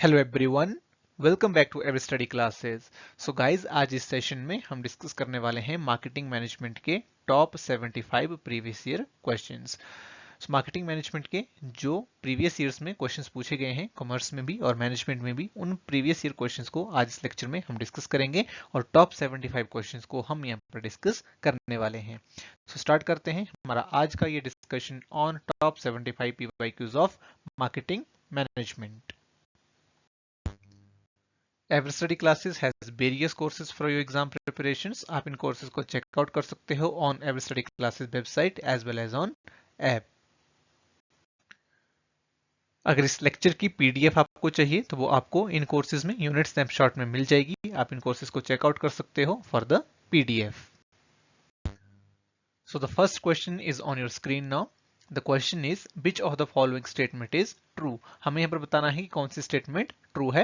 Hello everyone, welcome back to every study classes. So guys, आज इस session में हम डिस्कस करने वाले हैं मार्केटिंग मैनेजमेंट के top 75 previous year questions. Marketing management के जो प्रीवियस ईयर्स में क्वेश्चंस पूछे गए हैं कॉमर्स में भी और मैनेजमेंट में भी, उन प्रीवियस ईयर क्वेश्चंस को आज इस लेक्चर में हम डिस्कस करेंगे और टॉप 75 क्वेश्चंस को हम यहाँ पर डिस्कस करने वाले हैं। सो स्टार्ट करते हैं हमारा आज का ये discussion on top 75 PYQs of marketing management. Ever study classes has various courses for your exam preparations. आप इन कोर्सेज को चेकआउट कर सकते हो on ever study classes website as well as on app. अगर इस लेक्चर की पीडीएफ आपको चाहिए तो वो आपको इन कोर्सेज में यूनिट स्नैपशॉट में मिल जाएगी। आप इन कोर्सेज को चेकआउट कर सकते हो for the PDF. So the first question is on your screen now. The question is which of the following statement is true. हमें यहाँ पर बताना है कि कौन सी स्टेटमेंट ट्रू है।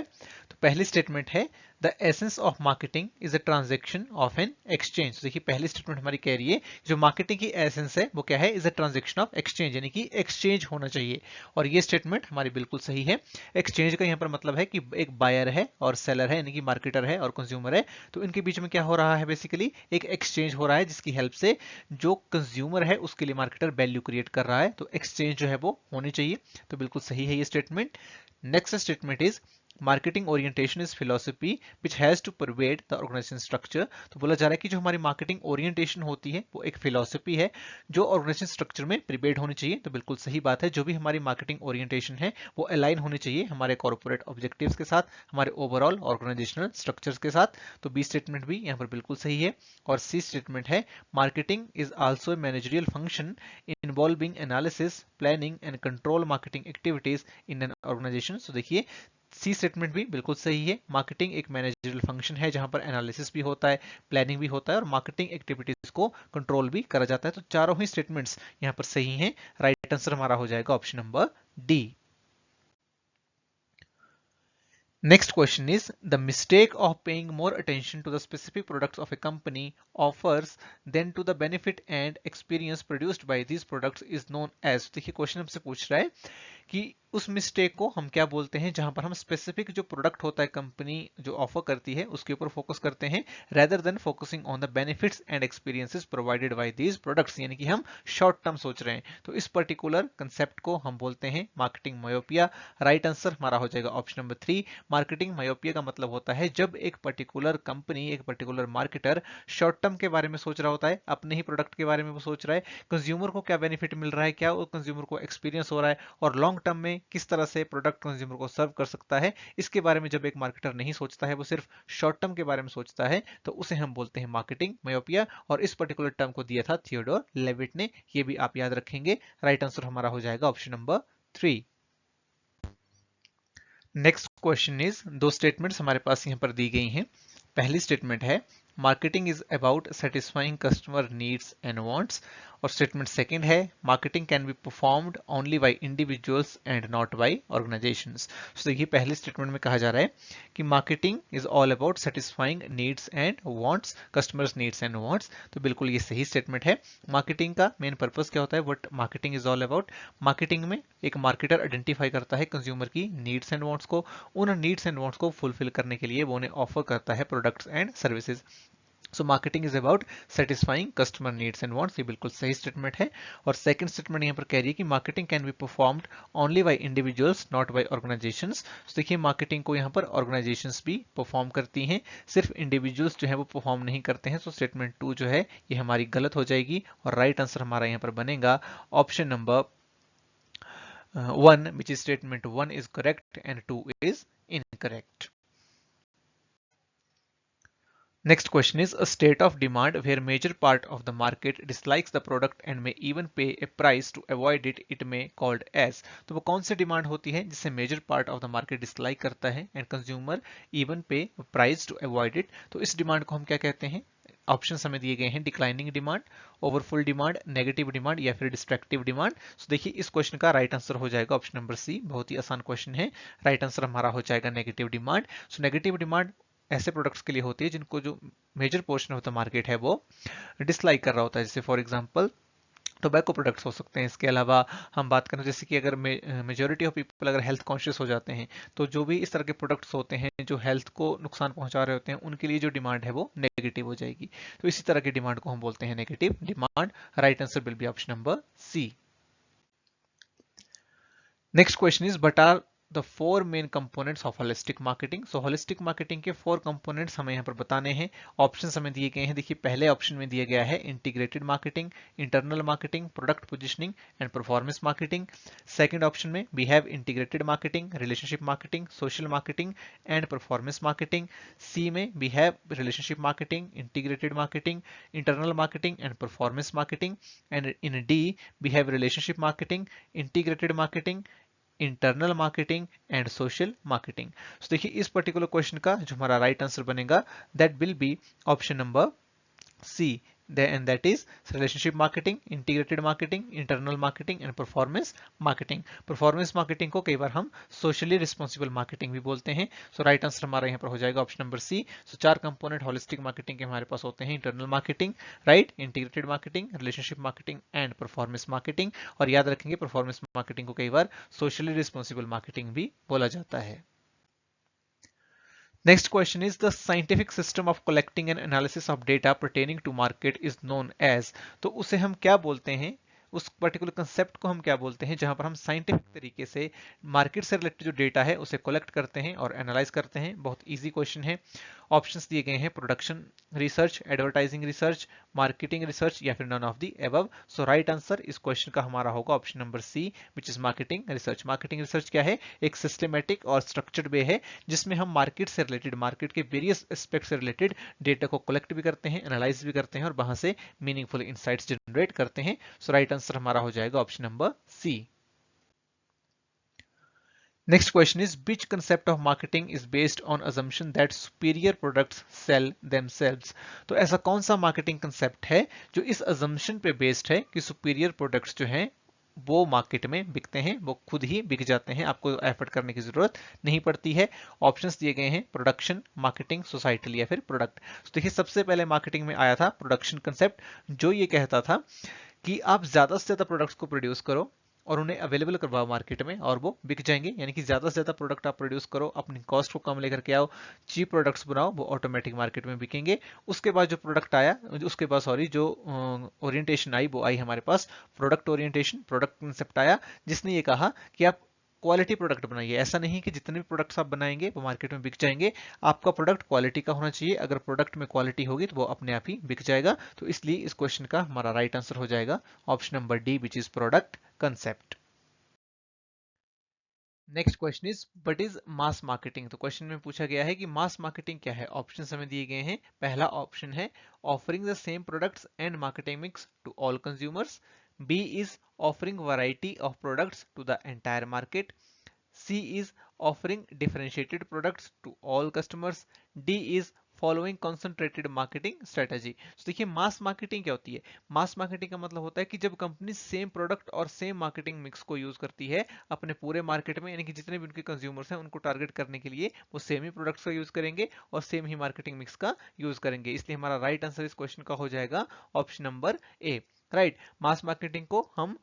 तो पहली स्टेटमेंट है the essence of marketing is a transaction of an exchange. तो देखिए पहली स्टेटमेंट हमारी कह रही है जो मार्केटिंग की एसेंस है वो क्या है, is a transaction of exchange, यानी कि एक्सचेंज होना चाहिए। और ये स्टेटमेंट हमारी बिल्कुल सही है। एक्सचेंज का यहाँ पर मतलब है कि एक बायर है और सेलर है, यानी कि मार्केटर है और कंज्यूमर है, तो इनके बीच में क्या हो रहा है, बेसिकली एक एक्सचेंज हो रहा है जिसकी हेल्प से जो कंज्यूमर है उसके लिए मार्केटर वैल्यू क्रिएट कर रहा है। तो एक्सचेंज जो है वो होनी चाहिए, तो बिल्कुल सही है ये statement. Next statement is marketing orientation is philosophy which has to pervade the organisation structure. तो बोला जा रहा है कि जो हमारी मार्केटिंग ओरिएंटेशन होती है वो एक फिलोसफी है जो ऑर्गेनाइजेशन स्ट्रक्चर में प्रिवेड होनी चाहिए। तो बिल्कुल सही बात है, जो भी हमारी मार्केटिंग ओरिएंटेशन है वो अलाइन होनी चाहिए हमारे कॉर्पोरेट ऑब्जेक्टिव्स के साथ, हमारे ओवरऑल ऑर्गेनाइजेशनल स्ट्रक्चर्स के साथ। तो बी स्टेटमेंट भी यहाँ पर बिल्कुल सही है। और सी स्टेटमेंट है marketing is also managerial function involving analysis planning and control marketing activities in an organisation. तो देखिए सी स्टेटमेंट भी बिल्कुल सही है। मार्केटिंग एक मैनेजरियल फंक्शन है जहां पर एनालिसिस भी होता है, प्लानिंग भी होता है और मार्केटिंग एक्टिविटीज को कंट्रोल भी करा जाता है। तो चारों ही स्टेटमेंट्स यहां पर सही हैं। राइट आंसर हमारा हो जाएगा option number D. Next question is the mistake of paying more attention to the specific products of a company offers than to the benefit and experience produced by these products is known as। देखिए question हमसे पूछ रहा है कि उस mistake को हम क्या बोलते हैं जहां पर हम स्पेसिफिक जो प्रोडक्ट होता है कंपनी जो ऑफर करती है उसके ऊपर फोकस करते हैं rather than focusing on the benefits and experiences provided by these products, यानी कि हम शॉर्ट टर्म सोच रहे हैं। तो इस पर्टिकुलर कंसेप्ट को हम बोलते हैं मार्केटिंग मायोपिया। राइट आंसर हमारा हो जाएगा ऑप्शन नंबर 3। मार्केटिंग मायोपिया का मतलब होता है जब एक पर्टिकुलर कंपनी, एक पर्टिकुलर मार्केटर शॉर्ट टर्म के बारे में सोच रहा होता है, अपने ही प्रोडक्ट के बारे में वो सोच रहा है, कंज्यूमर को क्या बेनिफिट मिल रहा है, क्या वो कंज्यूमर को एक्सपीरियंस हो रहा है और लॉन्ग टर्म में किस तरह से प्रोडक्ट कंज्यूमर को सर्व कर सकता है, इसके बारे में जब एक मार्केटर नहीं सोचता है, वो सिर्फ शॉर्ट टर्म के बारे में सोचता है, तो उसे हम बोलते हैं मार्केटिंग मायोपिया। और इस पर्टिकुलर टर्म को दिया था थियोडोर लेविट ने, ये भी आप याद रखेंगे। राइट आंसर हमारा हो जाएगा option number 3। Next question is, दो स्टेटमेंट्स हमारे पास यहाँ पर दी गई हैं। पहली स्टेटमेंट है marketing is about satisfying customer needs and wants. और स्टेटमेंट सेकंड है marketing can be performed only by individuals and not by organisations. तो देखिए पहले स्टेटमेंट में कहा जा रहा है कि marketing is all about satisfying needs and wants, customers needs and wants. तो बिल्कुल ये सही स्टेटमेंट है। मार्केटिंग का मेन पर्पस क्या होता है, what marketing is all about. Marketing में एक मार्केटर आइडेंटिफाई करता है कंज्यूमर की नीड्स एंड वांट्स को, उन नीड्स एंड वांट्स को फुलफिल करने के लिए वो उन्हें ऑफर करता है products and services. So marketing is about satisfying customer needs and wants, ये बिल्कुल सही स्टेटमेंट है। और सेकंड स्टेटमेंट यहाँ पर कह रही है कि marketing can be performed only by individuals not by organisations. देखिए मार्केटिंग को यहाँ पर ऑर्गेनाइजेशंस भी परफॉर्म करती हैं, सिर्फ इंडिविजुअल्स जो है वो परफॉर्म नहीं करते हैं। सो स्टेटमेंट 2 जो है ये हमारी गलत हो जाएगी और राइट आंसर हमारा यहाँ पर बनेगा option number 1, which is statement 1 is correct and 2 is incorrect. Next question is a state of demand where major part of the market dislikes the product and may even pay a price to avoid it, it may called as। तो वो कौन सी demand होती है जिसे major part of the market dislike करता है and consumer even pay price to avoid it. तो इस डिमांड को हम क्या कहते हैं, ऑप्शन हमें दिए गए हैं declining demand, overfull demand, negative demand या फिर डिस्ट्रक्टिव डिमांड। तो देखिए इस क्वेश्चन का राइट आंसर हो जाएगा ऑप्शन नंबर सी। बहुत ही आसान क्वेश्चन है। राइट आंसर हमारा हो जाएगा negative demand. So negative demand ऐसे प्रोडक्ट्स के लिए होती है जिनको जो major portion of the market है वो डिसलाइक कर रहा होता है। जैसे फॉर एग्जांपल टोबैको प्रोडक्ट्स हो सकते हैं। इसके अलावा हम बात करें जैसे कि अगर मेजोरिटी ऑफ पीपल अगर हेल्थ कॉन्शियस हो जाते हैं तो जो भी इस तरह के प्रोडक्ट्स होते हैं जो हेल्थ को नुकसान पहुंचा रहे होते हैं उनके लिए जो डिमांड है वो नेगेटिव हो जाएगी। तो इसी तरह की डिमांड को हम बोलते हैं negative demand. Right answer will be option number C. Next question is, what are the four main components of holistic marketing? So holistic marketing के four components हमें यहाँ पर बताने हैं। ऑप्शंस हमें दिए गए हैं। देखिए पहले ऑप्शन में दिया गया है integrated marketing, internal marketing, product positioning and performance marketing. Second option में we have integrated marketing, relationship marketing, social marketing and performance marketing. C में we have relationship marketing, integrated marketing, internal marketing and performance marketing. And in D we have relationship marketing, integrated marketing, internal marketing and social marketing. तो देखिए इस particular question का जो हमारा right answer बनेगा that will be option number C, and that is relationship marketing, integrated marketing, internal marketing and performance marketing. performance marketing को कई बार हम socially responsible marketing भी बोलते हैं। सो राइट आंसर हमारा यहाँ पर हो जाएगा ऑप्शन नंबर सी। सो चार कंपोनेंट होलिस्टिक मार्केटिंग के हमारे पास होते हैं, internal marketing, right, integrated marketing, relationship marketing and performance marketing. और याद रखेंगे परफॉर्मेंस मार्केटिंग को कई बार सोशली रिस्पॉन्सिबल मार्केटिंग भी बोला जाता है। Next question is, the scientific system of collecting and analysis of data pertaining to market is known as। तो उसे हम क्या बोलते हैं, उस पर्टिकुलर कंसेप्ट को हम क्या बोलते हैं जहां पर हम साइंटिफिक तरीके से मार्केट से रिलेटेड जो डेटा है उसे कलेक्ट करते हैं और एनालाइज करते हैं। बहुत इजी क्वेश्चन है। ऑप्शंस दिए गए हैं production research, advertising research, marketing research या फिर none of the above. So right answer इस क्वेश्चन का हमारा होगा option number C which is marketing research. Marketing research क्या है, एक सिस्टमेटिक और स्ट्रक्चर्ड वे है जिसमें हम मार्केट से रिलेटेड, मार्केट के वेरियस एस्पेक्ट से रिलेटेड डेटा को कलेक्ट भी करते हैं, एनालाइज भी करते हैं और वहां से मीनिंगफुल इनसाइट्स जनरेट करते हैं। सो राइट आंसर हमारा हो जाएगा option number C. Next question is, which concept of marketing is based on assumption that superior products sell themselves? तो ऐसा कौन सा मार्केटिंग कंसेप्ट है जो इस assumption पे बेस्ड है कि सुपीरियर प्रोडक्ट्स जो हैं वो मार्केट में बिकते हैं, वो खुद ही बिक जाते हैं, आपको एफर्ट करने की जरूरत नहीं पड़ती है। ऑप्शंस दिए गए हैं प्रोडक्शन, मार्केटिंग, सोसाइटल या फिर प्रोडक्ट। तो देखिए सबसे पहले मार्केटिंग में आया था प्रोडक्शन कंसेप्ट जो ये कहता था कि आप ज्यादा से ज्यादा प्रोडक्ट्स को प्रोड्यूस करो और उन्हें अवेलेबल करवाओ मार्केट में और वो बिक जाएंगे। यानी कि ज्यादा से ज्यादा प्रोडक्ट आप प्रोड्यूस करो, अपनी कॉस्ट को कम लेकर के आओ, चीप प्रोडक्ट्स बनाओ, वो ऑटोमेटिक मार्केट में बिकेंगे। उसके बाद जो प्रोडक्ट आया, उसके बाद सॉरी जो ओरिएंटेशन आई वो आई हमारे पास प्रोडक्ट ओरिएंटेशन, प्रोडक्ट कंसेप्ट आया जिसने ये कहा कि आप क्वालिटी प्रोडक्ट बनाइए। ऐसा नहीं कि जितने भी प्रोडक्ट्स आप बनाएंगे वो मार्केट में बिक जाएंगे, आपका प्रोडक्ट क्वालिटी का होना चाहिए। अगर प्रोडक्ट में क्वालिटी होगी तो वो अपने आप ही बिक जाएगा। तो इसलिए इस क्वेश्चन का हमारा राइट आंसर हो जाएगा option number D which is product concept. Next question is, what is mass marketing? तो क्वेश्चन में पूछा गया है कि मास मार्केटिंग क्या है। ऑप्शन हमें दिए गए हैं। पहला ऑप्शन है offering the same products and marketing mix to all consumers. B is offering variety of products to the entire market. C is offering differentiated products to all customers. D is following concentrated marketing strategy. तो देखिए मास marketing क्या होती है, मास marketing का मतलब होता है कि जब कंपनी सेम प्रोडक्ट और सेम मार्केटिंग मिक्स को यूज करती है अपने पूरे मार्केट में, यानी कि जितने भी उनके कंज्यूमर्स हैं उनको टारगेट करने के लिए वो सेम ही प्रोडक्ट्स का यूज करेंगे और सेम ही मार्केटिंग मिक्स का यूज करेंगे। इसलिए हमारा राइट आंसर इस क्वेश्चन का हो जाएगा ऑप्शन नंबर ए। राइट, मास मार्केटिंग को हम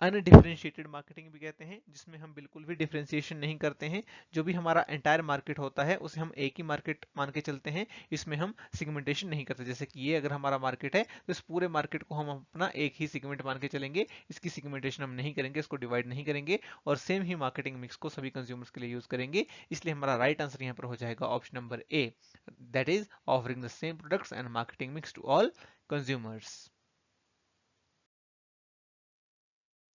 अनडिफरेंशिएटेड मार्केटिंग भी कहते हैं जिसमें हम बिल्कुल भी डिफरेंशिएशन नहीं करते हैं। जो भी हमारा एंटायर मार्केट होता है उसे हम एक ही मार्केट मान के चलते हैं, इसमें हम सिगमेंटेशन नहीं करते। जैसे कि ये अगर हमारा मार्केट है तो इस पूरे मार्केट को हम अपना एक ही सिगमेंट मान के चलेंगे, इसकी सिगमेंटेशन हम नहीं करेंगे, इसको डिवाइड नहीं करेंगे और सेम ही मार्केटिंग मिक्स को सभी कंज्यूमर्स के लिए यूज करेंगे। इसलिए हमारा राइट आंसर यहाँ पर हो जाएगा option number A, that is offering the same products and marketing mix to all consumers.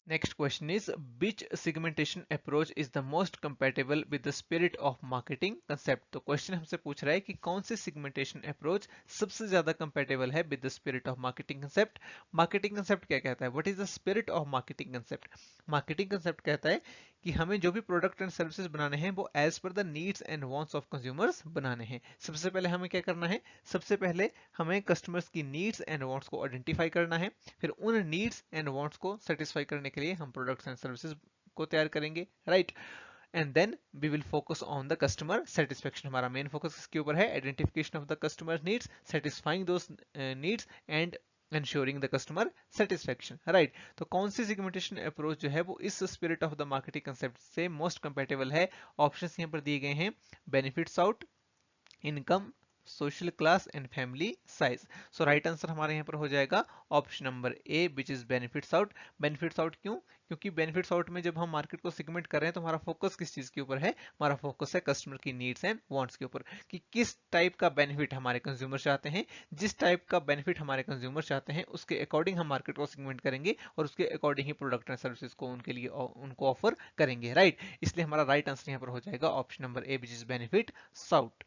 Next question is, which segmentation approach is the most compatible with the spirit of marketing concept? तो question हमसे पूछ रहा है कि कौन से segmentation approach सबसे ज्यादा compatible है with the spirit of marketing concept। marketing concept क्या कहता है, what is the spirit of marketing concept? marketing concept कहता है कि हमें जो भी प्रोडक्ट एंड सर्विसेज बनाने हैं वो as per the needs and wants of consumers बनाने हैं। सबसे पहले हमें क्या करना है, सबसे पहले हमें कस्टमर्स की नीड्स एंड वांट्स को आइडेंटिफाई करना है, फिर उन नीड्स एंड वांट्स को सेटिस्फाई करने के लिए हम प्रोडक्ट्स एंड सर्विसेज को तैयार करेंगे। Right, and then we will focus on the customer satisfaction. हमारा मेन फोकस इसके ऊपर है, identification of the customer needs, satisfying those needs and ensuring the customer satisfaction, right. तो कौन सी सेगमेंटेशन अप्रोच जो है वो इस spirit of the marketing concept से मोस्ट कंपेटेबल है? ऑप्शंस यहाँ पर दिए गए हैं, benefits out, income, social class and family size. So right answer हमारे यहाँ पर हो जाएगा option number A which is benefits out. Benefits out क्यों? क्योंकि बेनिफिट्स आउट में जब हम मार्केट को सेगमेंट कर रहे हैं तो हमारा फोकस किस चीज के ऊपर है? हमारा फोकस है कस्टमर की नीड्स एंड वांट्स के ऊपर, कि किस टाइप का बेनिफिट हमारे कंज्यूमर चाहते हैं। जिस टाइप का बेनिफिट हमारे कंज्यूमर चाहते हैं उसके अकॉर्डिंग हम मार्केट को सेगमेंट करेंगे और उसके according he product and services को उनके लिए उनको ऑफर करेंगे, राइट। इसलिए हमारा राइट आंसर यहाँ पर हो जाएगा option number A which is benefit out.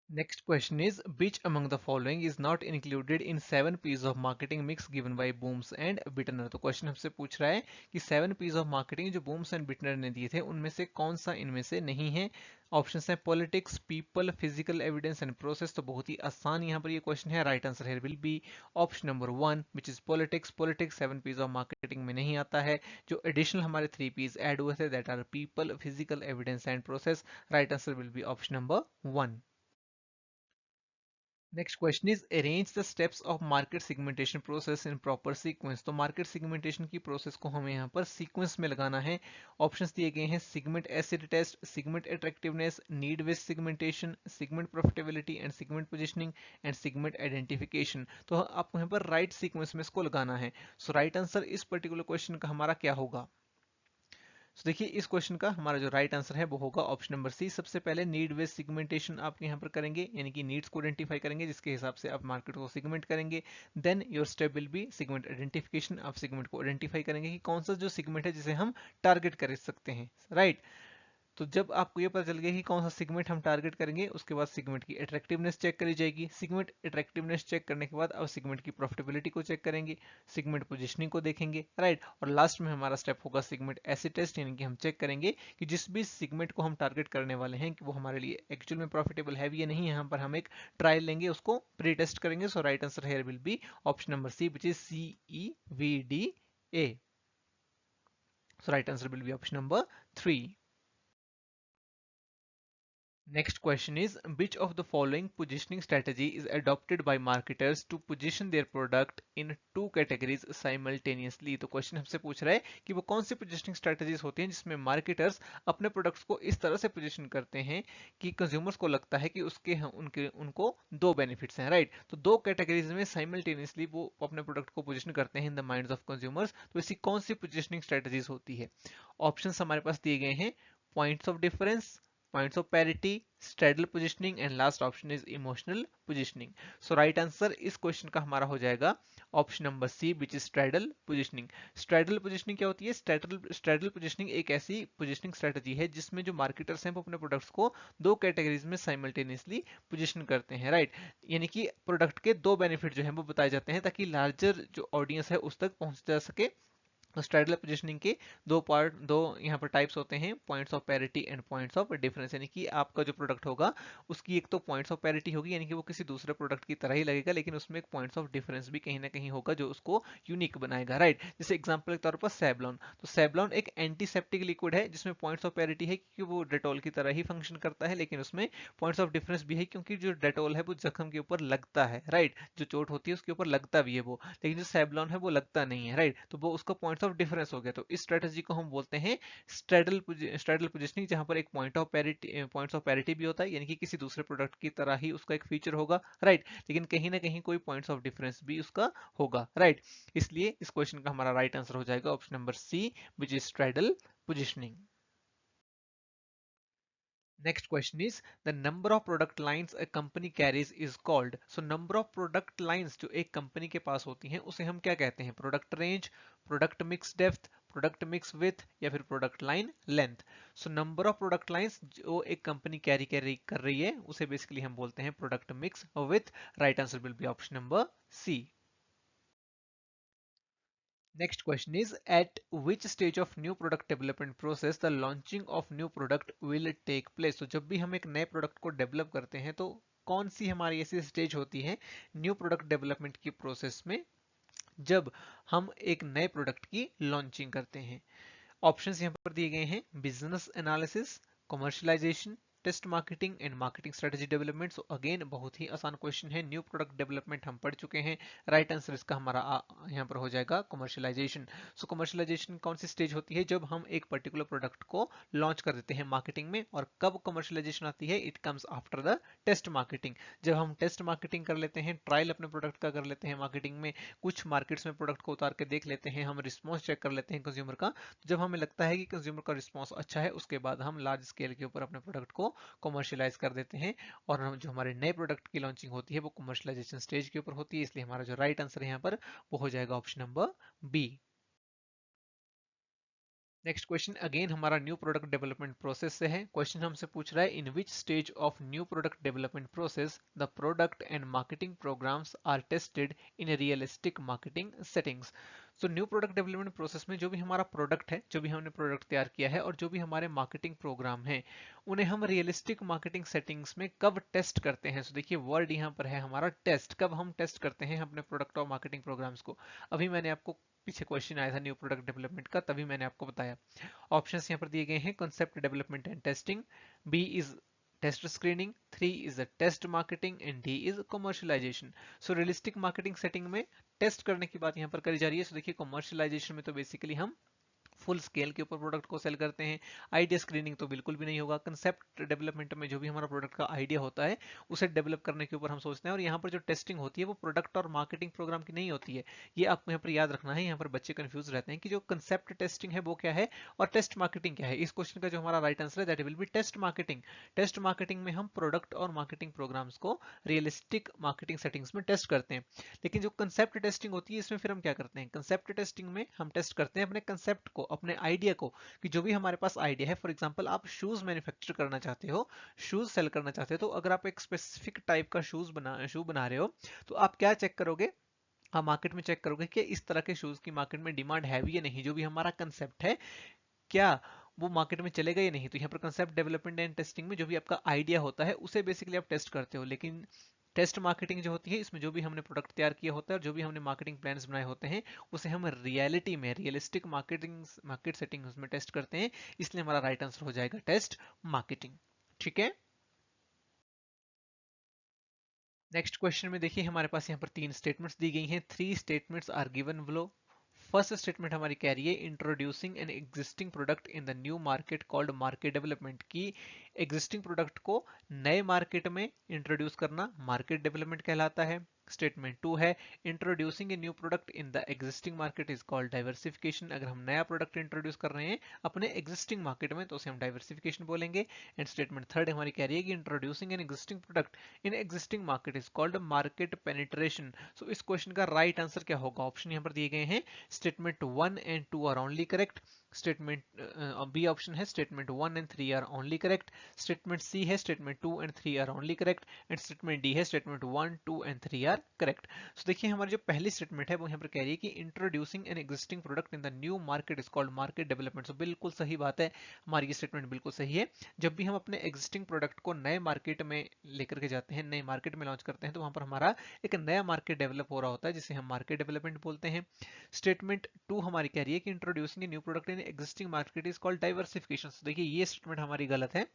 Next question is, which among the following is not included in 7 P's of marketing mix given by Booms and Bittner? तो question हमसे पूछ रहा है कि 7 P's of marketing जो Booms and Bittner ने दिए थे उनमें से कौन सा इनमें से नहीं है? ऑप्शंस हैं politics, people, physical evidence and process. तो बहुत ही आसान यहाँ पर ये क्वेश्चन है। Right answer here will be option number 1 which is politics. Politics 7 P's of marketing में नहीं आता है। जो एडिशनल हमारे 3 P's ऐड हुए थे that are people, physical evidence and process. Right answer will be option number 1। Next question is, arrange the steps of market segmentation process in proper sequence. तो market segmentation की process को हमें यहाँ पर sequence में लगाना है। ऑप्शंस दिए गए हैं, segment acid test, segment attractiveness, need based segmentation, segment profitability and segment positioning and segment identification. तो आपको यहाँ पर राइट सीक्वेंस में इसको लगाना है। सो राइट आंसर इस पर्टिकुलर क्वेश्चन का हमारा क्या होगा? तो देखिए इस क्वेश्चन का हमारा जो राइट आंसर है वो होगा ऑप्शन नंबर सी। सबसे पहले नीड बेस्ड सिगमेंटेशन आप यहाँ पर करेंगे, यानी कि नीड्स को आइडेंटिफाई करेंगे जिसके हिसाब से आप मार्केट को सिगमेंट करेंगे। Then your step will be segment identification. आप सिगमेंट को आइडेंटिफाई करेंगे कि कौन सा जो सिगमेंट है जिसे हम टारगेट कर सकते हैं, राइट। तो जब आपको ये पता चल गया कि कौन सा सेगमेंट हम टारगेट करेंगे, उसके बाद सेगमेंट की अट्रैक्टिवनेस चेक करी जाएगी। सेगमेंट अट्रैक्टिवनेस चेक करने के बाद अब सेगमेंट की प्रॉफिटेबिलिटी को चेक करेंगे, सेगमेंट पोजीशनिंग को देखेंगे, राइट। और लास्ट में हमारा स्टेप होगा सेगमेंट एसिड टेस्ट, यानी कि हम चेक करेंगे कि जिस भी सेगमेंट को हम टारगेट करने वाले हैं कि वो हमारे लिए एक्चुअल में प्रॉफिटेबल है भी या नहीं। यहाँ पर हम एक ट्रायल लेंगे, उसको प्री टेस्ट करेंगे। So right answer here will be option number C which is CEVDA। So right answer will be option number 3. Next question is, which of the following positioning strategy is adopted by marketers to position their product in two categories simultaneously? तो question हमसे पूछ रहा है कि वो कौन सी positioning strategies होती हैं जिसमें मार्केटर्स अपने प्रोडक्ट्स को इस तरह से पोजीशन करते हैं कि कंज्यूमर्स को लगता है कि उनको दो बेनिफिट्स हैं, राइट। तो दो कैटेगरीज में साइमल्टेनियसली वो अपने प्रोडक्ट को पोजीशन करते हैं in the minds of consumers. तो ऐसी कौन सी पोजिशनिंग स्ट्रेटजीज होती है? ऑप्शंस हमारे पास दिए गए हैं, points of difference, points of parity, straddle positioning and last option is emotional positioning. So right answer इस क्वेश्चन का हमारा हो जाएगा option number C which is straddle positioning. straddle positioning क्या होती है? straddle positioning एक ऐसी पोजिशनिंग स्ट्रेटजी है जिसमें जो मार्केटर्स हैं वो अपने प्रोडक्ट्स को दो कैटेगरीज में साइमल्टेनियसली पोजिशन करते हैं, राइट। यानी कि प्रोडक्ट के दो बेनिफिट जो है वो बताए जाते हैं ताकि लार्जर जो ऑडियंस है उस तक पहुंच जा सके। तो स्ट्रेडल पोजिशनिंग के दो यहाँ पर टाइप्स होते हैं, points of parity and points of difference. यानी कि आपका जो प्रोडक्ट होगा उसकी एक तो पॉइंट्स ऑफ पैरिटी होगी, यानी कि वो किसी दूसरे प्रोडक्ट की तरह ही लगेगा, लेकिन उसमें एक पॉइंट्स ऑफ डिफरेंस भी कहीं ना कहीं होगा जो उसको यूनिक बनाएगा, राइट। जैसे एग्जाम्पल के तौर पर सेवलॉन। तो सेवलॉन एक एंटीसेप्टिक लिक्विड है जिसमें पॉइंट्स ऑफ पैरिटी है क्योंकि वो डेटोल की तरह ही फंक्शन करता है, लेकिन उसमें पॉइंट्स ऑफ डिफरेंस भी है क्योंकि जो डेटोल है वो जख्म के ऊपर लगता है, राइट। जो चोट होती है उसके ऊपर लगता भी है वो, लेकिन जो सेवलॉन है वो लगता नहीं है, राइट। तो वो उसका पॉइंट्स ऑफ डिफरेंस हो गया। तो इस स्ट्रेटजी को हम बोलते हैं स्ट्रेडल पोजिशनिंग, जहां पर एक पॉइंट्स ऑफ पैरिटी भी होता है, यानी कि किसी दूसरे प्रोडक्ट की तरह ही उसका एक फीचर होगा, राइट। लेकिन कहीं ना कहीं कोई पॉइंट्स ऑफ डिफरेंस भी उसका होगा, राइट। इसलिए इस क्वेश्चन का हमारा राइट आंसर हो जाएगा option number C which is straddle positioning. Next question is, the number of product lines a company carries is called. So number of product lines जो एक कंपनी के पास होती हैं उसे हम क्या कहते हैं? Product range, product mix depth, product mix with या फिर product line length. So number of product lines जो एक कंपनी कैरी कर रही है उसे बेसिकली हम बोलते हैं product mix with. Right answer will be option number C. Next question is, at which stage of new product development process the launching of new product will take place? तो जब भी हम एक नए प्रोडक्ट को डेवलप करते हैं तो कौन सी हमारी ऐसी स्टेज होती है न्यू प्रोडक्ट डेवलपमेंट की प्रोसेस में जब हम एक नए प्रोडक्ट की लॉन्चिंग करते हैं? ऑप्शंस यहाँ पर दिए गए हैं, business analysis, commercialisation, test marketing and marketing strategy development. So again बहुत ही आसान क्वेश्चन है। न्यू प्रोडक्ट डेवलपमेंट हम पढ़ चुके हैं। राइट आंसर इसका हमारा यहाँ पर हो जाएगा कमर्शियलाइजेशन। सो कमर्शियलाइजेशन कौन सी स्टेज होती है? जब हम एक पर्टिकुलर प्रोडक्ट को लॉन्च कर देते हैं मार्केटिंग में। और कब कमर्शियलाइजेशन आती है? It comes after the test marketing. जब हम टेस्ट मार्केटिंग कर लेते हैं, ट्रायल अपने प्रोडक्ट का कर लेते हैं मार्केटिंग में, कुछ मार्केट्स में प्रोडक्ट को उतार के देख लेते हैं, हम रिस्पॉन्स चेक कर लेते हैं कंज्यूमर का। जब हमें लगता है कि कंज्यूमर का रिस्पॉन्स अच्छा है, उसके बाद हम लार्ज स्केल के ऊपर अपने प्रोडक्ट को कमर्शियलाइज कर देते हैं। और हम जो हमारे नए प्रोडक्ट की लॉन्चिंग होती है वो कमर्शियलाइजेशन स्टेज के ऊपर होती है। इसलिए हमारा जो राइट आंसर है यहाँ पर वो हो जाएगा option number B. Next question again हमारा न्यू प्रोडक्ट डेवलपमेंट प्रोसेस से है। क्वेश्चन हमसे पूछ रहा है in which stage of new product development process the product and marketing programmes are tested in realistic marketing settings. So new product development process में जो भी हमारा प्रोडक्ट है, जो भी हमने प्रोडक्ट तैयार किया है और जो भी हमारे मार्केटिंग प्रोग्राम है, उन्हें हम रियलिस्टिक मार्केटिंग सेटिंग्स में कब टेस्ट करते हैं। सो देखिए वर्ड यहाँ पर है हमारा टेस्ट। कब हम टेस्ट करते हैं अपने प्रोडक्ट और मार्केटिंग प्रोग्राम्स को? अभी मैंने आपको पीछे क्वेश्चन आया था न्यू प्रोडक्ट डेवलपमेंट का, तभी मैंने आपको बताया। ऑप्शंस यहाँ पर दिए गए हैं। Concept development and testing, B is test screening, 3 is the test marketing and D is commercialisation. So realistic marketing setting में टेस्ट करने की बात यहाँ पर करी जा रही है। सो देखिए कमर्शियलाइजेशन में तो बेसिकली हम फुल स्केल के ऊपर प्रोडक्ट को सेल करते हैं। आइडिया स्क्रीनिंग तो बिल्कुल भी नहीं होगा। कंसेप्ट डेवलपमेंट में जो भी हमारा प्रोडक्ट का आइडिया होता है उसे डेवलप करने के ऊपर हम सोचते हैं। और यहाँ पर जो टेस्टिंग होती है वो प्रोडक्ट और मार्केटिंग प्रोग्राम की नहीं होती है। ये आपको यहाँ पर याद रखना है। यहाँ पर बच्चे कंफ्यूज रहते हैं कि जो कंसेप्ट टेस्टिंग है वो क्या है और टेस्ट मार्केटिंग क्या है। इस क्वेश्चन का जो हमारा राइट आंसर है that will be test marketing. Test marketing में हम प्रोडक्ट और मार्केटिंग प्रोग्राम्स को रियलिस्टिक मार्केटिंग सेटिंग्स में टेस्ट करते हैं। लेकिन जो कंसेप्ट टेस्टिंग होती है इसमें फिर हम क्या करते हैं? कंसेप्ट टेस्टिंग में हम टेस्ट करते हैं अपने कंसेप्ट को, अपने आइडिया को, कि जो भी हमारे पास आइडिया है। फॉर एग्जांपल आप शूज मैन्युफैक्चर करना चाहते हो, शूज सेल करना चाहते हो, तो अगर आप एक स्पेसिफिक टाइप का शू बना रहे हो तो आप क्या चेक करोगे? आप मार्केट में चेक करोगे कि इस तरह के शूज की मार्केट में डिमांड है भी या नहीं। जो भी हमारा कंसेप्ट है क्या वो मार्केट में चलेगा या नहीं। तो यहाँ पर कंसेप्ट डेवलपमेंट एंड टेस्टिंग में जो भी आपका आइडिया होता है उसे बेसिकली आप टेस्ट करते हो। लेकिन टेस्ट मार्केटिंग जो होती है इसमें जो भी हमने प्रोडक्ट तैयार किया होता है और जो भी हमने मार्केटिंग प्लान्स बनाए होते हैं उसे हम रियलिटी में रियलिस्टिक मार्केट सेटिंग उसमें टेस्ट करते हैं। इसलिए हमारा राइट आंसर हो जाएगा टेस्ट मार्केटिंग। ठीक है। नेक्स्ट क्वेश्चन में देखिए हमारे पास यहाँ पर 3 स्टेटमेंट्स दी गई हैं। 3 statements are given below. First statement हमारी कह रही है introducing an existing product in the new market called market development, की एग्जिस्टिंग प्रोडक्ट को नए मार्केट में इंट्रोड्यूस करना मार्केट डेवलपमेंट कहलाता है। स्टेटमेंट 2 है introducing a new product in the existing market is called diversification. अगर हम नया प्रोडक्ट इंट्रोड्यूस कर रहे हैं अपने एग्जिस्टिंग मार्केट में तो उसे हम डाइवर्सिफिकेशन बोलेंगे। एंड स्टेटमेंट थर्ड हमारी कह रही है कि introducing an existing product in existing market is called market penetration. So इस क्वेश्चन का राइट आंसर क्या होगा? ऑप्शन यहाँ पर दिए गए हैं। Statement 1 and 2 are only correct. Statement B option है statement 1 and 3 are only correct. Statement C है statement 2 and 3 are only correct. And statement D है statement 1 2 and 3 are correct. So देखिए हमारी जो पहली स्टेटमेंट है वो यहाँ पर कह रही है कि introducing an existing product in the new market is called market development. So बिल्कुल सही बात है, हमारी ये स्टेटमेंट बिल्कुल सही है। जब भी हम अपने एग्जिस्टिंग प्रोडक्ट को नए मार्केट में लेकर के जाते हैं, नए मार्केट में लॉन्च करते हैं, तो वहां पर हमारा एक नया मार्केट डेवलप हो रहा होता है जिसे हम मार्केट डेवलपमेंट बोलते हैं। स्टेटमेंट 2 हमारी कह रही है कि introducing a new product in existing market is called diversification. देखिए ये स्टेटमेंट हमारी गलत है।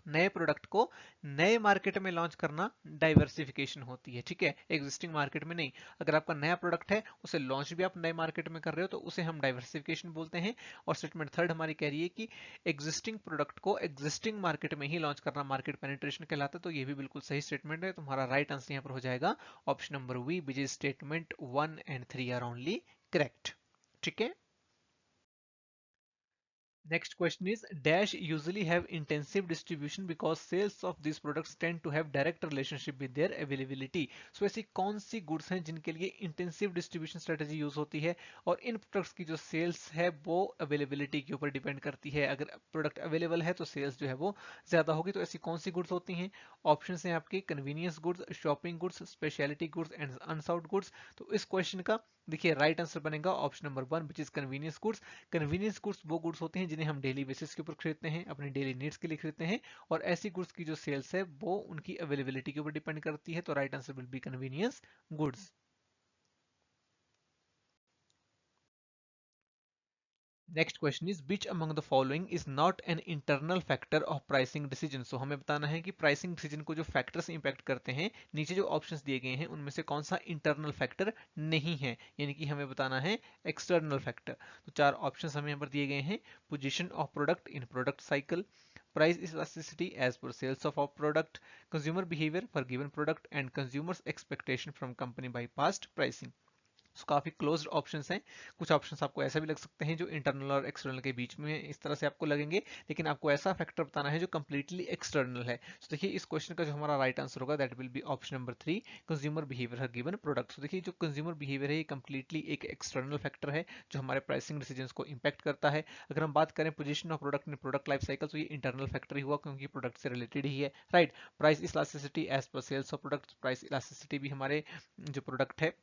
नए प्रोडक्ट को नए मार्केट में लॉन्च करना डाइवर्सिफिकेशन होती है। ठीक है, एग्जिस्टिंग मार्केट में नहीं। अगर आपका नया प्रोडक्ट है उसे लॉन्च भी आप नए मार्केट में कर रहे हो तो उसे हम डाइवर्सिफिकेशन बोलते हैं। और स्टेटमेंट थर्ड हमारी कह रही है कि एग्जिस्टिंग प्रोडक्ट को एग्जिस्टिंग मार्केट में ही लॉन्च करना मार्केट पेनिट्रेशन कहलाता है। तो ये भी बिल्कुल सही स्टेटमेंट है। तुम्हारा राइट आंसर यहाँ पर हो जाएगा option number we, which is statement 1 and 3 are only correct. ठीक है। Next question is dash usually have intensive distribution because sales of these products tend to have direct relationship with their availability. So ऐसी कौन सी goods हैं जिनके लिए intensive distribution strategy use होती है और इन प्रोडक्ट्स की जो सेल्स है वो अवेलेबिलिटी के ऊपर डिपेंड करती है। अगर प्रोडक्ट अवेलेबल है तो सेल्स जो है वो ज्यादा होगी। तो ऐसी कौन सी गुड्स होती हैं? ऑप्शन हैं आपके convenience goods, shopping goods, speciality goods and unsought goods. तो इस क्वेश्चन का देखिए राइट आंसर बनेगा option number 1 which is convenience goods. Convenience goods वो गुड्स होते हैं जिन्हें हम डेली बेसिस के ऊपर खरीदते हैं, अपनी डेली नीड्स के लिए खरीदते हैं। और ऐसी गुड्स की जो सेल्स है वो उनकी अवेलेबिलिटी के ऊपर डिपेंड करती है। तो right answer will be convenience goods. Next question is which among the following is not an internal factor of pricing decision. So हमें बताना है कि प्राइसिंग डिसीजन को जो फैक्टर्स इंपैक्ट करते हैं, नीचे जो ऑप्शंस दिए गए हैं उनमें से कौन सा इंटरनल फैक्टर नहीं है, यानी कि हमें बताना है एक्सटर्नल फैक्टर। तो चार ऑप्शंस हमें यहाँ पर दिए गए हैं। Position of product in product cycle, price elasticity as per sales of our product, consumer behavior for given product and consumers expectation from company by past pricing। So, काफी closed options हैं। कुछ options आपको ऐसा भी लग सकते हैं जो इंटरनल और एक्सटर्नल के बीच में इस तरह से आपको लगेंगे, लेकिन आपको ऐसा फैक्टर बताना है जो कंप्लीटली एक्सटर्नल है। तो देखिए इस क्वेश्चन का जो हमारा राइट आंसर होगा that will be option number 3, consumer behaviour her given product. तो देखिए जो कंज्यूमर बिहेवियर है ये कंप्लीटली एक एक्सटर्नल फैक्टर है जो हमारे प्राइसिंग डिसीजंस को इंपैक्ट करता है। अगर हम बात करें position of product in product life cycle, तो ये इंटरनल फैक्टर ही हुआ क्योंकि प्रोडक्ट से रिलेटेड ही है, right. Price elasticity as per sales of product, price elasticity भी हमारे जो प्रोडक्ट है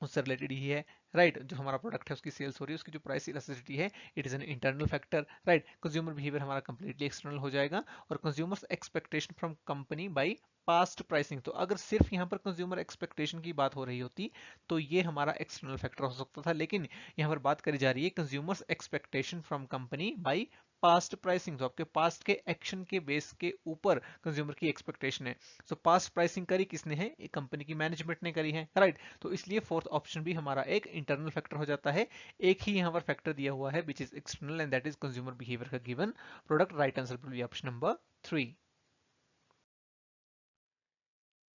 उससे रिलेटेड ही है, राइट। जो हमारा प्रोडक्ट है उसकी सेल्स हो रही है, उसकी जो प्राइस इलास्टिसिटी है it is an internal factor, right. Consumer behaviour हमारा कंप्लीटली एक्सटर्नल हो जाएगा। और consumers expectation from accompany by past pricing, तो अगर सिर्फ यहाँ पर कंज्यूमर एक्सपेक्टेशन की बात हो रही होती तो ये हमारा एक्सटर्नल फैक्टर हो सकता था, लेकिन यहाँ पर बात करी जा रही है consumers expectation from accompany by past pricing. तो आपके पास्ट के एक्शन के बेस के ऊपर कंज्यूमर की एक्सपेक्टेशन है। सो पास्ट प्राइसिंग करी किसने है, एक कंपनी की मैनेजमेंट ने करी है, राइट। तो इसलिए फोर्थ ऑप्शन भी हमारा एक इंटरनल फैक्टर हो जाता है। एक ही यहाँ पर फैक्टर दिया हुआ है which is external and that is consumer behaviour का given product. Right answer will be option number 3।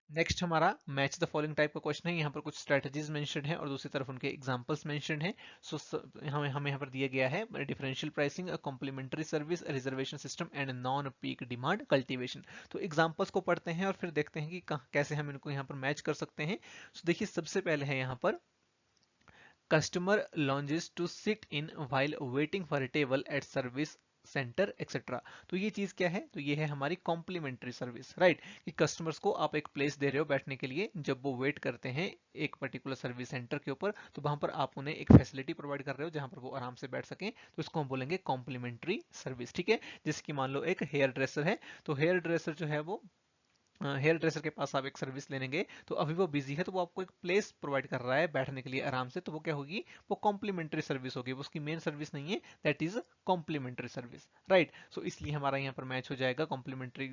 Next हमारा मैच द फॉलोइंग टाइप का क्वेश्चन है। यहाँ पर कुछ स्ट्रेटजीज मेंशन्ड है और दूसरी तरफ उनके एग्जांपल्स मेंशन्ड है। सो हमें यहाँ पर दिया गया है differential pricing, complementary service, reservation system and non peak demand cultivation. तो एग्जांपल्स को पढ़ते हैं और फिर देखते हैं कि कैसे हम इनको यहाँ पर मैच कर सकते हैं। सो देखिए सबसे पहले है यहाँ पर customer lounges to sit in while waiting for a table at service centre etcetera. तो ये चीज क्या है, तो ये है हमारी कॉम्प्लीमेंट्री सर्विस, राइट। कि कस्टमर्स को आप एक प्लेस दे रहे हो बैठने के लिए जब वो वेट करते हैं एक पर्टिकुलर सर्विस सेंटर के ऊपर, तो वहां पर आप उन्हें एक फैसिलिटी प्रोवाइड कर रहे हो जहां पर वो आराम से बैठ सकें, तो इसको हम बोलेंगे कॉम्प्लीमेंट्री सर्विस, ठीक है। जैसे कि मान लो एक हेयर ड्रेसर है, तो हेयर ड्रेसर जो है वो हेयर ड्रेसर के पास आप एक सर्विस लेने गए, तो अभी वो बिजी है तो वो आपको एक प्लेस प्रोवाइड कर रहा है बैठने के लिए आराम से, तो वो क्या होगी, वो कॉम्प्लीमेंट्री सर्विस होगी, वो उसकी मेन सर्विस नहीं है, that is complimentary service, right. So इसलिए हमारा यहाँ पर मैच हो जाएगा कॉम्प्लीमेंट्री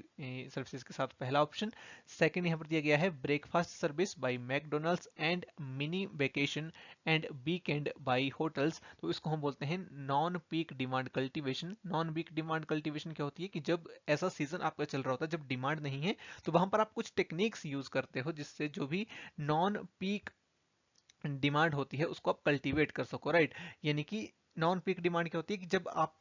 सर्विसेज के साथ पहला ऑप्शन। सेकंड यहाँ पर दिया गया है breakfast service by McDonald's and mini vacation and weekend by hotels. तो इसको हम बोलते हैं non peak demand cultivation. Non peak demand cultivation क्या होती है कि जब ऐसा सीजन आपका चल रहा होता है जब डिमांड नहीं है, तो वहां पर आप कुछ टेक्निक्स यूज करते हो जिससे जो भी नॉन पीक डिमांड होती है उसको आप कल्टीवेट कर सको, राइट। यानी कि नॉन पीक डिमांड क्या होती है कि जब आप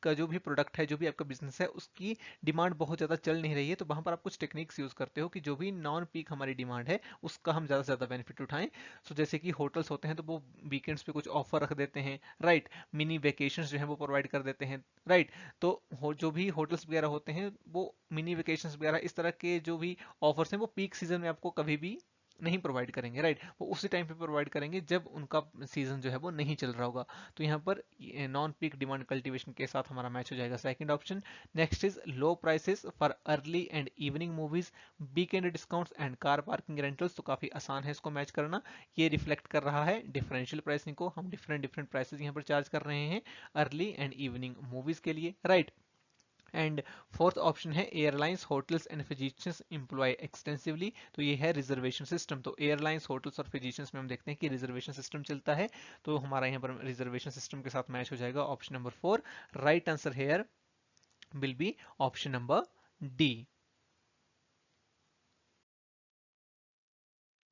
का जो भी प्रोडक्ट है, जो भी आपका बिजनेस है, उसकी डिमांड बहुत ज्यादा चल नहीं रही है, तो वहां पर आप कुछ टेक्निक्स यूज करते हो कि जो भी नॉन पीक हमारी डिमांड है उसका हम ज्यादा से ज्यादा बेनिफिट उठाएं। सो जैसे कि होटल्स होते हैं तो वो वीकेंड्स पे कुछ ऑफर रख देते हैं, राइट। मिनी वेकेशंस जो है वो प्रोवाइड कर देते हैं, राइट। तो जो भी होटल्स वगैरह होते हैं वो मिनी वेकेशंस वगैरह इस तरह के जो भी ऑफर्स हैं वो पीक सीजन में आपको कभी भी नहीं प्रोवाइड करेंगे, राइट। वो उसी टाइम पे प्रोवाइड करेंगे जब उनका सीजन जो है वो नहीं चल रहा होगा। तो यहाँ पर नॉन पीक डिमांड कल्टीवेशन के साथ हमारा मैच हो जाएगा second option. Next is low prices for early and evening movies, weekend discounts and car parking rentals. तो काफी आसान है इसको मैच करना। ये रिफ्लेक्ट कर रहा है डिफरेंशियल प्राइसिंग को, हम डिफरेंट डिफरेंट प्राइसेस यहाँ पर चार्ज कर रहे हैं अर्ली एंड इवनिंग मूवीज के लिए, राइट। एंड फोर्थ ऑप्शन है airlines hotels and physicians employ extensively. तो ये है रिजर्वेशन सिस्टम। तो एयरलाइंस होटल्स और फिजिशियंस में हम देखते हैं कि रिजर्वेशन सिस्टम चलता है, तो हमारा यहाँ पर रिजर्वेशन सिस्टम के साथ मैच हो जाएगा option number 4। Right answer here will be option number D.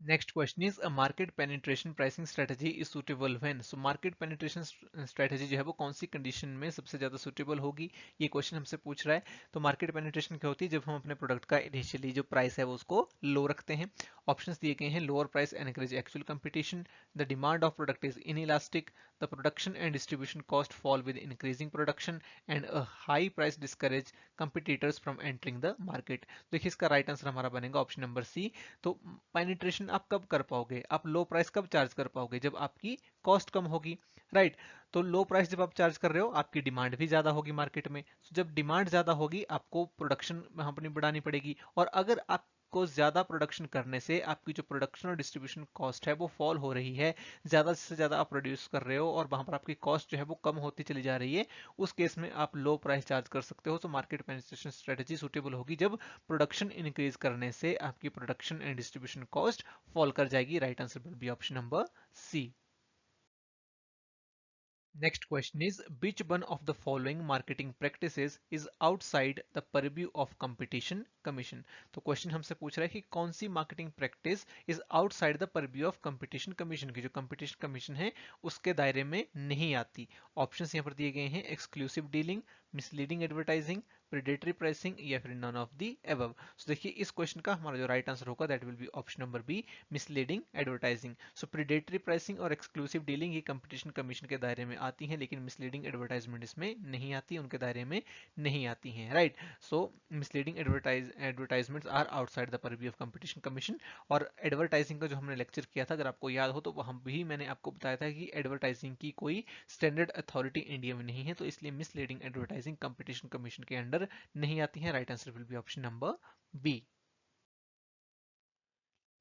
Next question is a market penetration pricing strategy is suitable when। So market penetration strategy जो है वो कौन सी कंडीशन में सबसे ज्यादा सुटेबल होगी, ये क्वेश्चन हमसे पूछ रहा है। तो मार्केट पेनिट्रेशन क्या होती है, जब हम अपने प्रोडक्ट का इनिशियली जो प्राइस है वो उसको लो रखते हैं। ऑप्शंस दिए गए हैं lower price encourage actual competition, the demand of product is inelastic, the production and distribution cost fall with increasing production and a high price discourage competitors from entering the market. देखिए इसका right answer हमारा बनेगा option number C. तो penetration आप कब कर पाओगे, आप लो प्राइस कब चार्ज कर पाओगे, जब आपकी कॉस्ट कम होगी, राइट। तो लो प्राइस जब आप चार्ज कर रहे हो आपकी डिमांड भी ज्यादा होगी मार्केट में, तो जब डिमांड ज्यादा होगी आपको प्रोडक्शन अपनी बढ़ानी पड़ेगी, और अगर आप आपको ज्यादा प्रोडक्शन करने से आपकी जो प्रोडक्शन और डिस्ट्रीब्यूशन कॉस्ट है वो फॉल हो रही है, ज्यादा से ज्यादा आप प्रोड्यूस कर रहे हो और वहां पर आपकी कॉस्ट जो है वो कम होती चली जा रही है, उस केस में आप लो प्राइस चार्ज कर सकते हो। तो मार्केट पेनिट्रेशन स्ट्रेटेजी सुटेबल होगी जब प्रोडक्शन इंक्रीज करने से आपकी production and distribution cost fall कर जाएगी। Right answer will be option number C. Next question is, which one of the following marketing practices is outside the purview of competition commission? तो question हमसे पूछ रहा है कि कौन सी marketing practice is outside the purview of competition commission, की जो कंपटीशन कमीशन है उसके दायरे में नहीं आती। ऑप्शंस यहाँ पर दिए गए हैं, exclusive dealing, misleading advertising, predatory pricing या फिर none of the above. So देखिए इस क्वेश्चन का हमारा जो राइट आंसर होगा that will be option number B, misleading advertising. So predatory pricing और एक्सक्लूसिव डीलिंग ये कंपटीशन कमीशन के दायरे में आती हैं, लेकिन मिसलीडिंग एडवर्टाइजमेंट इसमें नहीं आती, उनके दायरे में नहीं आती हैं। Right, so misleading advertisements are outside the purview of competition commission. और एडवर्टाइजिंग का जो हमने लेक्चर किया था, अगर आपको याद हो तो वहां भी मैंने आपको बताया था कि एडवर्टाइजिंग की कोई स्टैंडर्ड अथॉरिटी इंडिया में नहीं है, तो इसलिए मिसलीडिंग एडवर्टाइजिंग कंपटीशन कमीशन के अंडर नहीं आती है। Right answer will be option number B.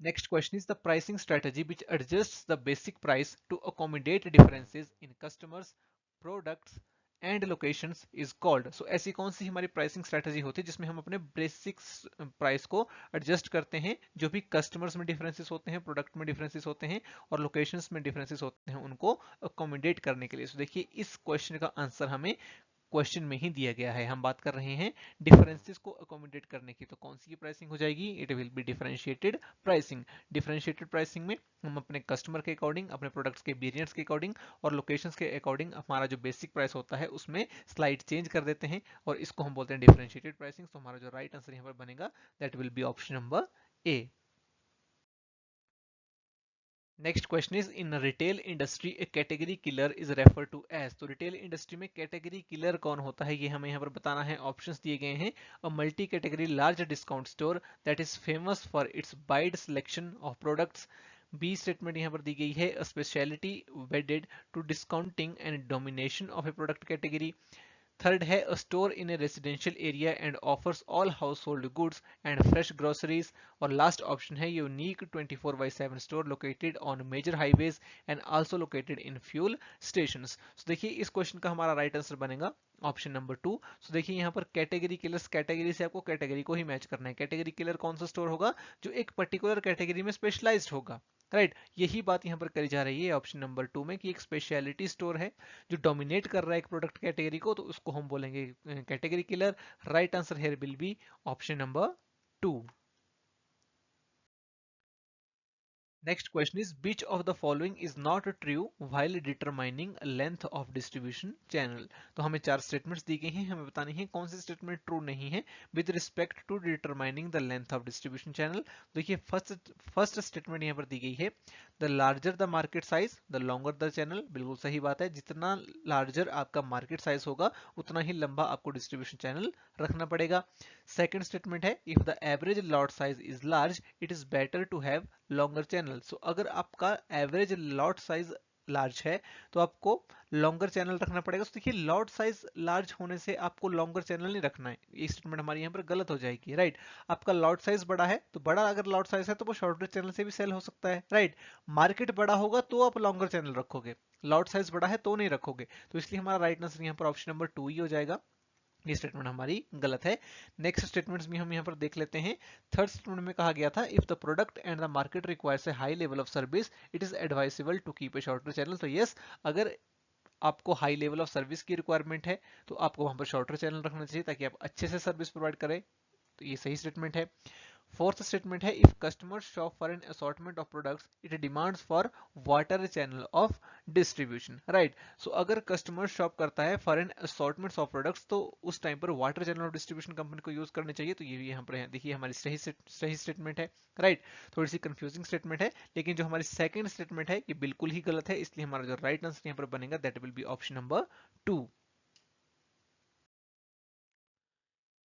Next question is, the pricing strategy which adjusts the basic price to accommodate differences in customers, products and locations is called. So ऐसी कौन सी हमारी pricing strategy होती है जिसमें हम अपने basic price को adjust करते हैं, जो भी कस्टमर्स में डिफरेंसेस होते हैं, प्रोडक्ट में डिफरेंसेस होते हैं और लोकेशंस में डिफरेंसेस होते हैं, उनको अकोमोडेट करने के लिए। सो देखिए इस क्वेश्चन का आंसर हमें क्वेश्चन में ही दिया गया है। हम बात कर रहे हैं डिफरेंसेस को अकोमोडेट करने की, तो कौन सी प्राइसिंग हो जाएगी? It will be differentiated pricing. Differentiated pricing में हम अपने कस्टमर के अकॉर्डिंग, अपने प्रोडक्ट्स के वेरिएंट्स के अकॉर्डिंग और लोकेशंस के अकॉर्डिंग हमारा जो बेसिक प्राइस होता है उसमें स्लाइड चेंज कर देते हैं और इसको हम बोलते हैं डिफरेंशिएटेड प्राइसिंग। तो हमारा जो राइट आंसर यहाँ पर बनेगा that will be option number A. Next question is, in retail industry a category killer is refer to as. तो रिटेल इंडस्ट्री में कैटेगरी किलर कौन होता है ये हमें यहाँ पर बताना है। ऑप्शंस दिए गए हैं, a multi category large discount store that is famous for its wide selection of products. B statement यहाँ पर दी गई है, a speciality wedded to discounting and domination of a product category. Third है, a store in a residential area and offers all household goods and fresh groceries। और last option है, unique 24/7 store located on major highways and also located in fuel stations। so देखिए इस question का हमारा right answer बनेगा option number 2। सो देखिए यहाँ पर कैटेगरी किलर्स, कैटेगरी से आपको कैटेगरी को ही मैच करना है। कैटेगरी किलर कौन सा स्टोर होगा? जो एक पर्टिकुलर कैटेगरी में स्पेशलाइज्ड होगा। राइट, यही बात यहाँ पर करी जा रही है ऑप्शन नंबर 2 में कि एक स्पेशलिटी स्टोर है जो डोमिनेट कर रहा है एक प्रोडक्ट कैटेगरी को, तो उसको हम बोलेंगे category killer. Right answer here will be option number 2। Next question is, which of the following is not true while determining length of distribution channel? तो हमें चार स्टेटमेंट्स दी गई हैं, हमें बतानी है कौन सी स्टेटमेंट ट्रू नहीं है with respect to determining the length of distribution channel. देखिए फर्स्ट स्टेटमेंट यहाँ पर दी गई है, the larger the market size the longer the channel. बिल्कुल सही बात है, जितना लार्जर आपका मार्केट साइज होगा उतना ही लंबा आपको डिस्ट्रीब्यूशन चैनल रखना पड़ेगा। सेकेंड स्टेटमेंट है, if the average lot size is large it is better to have longer channel. So अगर आपका एवरेज लॉट साइज लार्ज है तो आपको लॉन्गर चैनल रखना पड़ेगा। तो देखिए लॉट साइज लार्ज होने से आपको लॉन्गर चैनल नहीं रखना है, ये स्टेटमेंट हमारी यहाँ पर गलत हो जाएगी। राइट, आपका लॉट साइज बड़ा है तो बड़ा अगर लॉट साइज है तो वो शॉर्टर चैनल से भी सेल हो सकता है। राइट, मार्केट बड़ा होगा तो आप लॉन्गर चैनल रखोगे, लॉट साइज बड़ा है तो नहीं रखोगे। तो इसलिए हमारा राइट आंसर यहाँ पर ऑप्शन नंबर 2 ही हो जाएगा। ये स्टेटमेंट हमारी गलत है। नेक्स्ट स्टेटमेंट्स भी हम यहाँ पर देख लेते हैं। थर्ड स्टेटमेंट में कहा गया था, if the product and the market requires a high level of service it is advisable to keep a shorter channel. तो यस, अगर आपको हाई लेवल ऑफ सर्विस की रिक्वायरमेंट है तो आपको वहां पर शॉर्टर चैनल रखना चाहिए ताकि आप अच्छे से सर्विस प्रोवाइड करें। तो ये सही स्टेटमेंट है। फोर्थ स्टेटमेंट है, if customer shop for an assortment of products it demands for water channel of distribution. Right, so अगर कस्टमर शॉप करता है for an assortment of products तो उस टाइम पर water channel of distribution company को use करने चाहिए। तो ये यहाँ पर देखिए हमारी सही स्टेटमेंट है। राइट, थोड़ी सी कंफ्यूजिंग स्टेटमेंट है, लेकिन जो हमारी सेकंड स्टेटमेंट है ये बिल्कुल ही गलत है, इसलिए हमारा जो राइट आंसर यहाँ पर बनेगा that will be option number 2।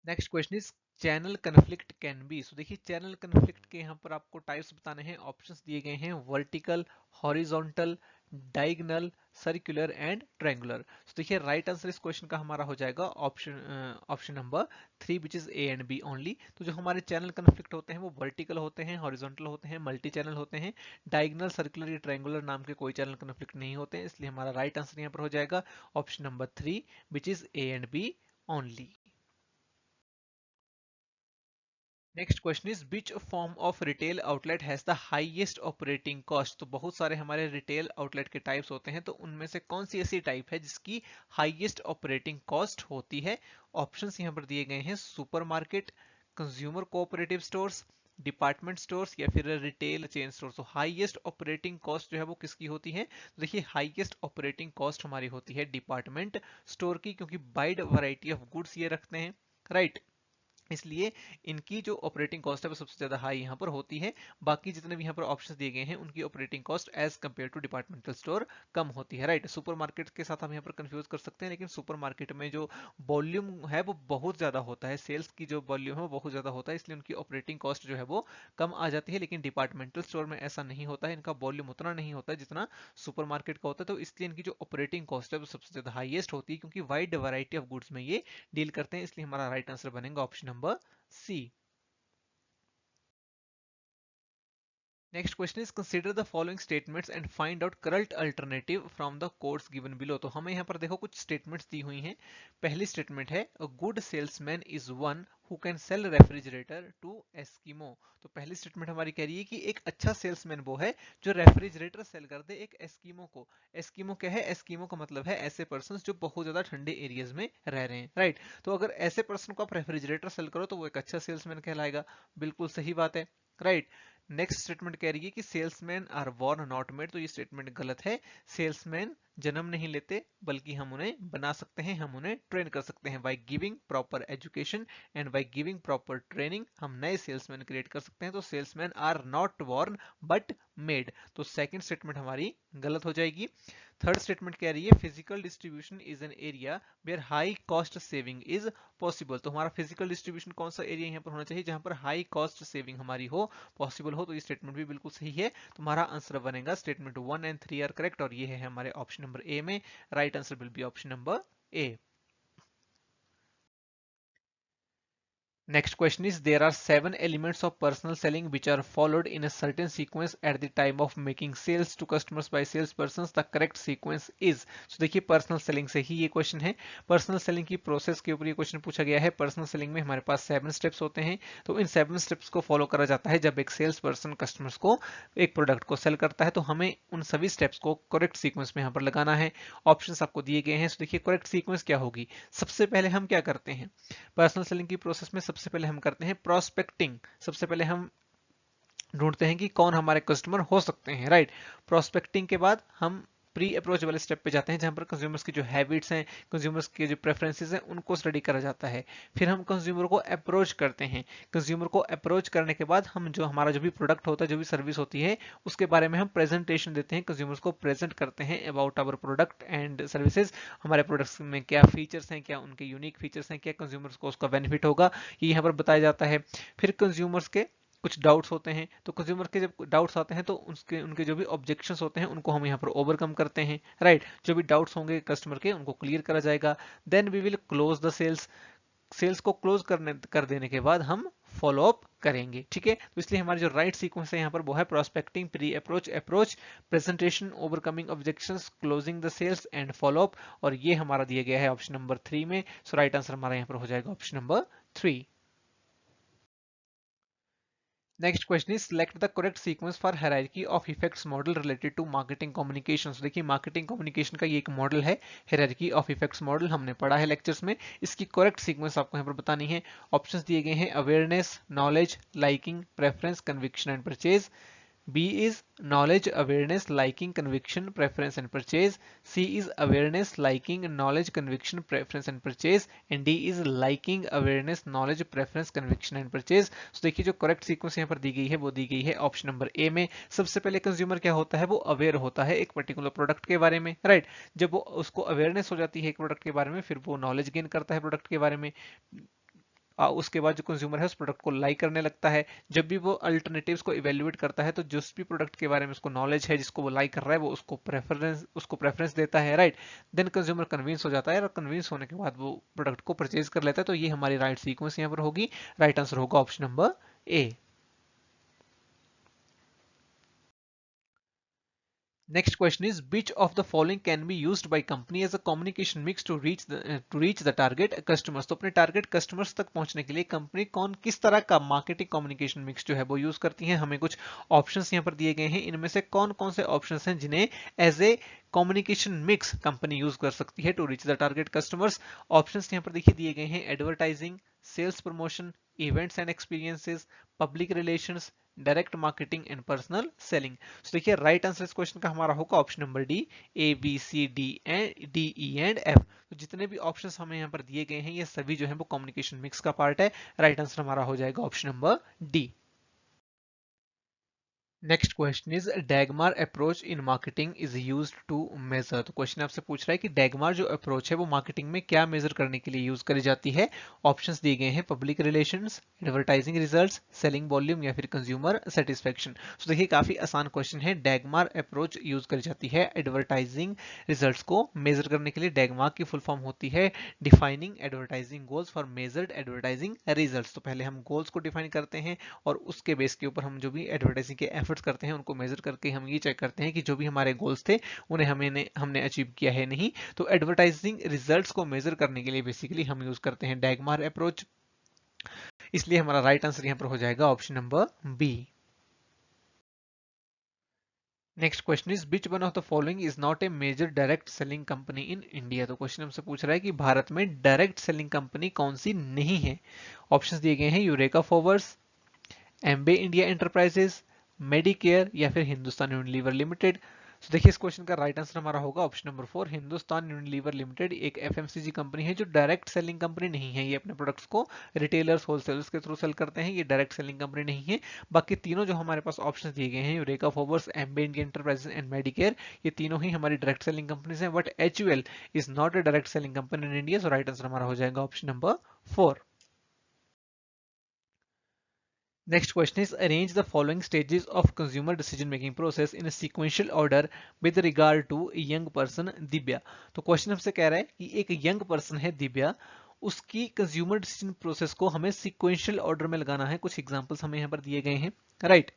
Next question is, channel conflict can be. So देखिए चैनल कन्फ्लिक्ट के यहाँ पर आपको टाइप्स बताने हैं। ऑप्शंस दिए गए हैं, vertical, horizontal, diagonal, circular and triangular. तो देखिए राइट आंसर इस क्वेश्चन का हमारा हो जाएगा option number 3 which is A and B only. तो जो हमारे चैनल कन्फ्लिक्ट होते हैं वो वर्टिकल होते हैं, हॉरिजॉन्टल होते हैं, मल्टी चैनल होते हैं। डायगोनल, सर्कुलर या ट्रायंगुलर नाम के कोई चैनल कन्फ्लिक्ट नहीं होते हैं, इसलिए हमारा राइट आंसर यहाँ पर हो जाएगा option number 3 which is A and B only. Next question is which form of retail outlet has the highest operating cost. तो बहुत सारे हमारे रिटेल आउटलेट के टाइप्स होते हैं, तो उनमें से कौन सी ऐसी टाइप है जिसकी हाईएस्ट ऑपरेटिंग कॉस्ट होती है। ऑप्शंस यहाँ पर दिए गए हैं, supermarket, consumer cooperative stores, department stores या फिर रिटेल चेन स्टोर। तो हाईएस्ट ऑपरेटिंग कॉस्ट जो है वो किसकी होती है। तो देखिए हाईएस्ट ऑपरेटिंग कॉस्ट हमारी होती है डिपार्टमेंट स्टोर की, क्योंकि वाइड वैरायटी ऑफ गुड्स ये रखते हैं, राइट। इसलिए इनकी जो ऑपरेटिंग कॉस्ट है वो सबसे ज्यादा हाई यहाँ पर होती है। बाकी जितने भी यहाँ पर ऑप्शंस दिए गए हैं उनकी operating cost as compare to departmental store कम होती है, राइट। सुपरमार्केट के साथ हम यहाँ पर कंफ्यूज कर सकते हैं, लेकिन सुपरमार्केट में जो वॉल्यूम है वो बहुत ज्यादा होता है, सेल्स की जो वॉल्यूम है वो बहुत ज्यादा होता है, इसलिए उनकी ऑपरेटिंग कॉस्ट जो है वो कम आ जाती है। लेकिन डिपार्टमेंटल स्टोर में ऐसा नहीं होता है, इनका वॉल्यूम उतना नहीं होता है जितना सुपरमार्केट का होता है, तो इसलिए इनकी जो ऑपरेटिंग कॉस्ट है वो सबसे ज्यादा हाईएस्ट होती है, क्योंकि वाइड वैरायटी ऑफ गुड्स में ये डील करते हैं। इसलिए हमारा राइट आंसर बनेगा option number C. Next question is consider the following statements and find out correct alternative from the quotes given below। तो हमें यहाँ पर देखो कुछ statements दी हुई हैं। पहली statement है a good salesman is one who can sell refrigerator to Eskimo। तो पहली statement हमारी कह रही है कि एक अच्छा सेल्समैन वो है जो रेफ्रिजरेटर सेल कर दे एक एस्किमो को। एस्किमो क्या है, एस्किमो का मतलब है ऐसे पर्सन जो बहुत ज्यादा ठंडे एरियाज में रह रहे हैं, राइट। तो अगर ऐसे पर्सन को आप रेफ्रिजरेटर सेल करो तो वो एक अच्छा सेल्समैन कहलाएगा। बिल्कुल सही बात है, राइट। नेक्स्ट स्टेटमेंट कह रही है कि salesman are born not made. तो ये स्टेटमेंट गलत है। सेल्समैन जन्म नहीं लेते, बल्कि हम उन्हें बना सकते हैं, हम उन्हें ट्रेन कर सकते हैं। By giving proper education and by giving proper training हम नए सेल्समैन क्रिएट कर सकते हैं। तो salesman are not born but made. तो सेकंड स्टेटमेंट हमारी गलत हो जाएगी। थर्ड स्टेटमेंट कह रही है physical distribution is an area where high cost saving is possible. तो हमारा फिजिकल डिस्ट्रीब्यूशन कौन सा एरिया यहाँ पर होना चाहिए जहां पर हाई कॉस्ट सेविंग हमारी हो, पॉसिबल हो। तो ये स्टेटमेंट भी बिल्कुल सही है। तुम्हारा आंसर बनेगा स्टेटमेंट 1 एंड 3 आर करेक्ट, और ये है हमारे ऑप्शन नंबर ए में। Right answer will be option number A. Next question is there are 7 elements of personal selling which are followed in a certain sequence at the time of making sales to customers by salespersons. The correct sequence is। So देखिए personal selling से ही ये question है। Personal selling की process के ऊपर ये question पूछा गया है। पर्सनल सेलिंग में हमारे पास 7 स्टेप्स होते हैं, तो इन 7 स्टेप्स को फॉलो करा जाता है जब एक सेल्स पर्सन कस्टमर्स को एक प्रोडक्ट को सेल करता है। तो हमें उन सभी स्टेप्स को करेक्ट सीक्वेंस में यहाँ पर लगाना है। ऑप्शंस आपको दिए गए हैं। तो देखिए करेक्ट सीक्वेंस क्या होगी। सबसे पहले हम क्या करते हैं पर्सनल सेलिंग की प्रोसेस में, सबसे पहले हम करते हैं प्रोस्पेक्टिंग। सबसे पहले हम ढूंढते हैं कि कौन हमारे कस्टमर हो सकते हैं, राइट। प्रोस्पेक्टिंग के बाद हम प्री अप्रोच वाले स्टेप पे जाते हैं जहां पर कंज्यूमर्स की जो हैबिट्स हैं, कंज्यूमर्स के जो प्रेफरेंसेस हैं उनको स्टडी करा जाता है। फिर हम कंज्यूमर को अप्रोच करते हैं। कंज्यूमर को अप्रोच करने के बाद हम जो हमारा जो भी प्रोडक्ट होता है, जो भी सर्विस होती है, उसके बारे में हम प्रेजेंटेशन देते हैं, कंज्यूमर्स को प्रेजेंट करते हैं about our product and services. हमारे प्रोडक्ट्स में क्या फीचर्स हैं, क्या उनके यूनिक फीचर्स हैं, क्या कंज्यूमर्स को उसका बेनिफिट होगा, ये यहाँ पर बताया जाता है। फिर कंज्यूमर्स के कुछ डाउट्स होते हैं, तो कंज्यूमर के जब डाउट्स आते हैं तो उसके उनके जो भी ऑब्जेक्शंस होते हैं उनको हम यहाँ पर ओवरकम करते हैं, राइट। जो भी डाउट्स होंगे कस्टमर के उनको क्लियर करा जाएगा। Then we will close the sales. Sales को क्लोज कर देने के बाद हम फॉलो अप करेंगे, ठीक है। तो इसलिए हमारी जो राइट सीक्वेंस है यहाँ पर वो है prospecting, pre approach, approach, presentation, overcoming objections, closing the sales and follow up. और ये हमारा दिया गया है ऑप्शन नंबर 3 में। सो राइट आंसर हमारा यहाँ पर हो जाएगा option number 3। Next question is select the correct sequence for hierarchy of effects model related to marketing communications. देखिए मार्केटिंग कम्युनिकेशन का ये एक मॉडल है, हायरार्की ऑफ इफेक्ट्स मॉडल, हमने पढ़ा है लेक्चर्स में। इसकी करेक्ट सीक्वेंस आपको यहाँ पर बतानी है। ऑप्शंस दिए गए हैं awareness, knowledge, liking, preference, conviction and purchase. B is knowledge, awareness, liking, conviction, preference and purchase. C is awareness, liking, knowledge, conviction, preference and purchase. And D is liking, awareness, knowledge, preference, conviction and purchase. So देखिए जो correct sequence यहाँ पर दी गई है वो दी गई है ऑप्शन नंबर ए में। सबसे पहले कंज्यूमर क्या होता है, वो अवेयर होता है एक पर्टिकुलर प्रोडक्ट के बारे में, राइट। जब वो उसको अवेयरनेस हो जाती है एक प्रोडक्ट के बारे में, फिर वो नॉलेज गेन करता है प्रोडक्ट के बारे में। उसके बाद जो कंज्यूमर है उस प्रोडक्ट को लाइक करने लगता है। जब भी वो अल्टरनेटिव्स को इवेल्युएट करता है तो जिस भी प्रोडक्ट के बारे में उसको नॉलेज है, जिसको वो लाइक कर रहा है, वो उसको प्रेफरेंस देता है, राइट। देन कंज्यूमर कन्विंस हो जाता है और कन्विंस होने के बाद वो प्रोडक्ट को परचेज कर लेता है। तो ये हमारी राइट सीक्वेंस यहाँ पर होगी। राइट आंसर होगा option number A. Next question is which of the following can be used by company as a communication mix to reach the target customers। तो अपने टारगेट कस्टमर्स तक पहुंचने के लिए कंपनी किस तरह का मार्केटिंग कम्युनिकेशन मिक्स जो है वो यूज करती है। हमें कुछ ऑप्शंस यहाँ पर दिए गए हैं, इनमें से कौन कौन से ऑप्शंस हैं जिन्हें as a communication mix company use कर सकती है to reach the target customers. Options यहाँ पर देखिए दिए गए हैं, advertising, sales promotion, events and experiences, public relations, direct marketing and personal selling. तो देखिए राइट आंसर इस क्वेश्चन का हमारा होगा option number D, A B C D and D E and F. तो जितने भी ऑप्शंस हमें यहाँ पर दिए गए हैं ये सभी जो है वो कम्युनिकेशन मिक्स का पार्ट है। राइट आंसर हमारा हो जाएगा option number D. Next question is DAGMAR approach in marketing is used to measure. तो क्वेश्चन आपसे पूछ रहा है कि डैगमार जो अप्रोच है वो मार्केटिंग में क्या मेजर करने के लिए यूज करी जाती है। ऑप्शंस दिए गए हैं, public relations, advertising results, selling volume या फिर कंज्यूमर सेटिस्फेक्शन। तो देखिए काफी आसान क्वेश्चन है। डैगमार अप्रोच यूज करी जाती है एडवर्टाइजिंग रिजल्ट्स को मेजर करने के लिए। डैगमार की फुल फॉर्म होती है defining advertising goals for measured advertising results. तो पहले हम गोल्स को डिफाइन करते हैं और उसके बेस के ऊपर हम जो भी एडवर्टाइजिंग के एफर्ट्स करते हैं उनको मेजर करके हम ये चेक करते हैं कि जो भी हमारे गोल्स थे उन्हें हमने अचीव किया है नहीं। तो एडवर्टाइजिंग रिजल्ट्स को मेजर करने के लिए बेसिकली हम यूज करते हैं डैगमार अप्रोच। इसलिए हमारा राइट आंसर यहां पर हो जाएगा option number B. Next question is which one of the following is not a major direct selling company in India. तो क्वेश्चन हमसे पूछ रहा है कि भारत में डायरेक्ट सेलिंग कंपनी कौन सी नहीं है। ऑप्शंस दिए गए हैं, eureka forwards, एम्बे India enterprises, Medicare या फिर हिंदुस्तान यूनिलीवर लिमिटेड। तो देखिए इस क्वेश्चन का राइट आंसर हमारा होगा option number 4, Hindustan Unilever limited एक एफएमसीजी कंपनी है जो डायरेक्ट सेलिंग कंपनी नहीं है। ये अपने प्रोडक्ट्स को रिटेलर्स होलसेलर्स के थ्रू सेल करते हैं, ये डायरेक्ट सेलिंग कंपनी नहीं है। बाकी तीनों जो हमारे पास ऑप्शन दिए गए हैं, eureka forwards, एम्बे India enterprises and Medicare, ये तीनों ही हमारी डायरेक्ट सेलिंग कंपनीज हैं। But HUL is not A direct selling company in India. So right answer हमारा हो जाएगा option number 4। Next question is arrange the following stages of consumer decision making process in a sequential order with regard to a young person Divya. तो question हमसे कह रहा है कि एक यंग पर्सन है दिव्या, उसकी कंज्यूमर डिसीजन प्रोसेस को हमें सीक्वेंशियल ऑर्डर में लगाना है। कुछ एग्जांपल्स हमें यहाँ पर दिए गए हैं, right.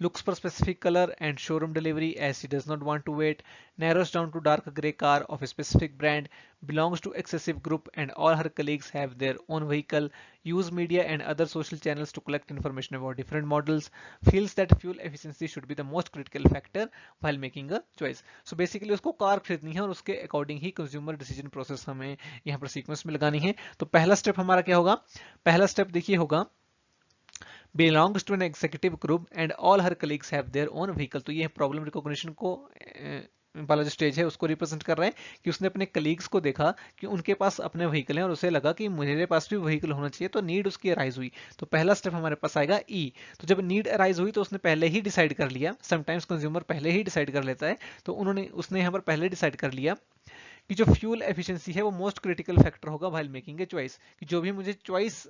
Looks for specific color and showroom delivery as she does not want to wait, narrows down to dark gray car of a specific brand, belongs to excessive group and all her colleagues have their own vehicle, use media and other social channels to collect information about different models, feels that fuel efficiency should be the most critical factor while making a choice। So basically उसको car खरीदनी है और उसके according ही consumer decision process हमें यहाँ पर sequence में लगानी है। तो पहला स्टेप हमारा क्या होगा, पहला स्टेप देखिए होगा belongs to an executive group and all her colleagues have their own vehicle। तो ये प्रॉब्लम रिकॉग्निशन को वाला जो स्टेज है उसको रिप्रेजेंट कर रहा है कि उसने अपने कलीग्स को देखा कि उनके पास अपने व्हीकल हैं और उसे लगा कि मेरे पास भी व्हीकल होना चाहिए, तो नीड उसकी अराइज हुई। तो पहला स्टेप हमारे पास आएगा ई। तो जब नीड अराइज हुई तो उसने पहले ही डिसाइड कर लिया, समटाइम्स कंज्यूमर पहले ही डिसाइड कर लेता है, तो उसने यहाँ पर पहले डिसाइड कर लिया कि जो फ्यूल एफिशिएंसी है वो मोस्ट क्रिटिकल फैक्टर होगा व्हाइल मेकिंग ए चॉइस, कि जो भी मुझे चॉइस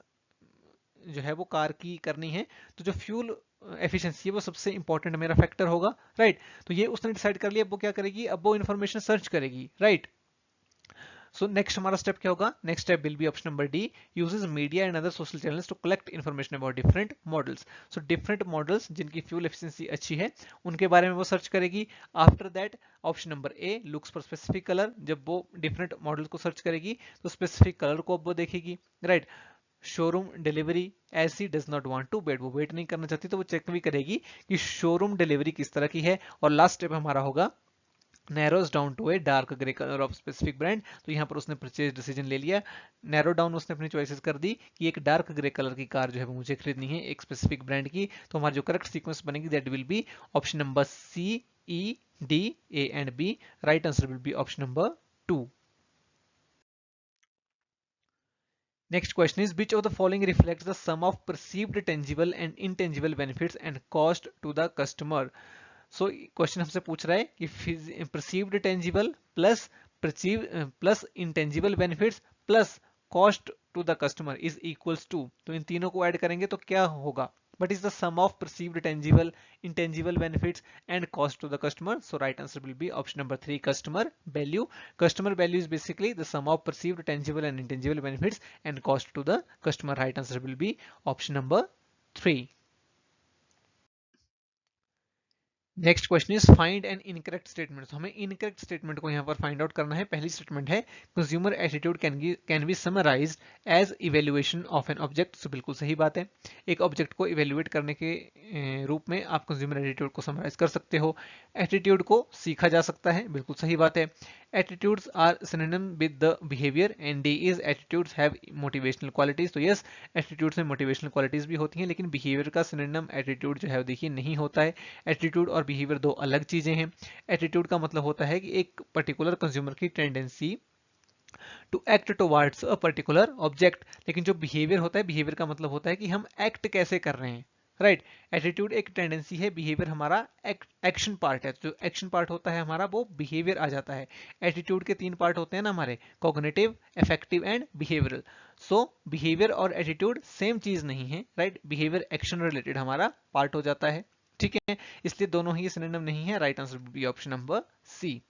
जो है वो कार की करनी है तो जो फ्यूल एफिशिएंसी है वो सबसे इंपॉर्टेंट मेरा फैक्टर होगा, राइट। तो ये उसने डिसाइड कर लिया, अब वो क्या करेगी, अब वो इन्फॉर्मेशन सर्च करेगी, राइट। सो नेक्स्ट हमारा स्टेप क्या होगा, next step will be option number D, uses media and other social channels to collect information about different models. So different models जिनकी फ्यूल एफिशिएंसी अच्छी है उनके बारे में वो सर्च करेगी। After that option number A, looks for specific colour, जब वो डिफरेंट मॉडल को सर्च करेगी तो स्पेसिफिक कलर को अब वो देखेगी, right. Showroom delivery as she does not want to wait, वो वेट नहीं करना चाहती तो वो चेक भी करेगी कि शोरूम डिलीवरी किस तरह की है। और लास्ट स्टेप हमारा होगा narrows down to a dark grey colour of specific brand. तो यहाँ पर उसने परचेज डिसीजन ले लिया, नैरो डाउन उसने अपनी चॉइसेस कर दी कि एक डार्क ग्रे कलर की कार जो है वो मुझे खरीदनी है एक स्पेसिफिक ब्रांड की। तो हमारी जो करेक्ट सीक्वेंस बनेगी that will be option number C, E, D, A and B. Right answer will be option number 2। Next question is which of the following reflects the sum of perceived tangible and intangible benefits and cost to the customer। So question हमसे पूछ रहा है कि perceived tangible plus perceived plus intangible benefits plus cost to the customer is equals to, तो इन तीनों को add करेंगे तो क्या होगा, but is the sum of perceived tangible intangible benefits and cost to the customer. So right answer will be option number 3, customer value. Customer value is basically the sum of perceived tangible and intangible benefits and cost to the customer. Right answer will be option number 3. Next question is find an incorrect statement. तो हमें incorrect statement को यहाँ पर find out करना है। पहली statement है consumer attitude can be summarised as evaluation of an object. तो बिल्कुल सही बात है, एक ऑब्जेक्ट को इवेल्युएट करने के रूप में आप कंज्यूमर एटीट्यूड को समराइज कर सकते हो। एटीट्यूड को सीखा जा सकता है, बिल्कुल सही बात है। Attitudes are synonym with the behaviour and D is attitudes have motivational qualities. तो यस, एटीट्यूड्स में मोटिवेशनल क्वालिटीज भी होती हैं, लेकिन बिहेवियर का सिनोनिम एटीट्यूड जो है देखिए नहीं होता है। एटीट्यूड और बिहेवियर दो अलग चीजें हैं। एटीट्यूड का मतलब होता है कि एक पर्टिकुलर कंज्यूमर की tendency to act towards a particular object, लेकिन जो बिहेवियर होता है, बिहेवियर का मतलब होता है कि हम एक्ट कैसे कर रहे हैं। राइट, एटीट्यूड एक टेंडेंसी है, बिहेवियर हमारा एक्शन पार्ट है। जो एक्शन पार्ट होता है हमारा वो बिहेवियर आ जाता है। एटीट्यूड के 3 पार्ट होते हैं ना हमारे, cognitive, affective and behavioural. So behaviour और एटीट्यूड सेम चीज नहीं है। राइट, बिहेवियर एक्शन रिलेटेड हमारा पार्ट हो जाता है, ठीक है, इसलिए दोनों ही सिनोनिम नहीं है। Right answer will be option number C.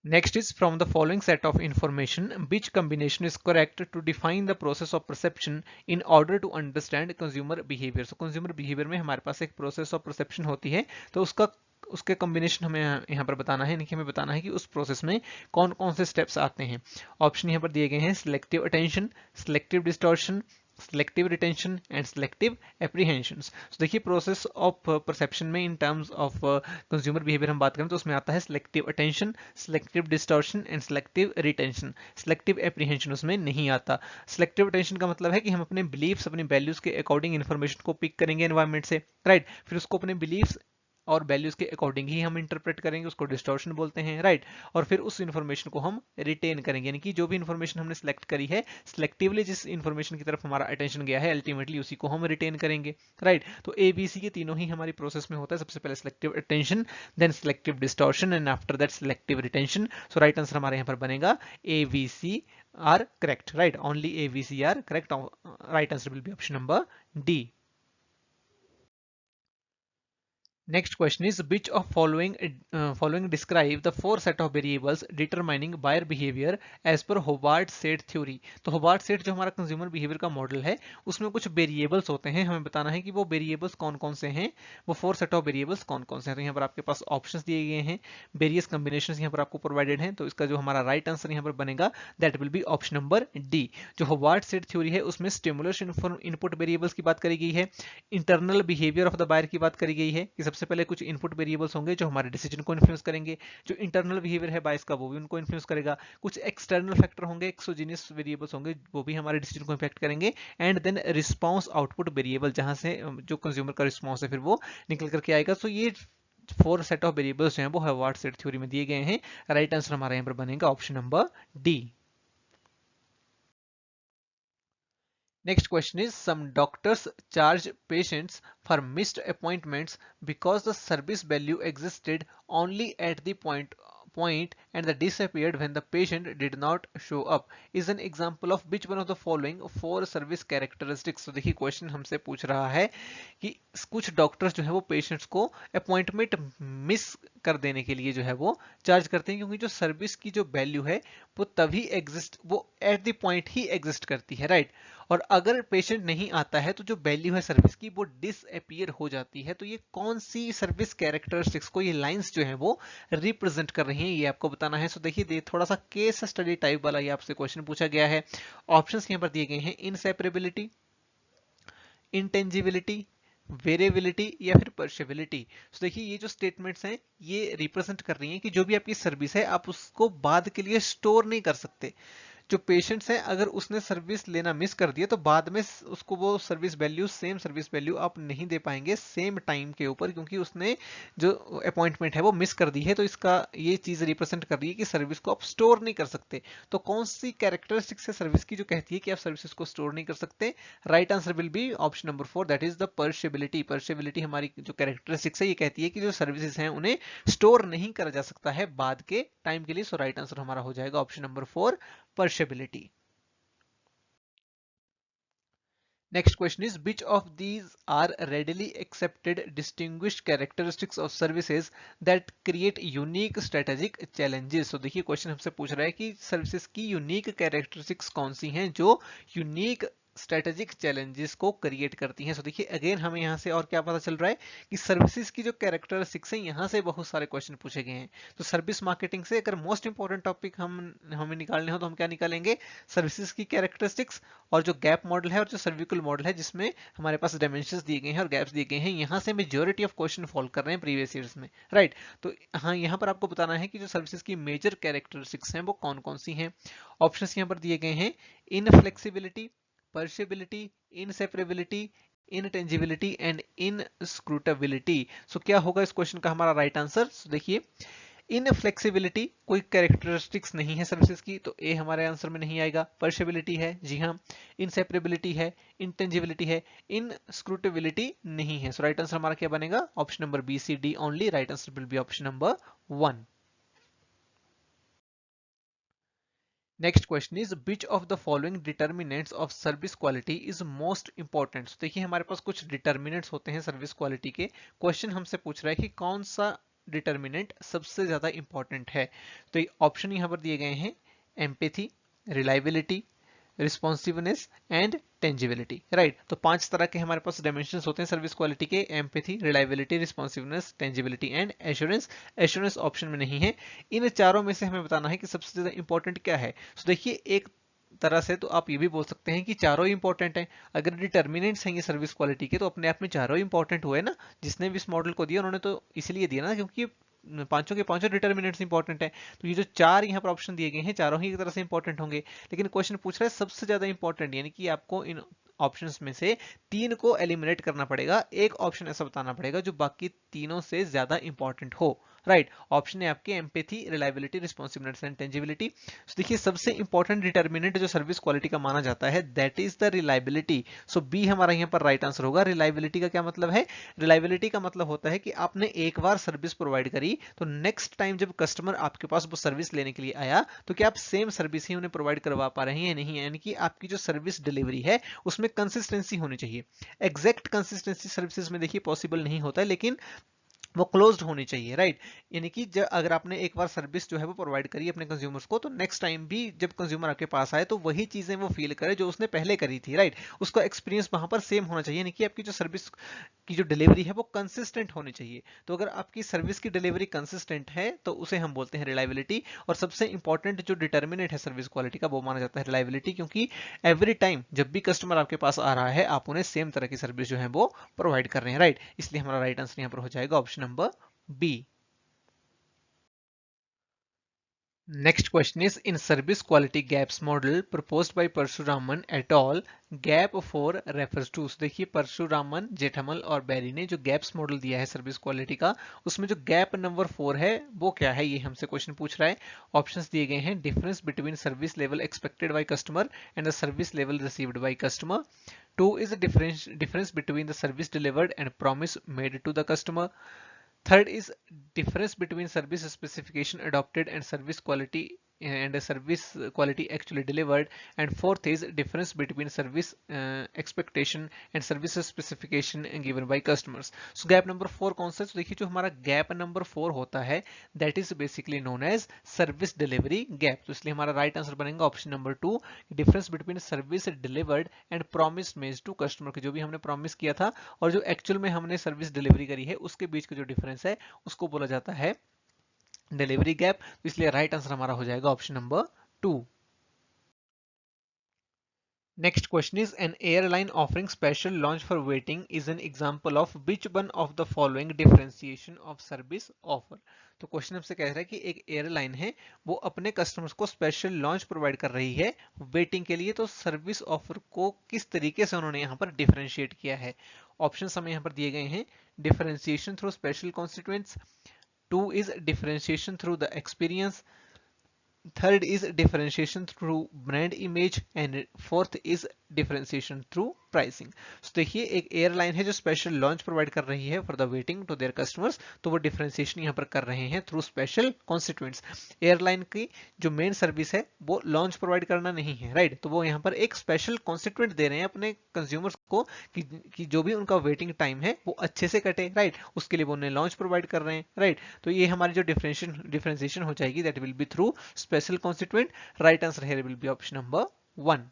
Next is from the following set of information, which combination is correct to define the process of perception in order to understand consumer behavior? So consumer behavior में हमारे पास एक process of perception होती है, तो उसके combination हमें यहाँ पर बताना है, हमें बताना है कि उस प्रोसेस में कौन कौन से स्टेप्स आते हैं। ऑप्शन यहाँ पर दिए गए हैं, selective attention, selective distortion, selective retention and selective apprehensions. तो देखिए प्रोसेस ऑफ परसेप्शन में इन टर्म्स ऑफ कंज्यूमर बिहेवियर हम बात करें तो उसमें आता है selective attention, selective distortion and selective retention. Selective apprehension उसमें नहीं आता। सिलेक्टिव अटेंशन का मतलब है कि हम अपने बिलीफ्स, अपनी वैल्यूज के अकॉर्डिंग इन्फॉर्मेशन को पिक करेंगे एनवायरमेंट से। राइट, फिर उसको अपने बिलीफ्स और वैल्यूज के अकॉर्डिंग ही हम इंटरप्रेट करेंगे, उसको डिस्टॉर्शन बोलते हैं। राइट, और फिर उस इन्फॉर्मेशन को हम रिटेन करेंगे, यानी कि जो भी इन्फॉर्मेशन हमने सिलेक्ट करी है, सिलेक्टिवली जिस इन्फॉर्मेशन की तरफ हमारा अटेंशन गया है, अल्टीमेटली उसी को हम रिटेन करेंगे। राइट, तो एबीसी के तीनों ही हमारी प्रोसेस में होता है। सबसे पहले selective attention, then selective distortion and after that selective retention. So right answer हमारे यहाँ पर बनेगा ABC are correct. Right, only ABC are correct. Right answer will be option number D. Next question is, which of following describe the 4 set of variables determining buyer behavior as per Hobart-Seit theory? तो Hobart-Seit जो हमारा consumer behaviour का model है, उसमें कुछ variables होते हैं, हमें बताना है कि वो वेरिएबल्स कौन कौन से हैं, वो 4 सेट ऑफ वेरिएबल्स कौन कौन से हैं। तो यहाँ पर आपके पास ऑप्शंस दिए गए हैं, वेरियस कॉम्बिनेशंस यहाँ पर आपको प्रोवाइडेड हैं, तो इसका जो हमारा राइट आंसर यहाँ पर बनेगा that will be option number D. जो Hobart-Seit थ्योरी है उसमें स्टिमुलस इनपुट वेरिएबल्स की बात करी गई है, internal behaviour of the buyer की बात करी गई है कि सबसे पहले कुछ इनपुट वेरिएबल्स होंगे जो हमारे डिसीजन को इन्फ्लुएंस करेंगे, जो इंटरनल बिहेवियर है बायस का वो भी उनको इन्फ्लुएंस करेगा, कुछ एक्सटर्नल फैक्टर होंगे, एक्सोजीनियस वेरिएबल्स होंगे वो भी हमारे डिसीजन को इफेक्ट करेंगे, and then response output variable जहां से जो कंज्यूमर का रिस्पांस है फिर वो निकल करके आएगा। सो ये 4 सेट ऑफ वेरिएबल्स जो हैं वो Hobart-Seit थ्योरी में दिए गए हैं। राइट आंसर हमारा यहाँ पर बनेगा option number D. Next question is, some doctors charge patients for missed appointments because the service value existed only at the point and that disappeared when the patient did not show up is an example of which one of the following 4 service characteristics? तो देखिए question हमसे पूछ रहा है कि कुछ doctors जो है वो पेशेंट्स को अपॉइंटमेंट मिस कर देने के लिए जो है वो चार्ज करते हैं, क्योंकि जो सर्विस की जो वैल्यू है वो तभी एग्जिस्ट, वो at the point he exist करती है। राइट, और अगर पेशेंट नहीं आता है तो जो वैल्यू है सर्विस की वो डिसअपीयर हो जाती है। तो ये कौन सी सर्विस कैरेक्टरिस्टिक्स को ये लाइंस जो है वो रिप्रेजेंट कर रही हैं, ये आपको बताना है। सो देखिए थोड़ा सा केस स्टडी टाइप वाला ये आपसे क्वेश्चन पूछा गया है। ऑप्शंस यहाँ पर दिए गए हैं, इनसेपरेबिलिटी, इंटेंजिबिलिटी, वेरिएबिलिटी या फिर पर्शिबिलिटी। तो देखिए ये जो स्टेटमेंट्स हैं ये रिप्रेजेंट कर रही हैं कि जो भी आपकी सर्विस है आप उसको बाद के लिए स्टोर नहीं कर सकते। जो पेशेंट्स है अगर उसने सर्विस लेना मिस कर दिया तो बाद में उसको वो service value, same service value आप नहीं दे पाएंगे सेम टाइम के ऊपर, क्योंकि उसने जो अपॉइंटमेंट है वो मिस कर दी है। तो इसका ये चीज रिप्रेजेंट कर रही है कि सर्विस को आप स्टोर नहीं कर सकते। तो कौन सी कैरेक्टरिस्टिक्स है सर्विस की जो कहती है कि आप सर्विसेज को स्टोर नहीं कर सकते? Right answer will be option number 4, that is the perishability. Perishability हमारी जो कैरेक्टरिस्टिक्स है ये कहती है कि जो सर्विसेज हैं उन्हें स्टोर नहीं करा जा सकता है बाद के टाइम के लिए। सो राइट आंसर हमारा हो जाएगा option number 4, पर्शेबिलिटी। Next question is, which of these are readily accepted distinguished characteristics of services that create unique strategic challenges? So देखिए क्वेश्चन हमसे पूछ रहा है कि सर्विसेज की यूनिक कैरेक्टरिस्टिक्स कौन सी हैं जो यूनिक स्ट्रेटेजिक चैलेंजेस को क्रिएट करती हैं। सो देखिए अगेन हमें यहाँ से और क्या पता चल रहा है कि सर्विसेज की जो कैरेक्टरिस्टिक्स हैं यहाँ से बहुत सारे क्वेश्चन पूछे गए हैं। तो सर्विस मार्केटिंग से अगर मोस्ट इंपॉर्टेंट टॉपिक हमें निकालने हो तो हम क्या निकालेंगे? सर्विसेज की कैरेक्टरिस्टिक्स और जो गैप मॉडल है और जो सर्विकल मॉडल है जिसमें हमारे पास डायमेंशंस दिए गए हैं और गैप्स दिए गए हैं। यहाँ से मेजॉरिटी ऑफ क्वेश्चन फॉलो कर रहे हैं प्रीवियस ईयर्स में, राइट। तो हाँ यहाँ पर आपको बताना है कि जो सर्विसेज की मेजर कैरेक्टरिस्टिक्स हैं वो कौन कौन सी हैं। ऑप्शंस यहाँ पर दिए गए हैं, इनफ्लेक्सिबिलिटी, पर्शिबिलिटी, इनसेपरेबिलिटी, इनटेंजिबिलिटी एंड इनस्क्रूटेबिलिटी। सो क्या होगा इस क्वेश्चन का हमारा राइट आंसर? सो देखिए इनफ्लेक्सिबिलिटी कोई कैरेक्टरिस्टिक्स नहीं है सर्विसेज की, तो ए हमारे आंसर में नहीं आएगा। पर्शिबिलिटी है, जी हाँ। इनसेपरेबिलिटी है, इंटेंजिबिलिटी है, इनस्क्रूटेबिलिटी नहीं है। सो राइट आंसर हमारा क्या बनेगा? Option number B, C, D only. Right answer will be option number 1। Next question is, which of the following determinants of service quality is most important? देखिए हमारे पास कुछ डिटर्मिनेंट्स होते हैं सर्विस क्वालिटी के। Question हमसे पूछ रहा है कि कौन सा डिटर्मिनेंट सबसे ज्यादा इंपॉर्टेंट है। तो ऑप्शन यहाँ पर दिए गए हैं, empathy, reliability, responsiveness and tangibility, right. तो 5 तरह के हमारे पास डायमेंशंस होते हैं सर्विस क्वालिटी के, empathy, reliability, responsiveness, tangibility and assurance. Assurance option में नहीं है। इन चारों में से हमें बताना है कि सबसे ज्यादा इंपॉर्टेंट क्या है। तो देखिए एक तरह से तो आप ये भी बोल सकते हैं कि चारों ही इंपॉर्टेंट हैं। अगर डिटर्मिनेंट्स हैं ये सर्विस क्वालिटी के तो अपने आप में चारों ही इंपॉर्टेंट हुए ना। जिसने भी इस मॉडल को दिया उन्होंने तो इसलिए दिया ना क्योंकि पांचों के पांचों डिटर्मिनेंट्स इंपॉर्टेंट है। तो ये जो चार यहाँ पर ऑप्शन दिए गए हैं चारों ही एक तरह से इंपॉर्टेंट होंगे। लेकिन क्वेश्चन पूछ रहा है सबसे ज्यादा इंपॉर्टेंट, यानी कि आपको इन ऑप्शंस में से 3 को एलिमिनेट करना पड़ेगा। एक ऑप्शन ऐसा बताना पड़ेगा जो बाकी तीनों से ज्यादा इंपॉर्टेंट हो, राइट। ऑप्शन है आपके empathy, reliability, responsiveness and tangibility. तो देखिए सबसे इंपॉर्टेंट डिटर्मिनेंट जो सर्विस क्वालिटी का माना जाता है that is the reliability. So B हमारा यहाँ पर राइट आंसर होगा। रिलायबिलिटी का क्या मतलब है? रिलायबिलिटी का मतलब होता है कि आपने एक बार सर्विस प्रोवाइड करी तो नेक्स्ट टाइम जब कस्टमर आपके पास वो सर्विस लेने के लिए आया तो क्या आप सेम सर्विस ही उन्हें प्रोवाइड करवा पा रहे हैं या नहीं, यानी कि आपकी जो सर्विस डिलीवरी है उसमें कंसिस्टेंसी होनी चाहिए। एग्जैक्ट कंसिस्टेंसी सर्विसेज में देखिए पॉसिबल नहीं होता है, लेकिन वो क्लोज्ड होनी चाहिए, राइट। यानी कि अगर आपने एक बार सर्विस जो है वो प्रोवाइड करी अपने कंज्यूमर्स को तो नेक्स्ट टाइम भी जब कंज्यूमर आपके पास आए तो वही चीजें वो फील करे जो उसने पहले करी थी, राइट। उसका एक्सपीरियंस वहां पर सेम होना चाहिए, यानी कि आपकी जो सर्विस की जो डिलीवरी है वो कंसिस्टेंट होनी चाहिए। तो अगर आपकी सर्विस की डिलीवरी कंसिस्टेंट है तो उसे हम बोलते हैं रिलायबिलिटी। और सबसे इंपॉर्टेंट जो डिटर्मिनेंट है सर्विस क्वालिटी का वो माना जाता है रिलायबिलिटी, क्योंकि एवरी टाइम जब भी कस्टमर आपके पास आ रहा है आप उन्हें सेम तरह की सर्विस जो है वो प्रोवाइड कर रहे हैं, राइट। इसलिए हमारा राइट आंसर यहाँ पर हो जाएगा option number B. Next question is, in service quality gaps model proposed by Parshuraman et al, gap 4 refers to। देखिए परशुरामन, जेठमल और बेरी ने जो गैप्स मॉडल दिया है सर्विस क्वालिटी का उसमें जो गैप नंबर 4 है वो क्या है, ये हमसे क्वेश्चन पूछ रहा है। ऑप्शंस दिए गए हैं, difference between service level expected by customer and the service level received by customer. 2 is the difference between the service delivered and promise made to the customer. Third is difference between service specification adopted and service quality actually delivered. And fourth is difference between service expectation and service specification given by customers. So gap number 4 कौन सा है? तो देखिए जो हमारा gap number 4 होता है that is basically known as service delivery gap। तो इसलिए हमारा राइट आंसर बनेगा option number 2, difference between service delivered and promise made to customer. जो भी हमने प्रॉमिस किया था और जो एक्चुअल में हमने सर्विस डिलीवरी करी है उसके बीच का जो डिफरेंस है उसको बोला जाता है डिलीवरी गैप। तो इसलिए राइट आंसर हमारा हो जाएगा option number 2। Next question is an airline offering special launch for waiting is an example of which one of the following differentiation of service offer। तो क्वेश्चन हमसे कह रहा है कि एक एयरलाइन है वो अपने कस्टमर्स को स्पेशल लॉन्च प्रोवाइड कर रही है वेटिंग के लिए, तो सर्विस ऑफर को किस तरीके से उन्होंने यहाँ पर डिफरेंशिएट किया है। ऑप्शंस हमें यहाँ पर दिए गए हैं, differentiation through special constituents, two is differentiation through the experience, third is differentiation through brand image and fourth is differentiation through pricing। तो देखिए एक एयरलाइन है जो स्पेशल लॉन्च प्रोवाइड कर रही है for the waiting to their customers, तो वो डिफरेंशिएशन यहाँ पर कर रहे हैं थ्रू स्पेशल कॉन्स्टिट्यूएंट्स। एयरलाइन की जो मेन सर्विस है वो लॉन्च प्रोवाइड करना नहीं है, राइट, तो वो यहाँ पर एक स्पेशल कॉन्स्टिट्यूएंट दे रहे हैं अपने कंज्यूमर्स को कि जो भी उनका वेटिंग टाइम है वो अच्छे से कटे, राइट, उसके लिए वो उन्हें लॉन्च प्रोवाइड कर रहे हैं, राइट। तो ये हमारी जो डिफरेंशिएशन हो जाएगी that will B through special constituent। Right answer here will be option number 1।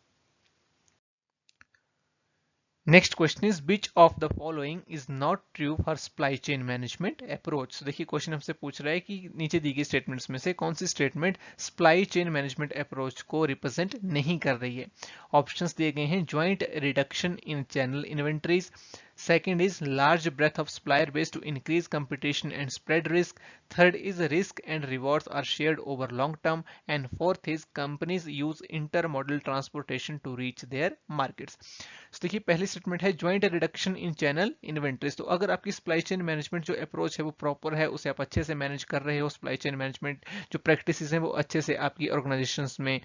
Next question is which of the following is not true for supply chain management approach. तो देखिए क्वेश्चन हमसे पूछ रहा है कि नीचे दी गई स्टेटमेंट्स में से कौन सी statement supply chain management approach को रिप्रेजेंट नहीं कर रही है। ऑप्शंस दिए गए हैं, joint reduction in channel inventories, second is large breadth of supplier base to increase competition and spread risk, third is risk and rewards are shared over long term, and fourth is companies use intermodal transportation to reach their markets। तो देखिए पहली statement है joint reduction in channel inventories. तो अगर आपकी supply chain management जो approach है वो प्रॉपर है, उसे आप अच्छे से मैनेज कर रहे हो, सप्लाई चेन मैनेजमेंट जो प्रैक्टिसेस हैं वो अच्छे से आपकी ऑर्गेनाइजेशंस में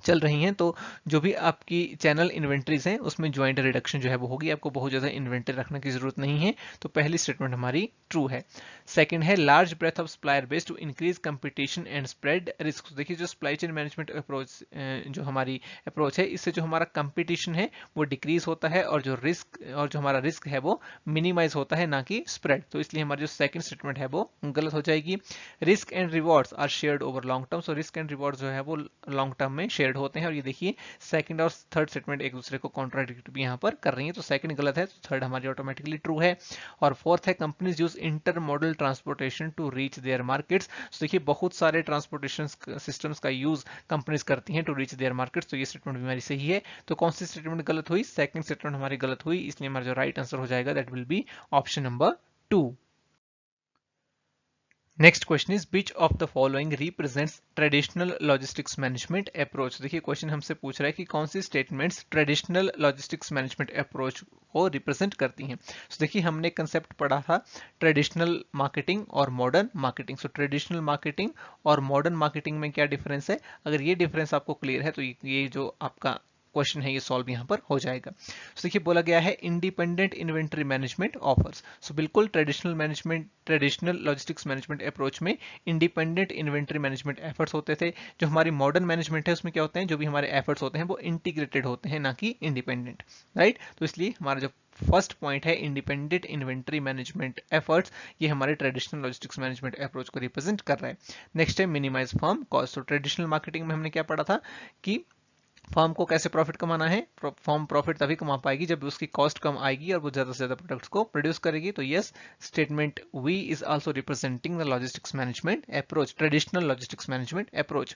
चल रही हैं, तो जो भी आपकी चैनल इन्वेंट्रीज हैं उसमें ज्वाइंट रिडक्शन जो है वो होगी, आपको बहुत ज्यादा इन्वेंट्री रखने की जरूरत नहीं है। तो पहली स्टेटमेंट हमारी ट्रू है। सेकंड है large breadth of supplier base to increase competition and spread risk. देखिए जो सप्लाई चेन मैनेजमेंट अप्रोच जो हमारी अप्रोच है इससे जो हमारा कंपटीशन है वो डिक्रीज होता है और जो हमारा रिस्क है वो मिनिमाइज होता है, ना कि स्प्रेड। तो इसलिए हमारी जो सेकंड स्टेटमेंट है वो गलत हो जाएगी। Risk and rewards are shared over long term. So risk and reward जो है वो लॉन्ग टर्म में शेयर्ड होते हैं, और ये देखिए सेकंड और थर्ड स्टेटमेंट एक दूसरे को कॉन्ट्राडिक्ट भी यहाँ पर कर रही है, तो सेकंड गलत है, तो थर्ड हमारी ऑटोमेटिकली ट्रू है। और फोर्थ है companies use intermodal transportation to reach their markets. तो देखिए बहुत सारे ट्रांसपोर्टेशन सिस्टम्स का यूज कंपनीज करती हैं टू रीच देयर मार्केट्स, तो ये स्टेटमेंट भी हमारी सही है। तो कौन सी स्टेटमेंट गलत हुई, सेकंड स्टेटमेंट हमारी गलत हुई, इसलिए हमारा जो राइट आंसर हो जाएगा that will be option number 2। Next question is which of the following represents traditional logistics management approach. देखिए क्वेश्चन हमसे पूछ रहा है कि कौन सी statements traditional logistics management approach को रिप्रेजेंट करती हैं। तो देखिए हमने कंसेप्ट पढ़ा था ट्रेडिशनल मार्केटिंग और modern marketing. So traditional marketing और मॉडर्न मार्केटिंग में क्या डिफरेंस है, अगर ये डिफरेंस आपको क्लियर है तो ये जो आपका क्वेश्चन है ये सॉल्व यहाँ पर हो जाएगा। तो देखिए बोला गया है इंडिपेंडेंट इन्वेंटरी मैनेजमेंट ऑफर्स। सो बिल्कुल ट्रेडिशनल लॉजिस्टिक्स मैनेजमेंट अप्रोच में इंडिपेंडेंट इन्वेंटरी मैनेजमेंट एफर्ट्स होते थे। जो हमारी मॉडर्न मैनेजमेंट है उसमें क्या होते हैं, जो भी हमारे एफर्ट्स होते हैं वो इंटीग्रेटेड होते हैं, ना कि इंडिपेंडेंट, राइट। तो इसलिए हमारा जो फर्स्ट पॉइंट है इंडिपेंडेंट इन्वेंटरी मैनेजमेंट एफर्ट्स, ये हमारे ट्रेडिशनल लॉजिस्टिक्स मैनेजमेंट अप्रोच को रिप्रेजेंट कर रहा है। नेक्स्ट है मिनिमाइज फर्म कॉस्ट। तो ट्रेडिशनल मार्केटिंग में हमने क्या पढ़ा था कि फर्म को कैसे प्रॉफिट कमाना है, फर्म प्रॉफिट तभी कमा पाएगी जब उसकी कॉस्ट कम आएगी और वो ज्यादा से ज्यादा प्रोडक्ट्स को प्रोड्यूस करेगी। तो yes, statement B is also representing the logistics management approach, traditional logistics management approach.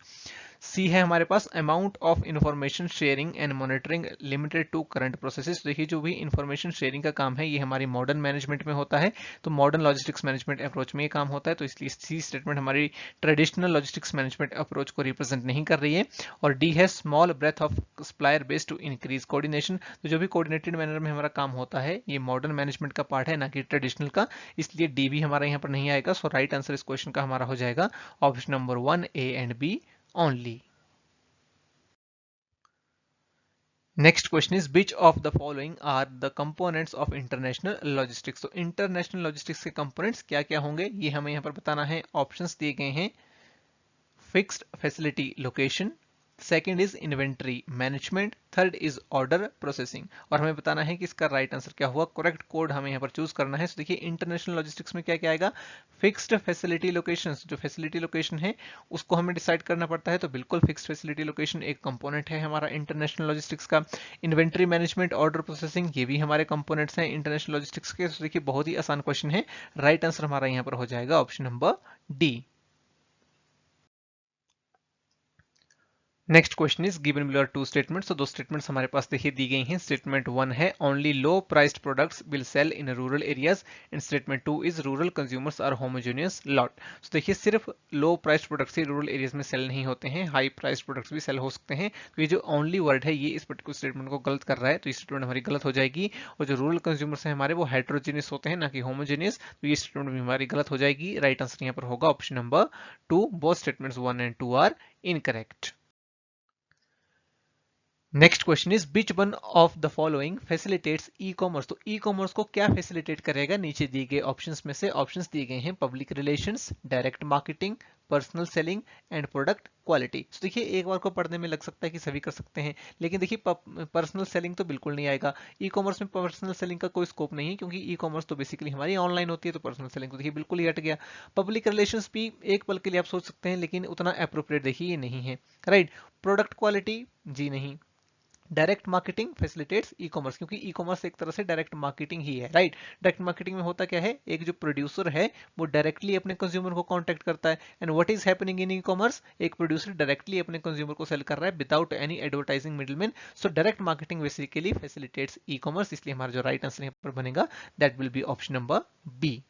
C है हमारे पास amount of information sharing and monitoring limited to current processes. देखिए जो भी इंफॉर्मेशन शेयरिंग का काम है ये हमारी मॉडर्न मैनेजमेंट में होता है, तो मॉडर्न लॉजिस्टिक्स मैनेजमेंट अप्रोच में ये काम होता है, तो इसलिए सी स्टेटमेंट हमारी ट्रेडिशनल लॉजिस्टिक्स मैनेजमेंट अप्रोच को रिप्रेजेंट नहीं कर रही है। और डी है small breadth of supplier base to increase coordination. तो जो भी कोऑर्डिनेटेड मैनर में हमारा काम होता है ये मॉडर्न मैनेजमेंट का पार्ट है, ना कि ट्रेडिशनल का, इसलिए डी भी हमारा यहाँ पर नहीं आएगा। सो राइट आंसर इस क्वेश्चन का हमारा हो जाएगा option number 1 A and B only। Next question is which of the following are the components of international logistics। तो international logistics के components क्या क्या होंगे ये हमें यहाँ पर बताना है। ऑप्शंस दिए गए हैं, fixed facility location, second is inventory management, third is order processing. और हमें बताना है कि इसका राइट आंसर क्या हुआ, करेक्ट कोड हमें यहाँ पर चूज करना है। तो देखिए इंटरनेशनल लॉजिस्टिक्स में क्या क्या आएगा, फिक्स्ड फैसिलिटी लोकेशन। जो फैसिलिटी लोकेशन है उसको हमें डिसाइड करना पड़ता है, तो बिल्कुल फिक्स्ड फैसिलिटी लोकेशन एक कंपोनेंट है हमारा इंटरनेशनल लॉजिस्टिक्स का। इन्वेंट्री मैनेजमेंट, ऑर्डर प्रोसेसिंग, ये भी हमारे कंपोनेंट्स हैं इंटरनेशनल लॉजिस्टिक्स के। तो देखिए बहुत ही आसान क्वेश्चन है, राइट आंसर हमारा यहाँ पर हो जाएगा option number D. Next question is given below are two statements. तो दो स्टेटमेंट्स हमारे पास देखिए दी गई हैं। स्टेटमेंट वन है only low priced products will sell in rural areas and statement two is rural consumers are homogeneous lot. तो देखिए सिर्फ लो प्राइस्ड प्रोडक्ट्स ही रूरल एरियाज में सेल नहीं होते हैं, हाई प्राइस्ड प्रोडक्ट्स भी सेल हो सकते हैं। तो ये जो ओनली वर्ड है ये इस पर्टिकुलर स्टेटमेंट को गलत कर रहा है, तो ये स्टेटमेंट हमारी गलत हो जाएगी। और जो रूरल कंज्यूमर्स हैं हमारे वो हेट्रोजेनियस होते हैं ना कि होमोजेनियस, तो ये स्टेटमेंट भी हमारी गलत हो जाएगी। राइट आंसर यहाँ पर होगा option number two, both statements one and two are incorrect. Next question is which one of the following facilitates e commerce. तो ई कॉमर्स को क्या फैसिलिटेट करेगा, नीचे दिए गए ऑप्शंस में से ऑप्शंस दिए गए हैं public relations, direct marketing, personal selling and product quality. तो देखिए एक बार को पढ़ने में लग सकता है कि सभी कर सकते हैं, लेकिन देखिए पर्सनल सेलिंग तो बिल्कुल नहीं आएगा। ई कॉमर्स में पर्सनल सेलिंग का कोई स्कोप नहीं है, क्योंकि ई कॉमर्स तो बेसिकली हमारी ऑनलाइन होती है, तो पर्सनल सेलिंग तो देखिए बिल्कुल ही हट गया। पब्लिक रिलेशंस भी एक पल के लिए आप सोच सकते हैं, लेकिन उतना अप्रोप्रिएट देखिए ये नहीं है। राइट, प्रोडक्ट क्वालिटी जी नहीं। Direct marketing facilitates e commerce, क्योंकि ई कॉमर्स एक तरह से डायरेक्ट मार्केटिंग ही है। राइट, डायरेक्ट मार्केटिंग में होता क्या है, एक जो प्रोड्यूसर है वो डायरेक्टली अपने कंज्यूमर को कांटेक्ट करता है। And what is happening in e commerce, एक प्रोड्यूसर डायरेक्टली अपने कंज्यूमर को सेल कर रहा है without any advertising middleman. So direct marketing basically facilitates e commerce, इसलिए हमारा जो राइट आंसर यहाँ पर बनेगा that will be option number B.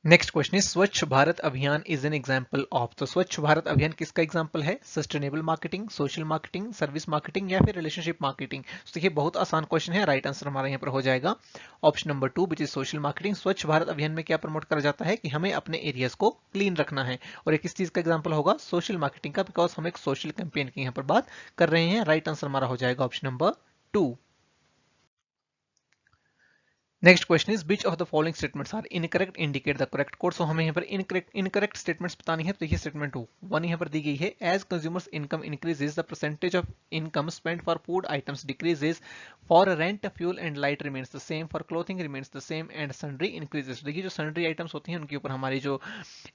Next question is Swachh Bharat अभियान इज एन एग्जाम्पल ऑफ। तो स्वच्छ भारत अभियान किसका एग्जाम्पल है, sustainable marketing, social marketing, service marketing या फिर रिलेशनशिप मार्केटिंग। तो देखिए बहुत आसान क्वेश्चन है, राइट आंसर हमारा यहाँ पर हो जाएगा option number to which is social marketing. स्वच्छ भारत अभियान में क्या प्रमोट करा जाता है कि हमें अपने एरियाज को क्लीन रखना है, और एक किस चीज का एग्जाम्पल होगा, सोशल मार्केटिंग का, बिकॉज हम एक सोशल कैंपेन की यहाँ पर बात कर रहे हैं। राइट आंसर हमारा हो जाएगा option number two. Next question is which of the following statements are incorrect indicate the correct code. So हमें यहाँ पर इनकरेक्ट स्टेटमेंट्स बतानी है। तो देखिए स्टेटमेंट वन यहाँ पर दी गई है, as consumers income increases the percentage of income spend for food items decreases, for rent fuel and light remains the same, for clothing remains the same and sundry increases. देखिए जो sundry items होती हैं उनके ऊपर हमारी जो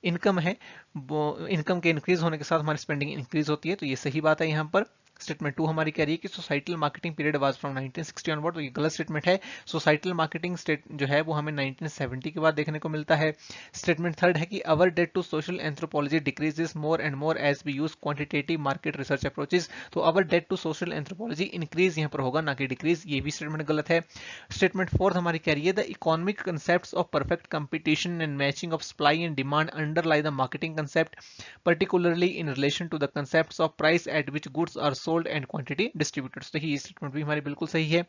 income है वो इनकम के इंक्रीज होने के साथ हमारी स्पेंडिंग इंक्रीज होती है, तो ये सही बात है। यहाँ पर स्टेटमेंट टू हमारी कह रही है कि societal marketing period was from 1960 onward, तो ये गलत स्टेटमेंट है। सोसाइटल मार्केटिंग स्टेट जो है वो हमें 1970 के बाद देखने को मिलता है। स्टेटमेंट थर्ड है कि our debt to social anthropology decreases more and more as we use quantitative market research approaches. तो our debt to social anthropology increase यहाँ पर होगा, ना कि डिक्रीज, ये भी स्टेटमेंट गलत है। स्टेटमेंट फोर्थ हमारी कह रही है the economic concept of perfect competition and matching of supply and demand अंडरलाई the marketing concept, particularly in relation to the concepts of price at which goods are sold and quantity distributed। तो देखिए ये statement भी हमारी बिल्कुल सही है।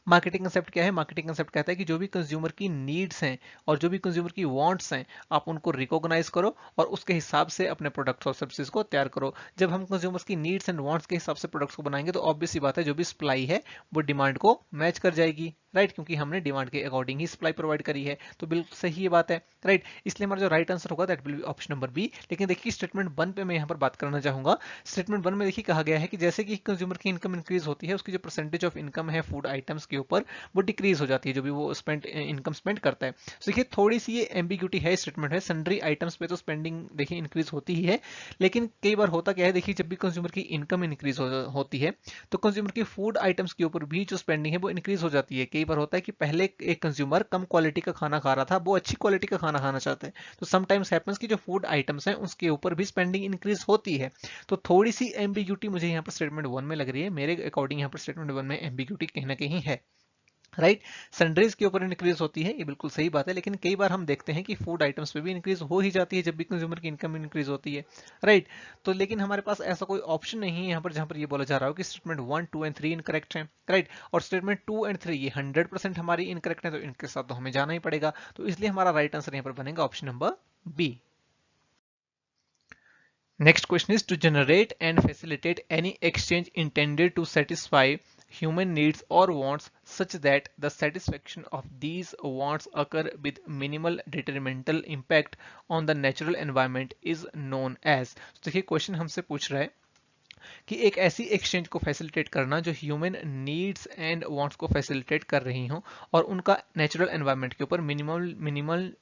Marketing concept क्या है, मार्केटिंग कंसेप्ट कहता है कि जो भी कंज्यूमर की नीड्स हैं और जो भी कंज्यूमर की वांट्स हैं आप उनको रिकॉग्नाइज करो और उसके हिसाब से अपने प्रोडक्ट्स और सर्विसेज को तैयार करो। जब हम कंज्यूमर्स की नीड्स एंड वांट्स के हिसाब से प्रोडक्ट्स को बनाएंगे तो ऑब्वियस सी बात है जो भी सप्लाई है वो डिमांड को मैच कर जाएगी। राइट, क्योंकि हमने डिमांड के अकॉर्डिंग ही सप्लाई प्रोवाइड करी है, तो बिल्कुल सही ये बात है। राइट, इसलिए हमारा जो राइट आंसर होगा that will be option number B. लेकिन देखिए स्टेटमेंट वन पे मैं यहाँ पर बात करना चाहूंगा। स्टेटमेंट वन में देखिए कहा गया है कि जैसे कि कंज्यूमर की इनकम इंक्रीज होती है उसकी जो परसेंटेज ऑफ इनकम है फूड आइटम्स के ऊपर वो डिक्रीज हो जाती है, जो भी वो इनकम स्पेंड करता है। तो देखिए थोड़ी सी ये एम्बिग्यूटी है स्टेटमेंट है, सन्ड्री आइटम्स पे तो स्पेंडिंग देखिए इंक्रीज होती ही है, लेकिन कई बार होता क्या है, देखिए जब भी कंज्यूमर की इनकम इंक्रीज होती है तो कंज्यूमर की फूड आइटम्स के ऊपर भी जो स्पेंडिंग है वो इंक्रीज हो जाती है। कई बार होता है कि पहले एक कंज्यूमर कम क्वालिटी का खाना खा रहा था, वो अच्छी क्वालिटी का खाना खाना चाहता है, तो समटाइम्स हैपेंस कि जो फूड आइटम्स हैं उसके ऊपर भी स्पेंडिंग इंक्रीज होती है। तो थोड़ी सी एम्बिग्यूटी मुझे यहाँ पर स्टेटमेंट वन में लग रही है, मेरे अकॉर्डिंग यहाँ पर स्टेटमेंट वन में एम्बिग्यूटी कहीं ना कहीं है। राइट, सनराइज के ऊपर इंक्रीज होती है ये बिल्कुल सही बात है, लेकिन कई बार हम देखते हैं कि फूड आइटम्स पे भी इंक्रीज हो ही जाती है जब भी कंज्यूमर की इनकम इंक्रीज होती है। राइट, तो लेकिन हमारे पास ऐसा कोई ऑप्शन नहीं है यहाँ पर जहां पर ये बोला जा रहा हो कि statement one two and three incorrect है। राइट, और स्टेटमेंट टू एंड थ्री ये 100% हमारी इनकरेक्ट है, तो इनके साथ तो हमें जाना ही पड़ेगा, तो इसलिए हमारा राइट आंसर यहाँ पर बनेगा option number B. Next question is to generate and facilitate any exchange intended to satisfy human needs or wants such that the satisfaction of these wants occur with minimal detrimental impact on the natural environment is known as। तो देखिए question हमसे पूछ रहा है कि एक ऐसी exchange को फैसिलिटेट करना जो ह्यूमन नीड्स एंड वांट्स को फैसिलिटेट कर रही हो और उनका नेचुरल एनवायरनमेंट के ऊपर मिनिमल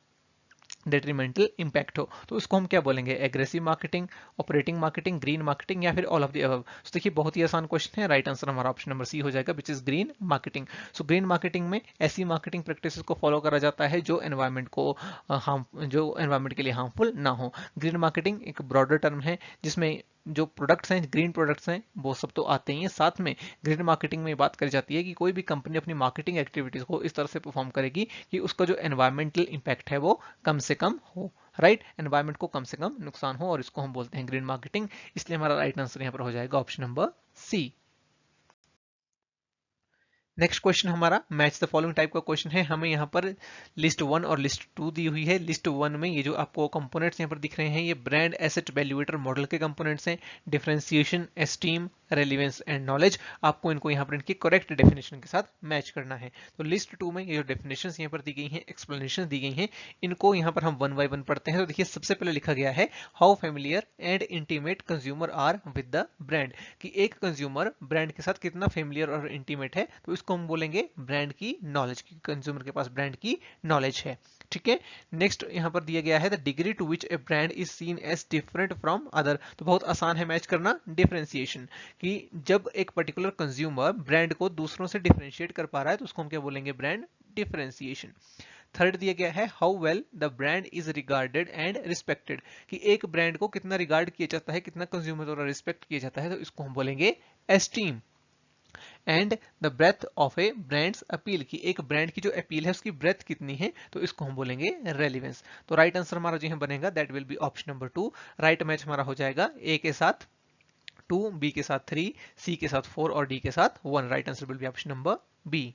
डेट्रीमेंटल इंपैक्ट हो, तो उसको हम क्या बोलेंगे? Aggressive marketing, operating marketing, green marketing, या फिर ऑल ऑफ द अबव। तो देखिए बहुत ही आसान क्वेश्चन है, राइट आंसर हमारा ऑप्शन नंबर सी हो जाएगा, which is green marketing. So green marketing में ऐसी मार्केटिंग प्रैक्टिसेस को फॉलो करा जाता है जो एनवायरमेंट को जो एनवायरमेंट के लिए हार्मफुल ना हो। ग्रीन मार्केटिंग एक ब्रॉडर टर्म है जिसमें जो प्रोडक्ट्स हैं, ग्रीन प्रोडक्ट्स हैं, वो सब तो आते ही हैं, साथ में ग्रीन मार्केटिंग में बात करी जाती है कि कोई भी कंपनी अपनी मार्केटिंग एक्टिविटीज को इस तरह से परफॉर्म करेगी कि उसका जो एनवायरमेंटल इंपैक्ट है वो कम से कम हो, राइट, एनवायरमेंट को कम से कम नुकसान हो, और इसको हम बोलते हैं ग्रीन मार्केटिंग। इसलिए हमारा राइट आंसर यहाँ पर हो जाएगा option number C. Next question हमारा मैच द फॉलोइंग टाइप का क्वेश्चन है। हमें यहाँ पर लिस्ट 1 और लिस्ट 2 दी हुई है। लिस्ट 1 में ये जो आपको कंपोनेंट्स यहाँ पर दिख रहे हैं, ये ब्रांड एसेट वैल्यूएटर मॉडल के कंपोनेंट्स हैं। Differentiation, esteem, relevance and knowledge, आपको इनको यहाँ पर इनकी करेक्ट डेफिनेशन के साथ मैच करना है। तो लिस्ट 2 में ये जो डेफिनेशन यहाँ पर दी गई हैं, एक्सप्लेनेशन दी गई हैं, इनको यहाँ पर हम 1 बाय 1 पढ़ते हैं। तो देखिए सबसे पहले लिखा गया है how familiar and intimate consumer are with the brand, कि एक कंज्यूमर ब्रांड के साथ कितना फेमिलियर और इंटीमेट है, तो इसको हम बोलेंगे ब्रांड की नॉलेज, की कंज्यूमर के पास ब्रांड की नॉलेज है। ठीक है, नेक्स्ट यहां पर दिया गया है the degree to which a brand is seen as different from other, तो बहुत आसान है मैच करना। डिफरेंशिएशन, कि जब एक पर्टिकुलर कंज्यूमर ब्रांड को दूसरों से डिफरेंशिएट कर पा रहा है तो उसको हम क्या बोलेंगे? Brand differentiation. थर्ड दिया गया है how well the brand is regarded and respected, कि एक ब्रांड को कितना रिगार्ड किया जाता है, कितना कंज्यूमर द्वारा रिस्पेक्ट किया जाता है, तो इसको हम बोलेंगे esteem. And the breadth of a brand's appeal, की एक ब्रांड की जो अपील है उसकी ब्रेथ कितनी है, तो इसको हम बोलेंगे रेलिवेंस। तो राइट आंसर हमारा जो है बनेगा that will be option number 2। Right match हमारा हो जाएगा ए के साथ 2, बी के साथ 3, सी के साथ 4 और डी के साथ 1। Right answer will be option number B.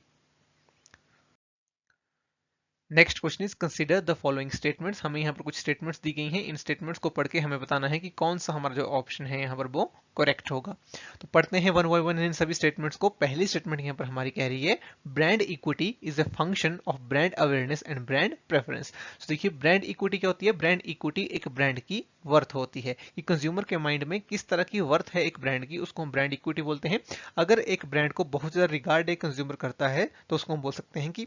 Next question is consider the following statements, हमें यहाँ पर कुछ स्टेटमेंट्स दी गई हैं, इन स्टेटमेंट्स को पढ़ के हमें बताना है कि कौन सा हमारा जो ऑप्शन है यहाँ पर वो करेक्ट होगा। तो पढ़ते हैं 1 बाय 1 इन सभी स्टेटमेंट्स को। पहली स्टेटमेंट यहाँ पर हमारी कह रही है brand equity is a function of brand awareness and brand preference. तो देखिए ब्रांड इक्विटी क्या होती है? ब्रांड इक्विटी एक ब्रांड की वर्थ होती है, कि कंज्यूमर के माइंड में किस तरह की वर्थ है एक ब्रांड की, उसको हम ब्रांड इक्विटी बोलते हैं। अगर एक ब्रांड को बहुत ज्यादा रिगार्ड एक कंज्यूमर करता है तो उसको हम बोल सकते हैं कि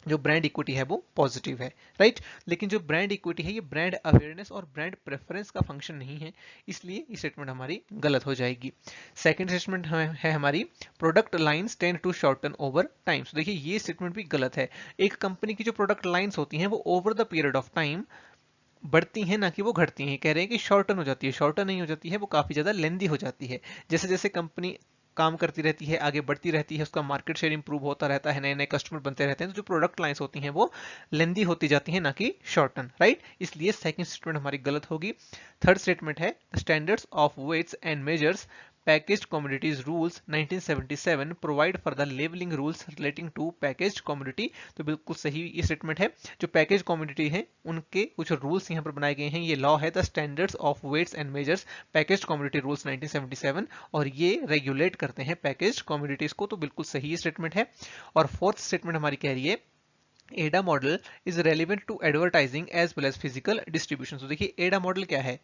जो ब्रांड इक्विटी है वो पॉजिटिव है, राइट। लेकिन जो ब्रांड इक्विटी है ये ब्रांड अवेयरनेस और ब्रांड प्रेफरेंस का फंक्शन नहीं है, इसलिए ये स्टेटमेंट हमारी गलत हो जाएगी। सेकंड स्टेटमेंट है हमारी product lines tend to shorten over time. तो देखिए ये स्टेटमेंट भी गलत है। एक कंपनी की जो प्रोडक्ट लाइंस होती हैं वो over the period of time बढ़ती हैं, ना कि वो घटती हैं। कह रहे हैं कि शॉर्टन हो जाती है, शॉर्टन नहीं हो जाती है, वो काफी ज्यादा लेंदी हो जाती है। जैसे जैसे कंपनी काम करती रहती है, आगे बढ़ती रहती है, उसका मार्केट शेयर इंप्रूव होता रहता है, नए नए कस्टमर बनते रहते हैं, तो जो प्रोडक्ट लाइंस होती हैं वो लेंदी होती जाती हैं, ना कि शॉर्टन, राइट। इसलिए सेकंड स्टेटमेंट हमारी गलत होगी। थर्ड स्टेटमेंट है standards of weights and measures packaged commodities rules 1977 provide for the labelling rules relating to packaged commodity. तो बिल्कुल सही ये स्टेटमेंट है। जो पैकेज कमोडिटी है उनके कुछ रूल्स यहाँ पर बनाए गए हैं। ये लॉ है the standards of weights and measures packaged commodity rules 1977, और ये रेगुलेट करते हैं पैकेज्ड कमोडिटीज को। तो बिल्कुल सही स्टेटमेंट है। और फोर्थ स्टेटमेंट हमारी कह रही है AIDA model is relevant to advertising as well as physical distribution. तो देखिए एडा मॉडल क्या है?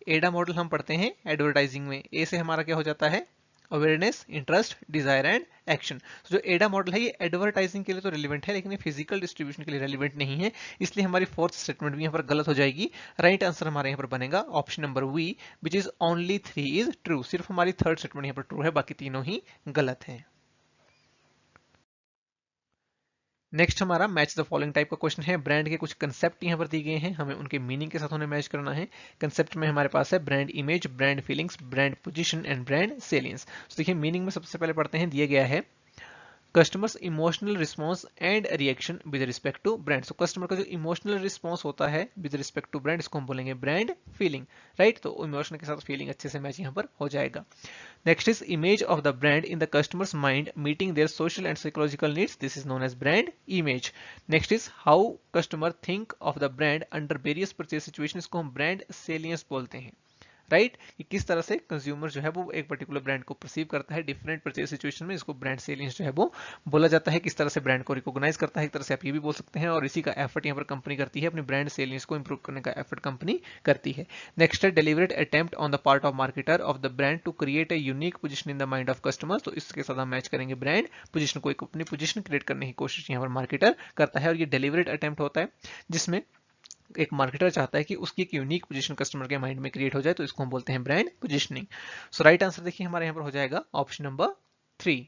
एडा मॉडल हम पढ़ते हैं एडवर्टाइजिंग में। ए से हमारा क्या हो जाता है? Awareness, interest, desire and action. जो एडा मॉडल है ये एडवर्टाइजिंग के लिए तो रेलिवेंट है, लेकिन ये फिजिकल डिस्ट्रीब्यूशन के लिए रेलिवेंट नहीं है, इसलिए हमारी फोर्थ स्टेटमेंट भी यहाँ पर गलत हो जाएगी। राइट आंसर हमारे यहाँ पर बनेगा option number we, which is only 3 is true. सिर्फ हमारी थर्ड स्टेटमेंट यहाँ पर ट्रू है, बाकी तीनों ही गलत है। नेक्स्ट हमारा मैच द फॉलोइंग टाइप का क्वेश्चन है। ब्रांड के कुछ कंसेप्ट यहाँ पर दिए गए हैं, हमें उनके मीनिंग के साथ उन्हें मैच करना है। कंसेप्ट में हमारे पास है brand image, brand feelings, brand position and brand salience. तो देखिए मीनिंग में सबसे पहले पढ़ते हैं, दिया गया है customers emotional response and reaction with respect to brand. So customer का जो इमोशनल रिस्पॉन्स होता है विद रिस्पेक्ट टू ब्रांड, इसको हम बोलेंगे ब्रांड फीलिंग, राइट। तो इमोशन के साथ फीलिंग अच्छे से मैच यहाँ पर हो जाएगा। Next is image of the brand in the customer's mind meeting their social and psychological needs. This is known as brand image. Next is how customer think of the brand under various purchase situations, इसको हम brand salience बोलते हैं, right. कि किस तरह से consumer जो है वो एक पर्टिकुलर ब्रांड को परसीव करता है डिफरेंट परचेज सिचुएशन में, इसको ब्रांड सेलियंस जो है वो बोला जाता है। किस तरह से ब्रांड को रिकॉग्नाइज करता है, एक तरह से आप ये भी बोल सकते हैं। और इसी का एफर्ट यहाँ पर कंपनी करती है, अपनी ब्रांड सेलियंस को इंप्रूव करने का एफर्ट कंपनी करती है। नेक्स्ट है deliberate attempt on the part of marketer of the brand to create a unique position in the mind of customers. तो इसके साथ हम मैच करेंगे ब्रांड पोजीशन को, एक अपनी पोजीशन क्रिएट करने की कोशिश यहाँ पर मार्केटर करता है, और ये डेलिबरेट अटेम्प्ट होता है जिसमें एक मार्केटर चाहता है कि उसकी एक यूनिक पोजीशन कस्टमर के माइंड में क्रिएट हो जाए, तो इसको हम बोलते हैं ब्रांड पोजीशनिंग। सो राइट आंसर देखिए हमारे यहाँ पर हो जाएगा ऑप्शन नंबर 3।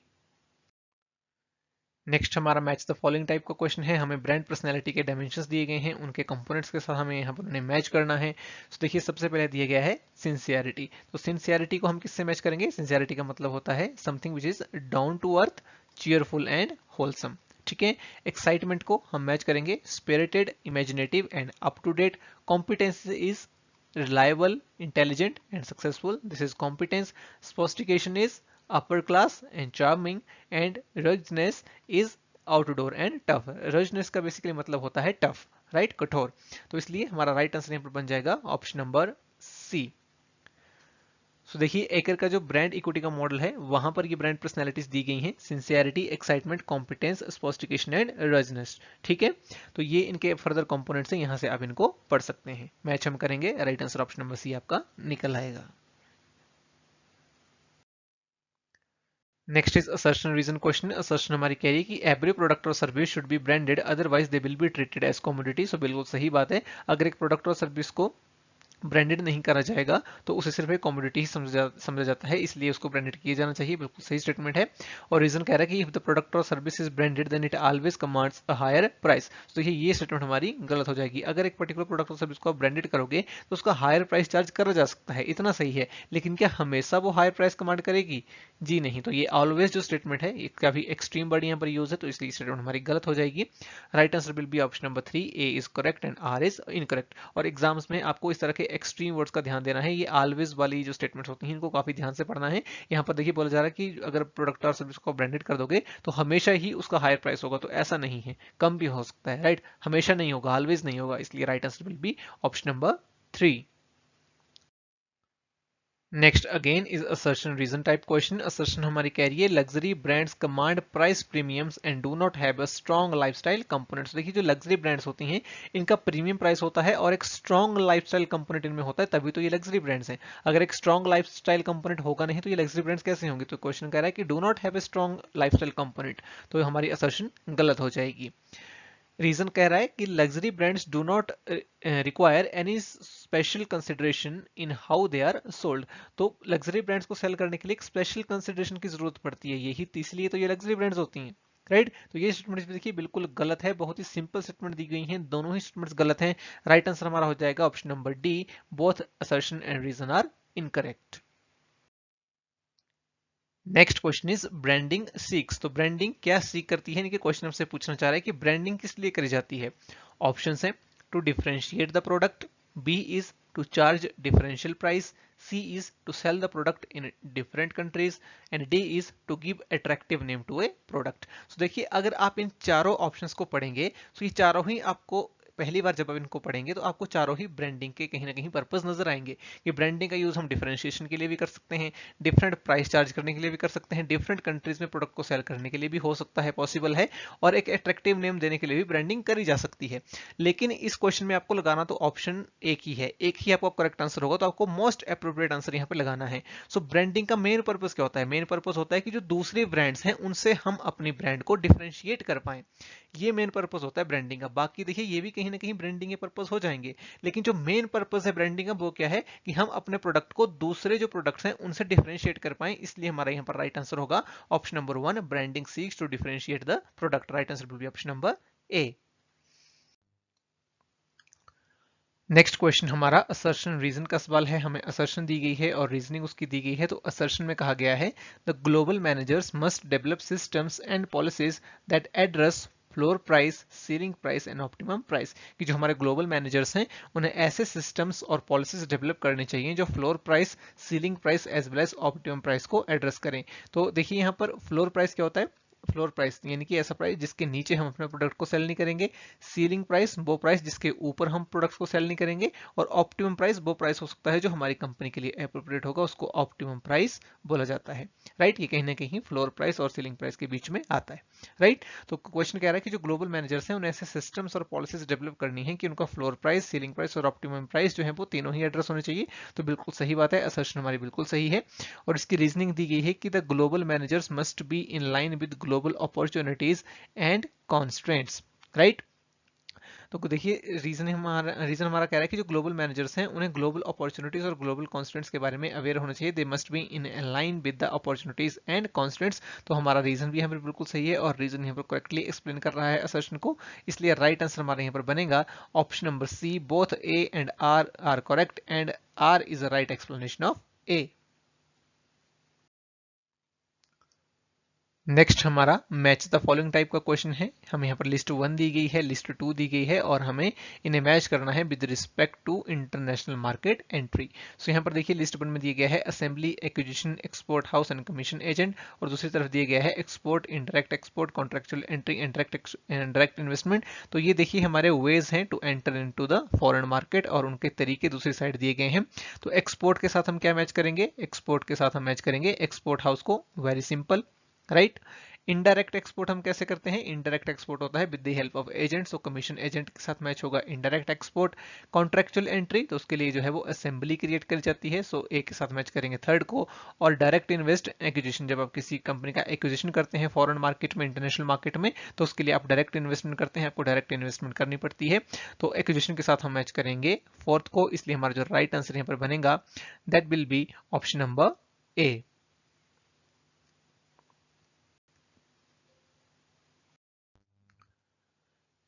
नेक्स्ट हमारा मैच द फॉलोइंग टाइप का क्वेश्चन है। हमें ब्रांड पर्सनैलिटी के डायमेंशंस दिए गए हैं, उनके कंपोनेंट्स के साथ हमें यहाँ पर उन्हें मैच करना है। तो देखिए सबसे पहले दिया गया है सिंसियरिटी। तो सिंसियरिटी को हम किससे मैच करेंगे? सिंसियरिटी का मतलब होता है something which is down to earth, cheerful and wholesome. ठीक है। एक्साइटमेंट को हम मैच करेंगे spirited, imaginative and up to date. Competence is reliable, intelligent and successful. This is competence. Sophistication is upper class and charming, and ruggedness is outdoor and tough. Ruggedness का basically मतलब होता है tough, right, कठोर। तो इसलिए हमारा right answer यहाँ पर बन जाएगा ऑप्शन नंबर सी। सो देखिए एकर का जो ब्रांड इक्विटी का मॉडल है वहां पर ये ब्रांड पर्सनैलिटीज दी गई हैं, सिंसियरिटी, एक्साइटमेंट, कॉम्पिटेंस, स्पोस्टिकेशन एंड रजनेस। ठीक है। तो ये इनके फर्दर कंपोनेंट्स हैं, यहां से आप इनको पढ़ सकते हैं। मैच हम करेंगे, right answer option number C आपका निकल आएगा। Next is assertion reason question. Assertion हमारी कह रही है कि एवरी प्रोडक्ट और service should be branded otherwise they will be treated as commodity. So बिल्कुल सही बात है। अगर एक प्रोडक्ट और सर्विस को ब्रांडेड नहीं करा जाएगा तो उसे सिर्फ एक कमोडिटी ही समझा जाता है, इसलिए उसको ब्रांडेड किया जाना चाहिए। बिल्कुल सही स्टेटमेंट है। और रीजन कह रहा है कि इफ द प्रोडक्ट और service is branded then it always commands a higher price. तो ये स्टेटमेंट हमारी गलत हो जाएगी। अगर एक पर्टिकुलर प्रोडक्ट और सर्विस को आप ब्रांडेड करोगे तो उसका हायर प्राइस चार्ज करा जा सकता है, इतना सही है, लेकिन क्या हमेशा वो हायर प्राइस कमांड करेगी? जी नहीं। तो ये ऑलवेज जो स्टेटमेंट है इसका भी एक्सट्रीम वर्ड यहाँ पर यूज है, तो इसलिए स्टेटमेंट हमारी गलत हो जाएगी। Right answer will be option number 3, A is correct and R is incorrect. और एग्जाम्स में आपको इस तरह के एक्सट्रीम वर्ड्स का ध्यान देना है। ये ऑलवेज वाली जो स्टेटमेंट्स होती हैं इनको काफी ध्यान से पढ़ना है। यहाँ पर देखिए बोला जा रहा है कि अगर प्रोडक्ट और सर्विस को ब्रांडेड कर दोगे तो हमेशा ही उसका हायर प्राइस होगा, तो ऐसा नहीं है, कम भी हो सकता है, राइट। हमेशा नहीं होगा, ऑलवेज नहीं होगा, इसलिए right answer will be option number 3। Next again is assertion reason type question. Assertion हमारी कह रही है luxury brands command price premiums and do not have a strong lifestyle components. देखिए जो लग्जरी ब्रांड्स होती हैं इनका प्रीमियम प्राइस होता है और एक स्ट्रॉन्ग लाइफस्टाइल कंपोनेंट इनमें होता है, तभी तो ये लग्जरी ब्रांड्स हैं। अगर एक स्ट्रॉन्ग लाइफस्टाइल कंपोनेंट होगा नहीं तो ये लग्जरी ब्रांड्स कैसे होंगे? तो क्वेश्चन कह रहा है कि do not have a strong lifestyle component, तो हमारी असर्शन गलत हो जाएगी। रीजन कह रहा है कि luxury brands do not require any special consideration in how they are sold. तो लग्जरी ब्रांड्स को सेल करने के लिए एक स्पेशल कंसिडरेशन की जरूरत पड़ती है, यही इसलिए तो ये लग्जरी ब्रांड्स होती हैं, राइट। तो ये स्टेटमेंट देखिए बिल्कुल गलत है, बहुत ही सिंपल स्टेटमेंट दी गई हैं, दोनों ही स्टेटमेंट्स गलत हैं। राइट आंसर हमारा हो जाएगा option number D, both assertion and reason are incorrect. Next question is branding seeks. तो ब्रांडिंग क्या सीख करती है, यानी कि क्वेश्चन हमसे पूछना चाह रहा है कि ब्रांडिंग किस लिए करी जाती है। ऑप्शंस हैं to differentiate the product, B is to charge differential price, C is to sell the product in different countries and D is to give attractive name to a product. तो देखिए अगर आप इन चारों ऑप्शंस को पढ़ेंगे तो ये चारों ही आपको पहली बार जब आप इनको पढ़ेंगे तो आपको चारों ही ब्रांडिंग के कहीं ना कहीं पर्पस नजर आएंगे कि ब्रांडिंग का यूज हम डिफरेंशिएशन के लिए भी कर सकते हैं, डिफरेंट प्राइस चार्ज करने के लिए भी कर सकते हैं, डिफरेंट कंट्रीज में प्रोडक्ट को सेल करने के लिए भी हो सकता है, पॉसिबल है, और एक अट्रैक्टिव नेम देने के लिए भी ब्रांडिंग करी जा सकती है। लेकिन इस क्वेश्चन में आपको लगाना तो ऑप्शन एक ही है, एक ही आपको करेक्ट आंसर होगा, तो आपको मोस्ट अप्रोप्रिएट आंसर यहाँ पे लगाना है। सो ब्रांडिंग का मेन पर्पस क्या होता है? मेन पर्पस होता है कि जो दूसरे ब्रांड्स हैं उनसे हम अपनी ब्रांड को डिफरेंशिएट कर पाए, ये मेन पर्पस होता है ब्रांडिंग का। बाकी देखिए ये भी कहीं ना कहीं ब्रांडिंग के पर्पस हो जाएंगे, लेकिन जो मेन पर्पस है ब्रांडिंग का वो क्या है कि हम अपने प्रोडक्ट को दूसरे जो प्रोडक्ट्स हैं उनसे डिफरेंशिएट कर पाए, इसलिए हमारा यहाँ पर राइट आंसर होगा option number 1, branding seeks to differentiate the product. Right answer will be option number A. Next question हमारा असर्शन रीजन का सवाल है। हमें असर्शन दी गई है और रीजनिंग उसकी दी गई है। तो असर्शन में कहा गया है the global managers must develop systems and policies that address floor price, ceiling price and optimum price. कि जो हमारे ग्लोबल मैनेजर्स हैं उन्हें ऐसे सिस्टम्स और पॉलिसीज डेवलप करनी चाहिए जो floor price, ceiling price as well as optimum price को एड्रेस करें। तो देखिए यहाँ पर फ्लोर प्राइस क्या होता है? फ्लोर प्राइस यानी कि ऐसा प्राइस जिसके नीचे हम अपने प्रोडक्ट को सेल नहीं करेंगे, सीलिंग प्राइस वो प्राइस जिसके ऊपर हम प्रोडक्ट्स को सेल नहीं करेंगे, और ऑप्टिमम प्राइस वो प्राइस हो सकता है जो हमारी कंपनी के लिए एप्रोप्रिएट होगा, उसको ऑप्टिमम प्राइस बोला जाता है, राइट। ये कहीं ना कहीं फ्लोर प्राइस और सीलिंग प्राइस के बीच में आता है, राइट। तो क्वेश्चन कह रहा है कि जो ग्लोबल मैनेजर्स हैं उन्हें ऐसे सिस्टम्स और पॉलिसीज डेवलप करनी है कि उनका फ्लोर प्राइस, सीलिंग प्राइस और ऑप्टिमम प्राइस जो है वो तीनों ही एड्रेस होने चाहिए। तो बिल्कुल सही बात है, असर्शन हमारी बिल्कुल सही है। और इसकी रीजनिंग दी गई है कि the global managers must be in line with global opportunities and constraints, right. तो देखिए रीजन हमारा कह रहा है कि जो ग्लोबल मैनेजर्स हैं उन्हें ग्लोबल अपॉर्चुनिटीज और ग्लोबल कॉन्स्टेंट्स के बारे में अवेयर होना चाहिए। They must be in line with the opportunities and constants. तो हमारा रीजन भी यहाँ पर बिल्कुल सही है और रीजन यहाँ पर करेक्टली एक्सप्लेन कर रहा है असर्शन को, इसलिए राइट आंसर हमारे यहाँ पर बनेगा option number C, both A and R are correct and R is the right explanation of A. Next हमारा मैच द फॉलोइंग टाइप का क्वेश्चन है। हमें यहाँ पर लिस्ट 1 दी गई है, लिस्ट 2 दी गई है और हमें इन्हें मैच करना है with respect to international market entry. So यहाँ पर देखिए लिस्ट 1 में दिया गया है assembly, acquisition, export house and commission agent, और दूसरी तरफ दिया गया है export, indirect export, contractual entry, direct investment. तो ये देखिए हमारे वेज हैं to enter into the foreign market और उनके तरीके दूसरी साइड दिए गए हैं। तो एक्सपोर्ट के साथ हम क्या मैच करेंगे, एक्सपोर्ट के साथ हम मैच करेंगे एक्सपोर्ट हाउस को, very simple, right. Indirect export हम कैसे करते हैं, इनडायरेक्ट एक्सपोर्ट होता है with the help of agents, तो कमीशन एजेंट के साथ मैच होगा इनडायरेक्ट एक्सपोर्ट। कॉन्ट्रेक्चुअल एंट्री, तो उसके लिए जो है वो असेंबली क्रिएट करी जाती है, सो ए के साथ मैच करेंगे थर्ड को। और डायरेक्ट इन्वेस्ट एक्विजिशन, जब आप किसी कंपनी का एक्विजिशन करते हैं फॉरेन मार्केट में, इंटरनेशनल मार्केट में, तो उसके लिए आप डायरेक्ट इन्वेस्टमेंट करते हैं, आपको डायरेक्ट इन्वेस्टमेंट करनी पड़ती है, तो एक्विजिशन के साथ हम मैच करेंगे फोर्थ को, इसलिए हमारा जो राइट आंसर यहाँ पर बनेगा that will be option number A.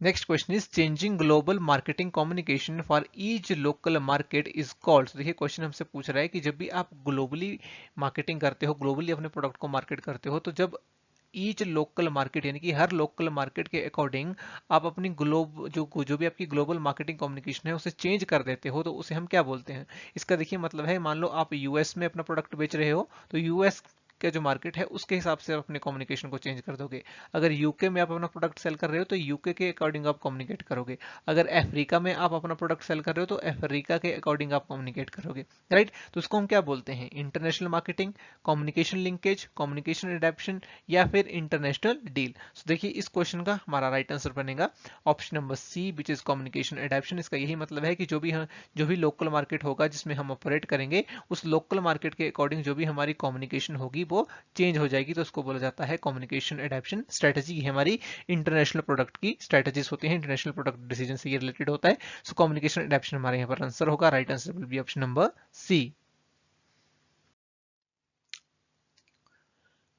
Next question is changing global marketing communication for each local market is called. देखिए क्वेश्चन हमसे पूछ रहा है कि जब भी आप ग्लोबली मार्केटिंग करते हो, ग्लोबली अपने प्रोडक्ट को मार्केट करते हो, तो जब ईच लोकल मार्केट यानी कि हर लोकल मार्केट के अकॉर्डिंग आप अपनी जो भी आपकी ग्लोबल मार्केटिंग कम्युनिकेशन है उसे चेंज कर देते हो, तो उसे हम क्या बोलते हैं। इसका देखिए मतलब है, मान लो आप यूएस में अपना प्रोडक्ट बेच रहे हो, तो यूएस का जो मार्केट है उसके हिसाब से आप अपने कम्युनिकेशन को चेंज कर दोगे। अगर यूके में आप अपना प्रोडक्ट सेल कर रहे हो तो यूके के अकॉर्डिंग आप कम्युनिकेट करोगे। अगर अफ्रीका में आप अपना प्रोडक्ट सेल कर रहे हो तो अफ्रीका के अकॉर्डिंग आप कम्युनिकेट करोगे, राइट। तो उसको हम क्या बोलते हैं, international marketing, communication linkage, communication adaptation या फिर इंटरनेशनल डील। तो देखिए इस क्वेश्चन का हमारा राइट आंसर बनेगा option number C, which is communication adaptation. इसका यही मतलब है कि जो भी लोकल मार्केट होगा जिसमें हम ऑपरेट करेंगे, उस लोकल मार्केट के अकॉर्डिंग जो भी हमारी कम्युनिकेशन होगी वो चेंज हो जाएगी, तो उसको बोला जाता है कम्युनिकेशन एडेप्शन स्ट्रेटजी। हमारी इंटरनेशनल प्रोडक्ट की स्ट्रेटजीज होती है, इंटरनेशनल प्रोडक्ट डिसीजन से ये रिलेटेड होता है। सो कम्युनिकेशन एडेप्शन हमारे यहाँ पर आंसर होगा, right answer will be option number C.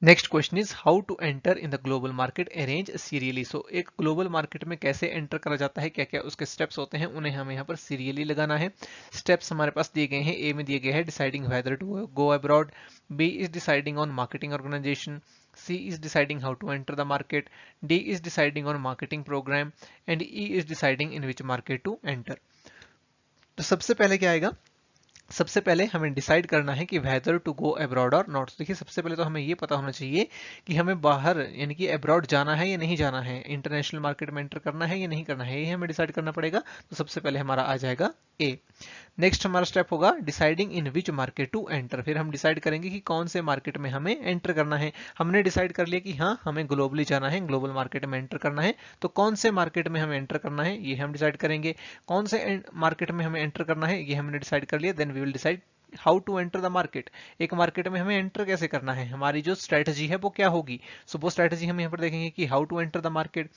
Next question is how to enter in the global market arrange serially. So एक ग्लोबल मार्केट में कैसे एंटर करा जाता है, क्या क्या उसके स्टेप्स होते हैं, उन्हें हमें यहाँ पर सीरियली लगाना है। स्टेप्स हमारे पास दिए गए हैं, ए में दिए गए हैं deciding whether to go abroad, B is deciding on marketing organisation, C is deciding how to enter the market, D is deciding on marketing programme and E is deciding in which market to enter. तो सबसे पहले क्या आएगा, सबसे पहले हमें decide करना है कि वेदर टू गो अब्रॉड और नॉट। देखिए सबसे पहले तो हमें ये पता होना चाहिए कि हमें बाहर यानी कि अब्रॉड जाना है या नहीं जाना है, इंटरनेशनल मार्केट में एंटर करना है या नहीं करना है, ये हमें डिसाइड करना पड़ेगा। तो सबसे पहले हमारा आ जाएगा ए। नेक्स्ट हमारा स्टेप होगा deciding in which market to enter. फिर हम डिसाइड करेंगे कि कौन से मार्केट में हमें एंटर करना है। हमने डिसाइड कर लिया कि हाँ हमें ग्लोबली जाना है, ग्लोबल मार्केट में एंटर करना है, तो कौन से मार्केट में हमें एंटर करना है ये हम डिसाइड करेंगे। कौन से मार्केट में हमें एंटर करना है ये हमने डिसाइड कर लिया, then we will decide how to enter the market. एक मार्केट में हमें एंटर कैसे करना है, हमारी जो स्ट्रेटजी है वो क्या होगी। सो वो स्ट्रेटजी हम यहाँ पर देखेंगे कि how to enter the market.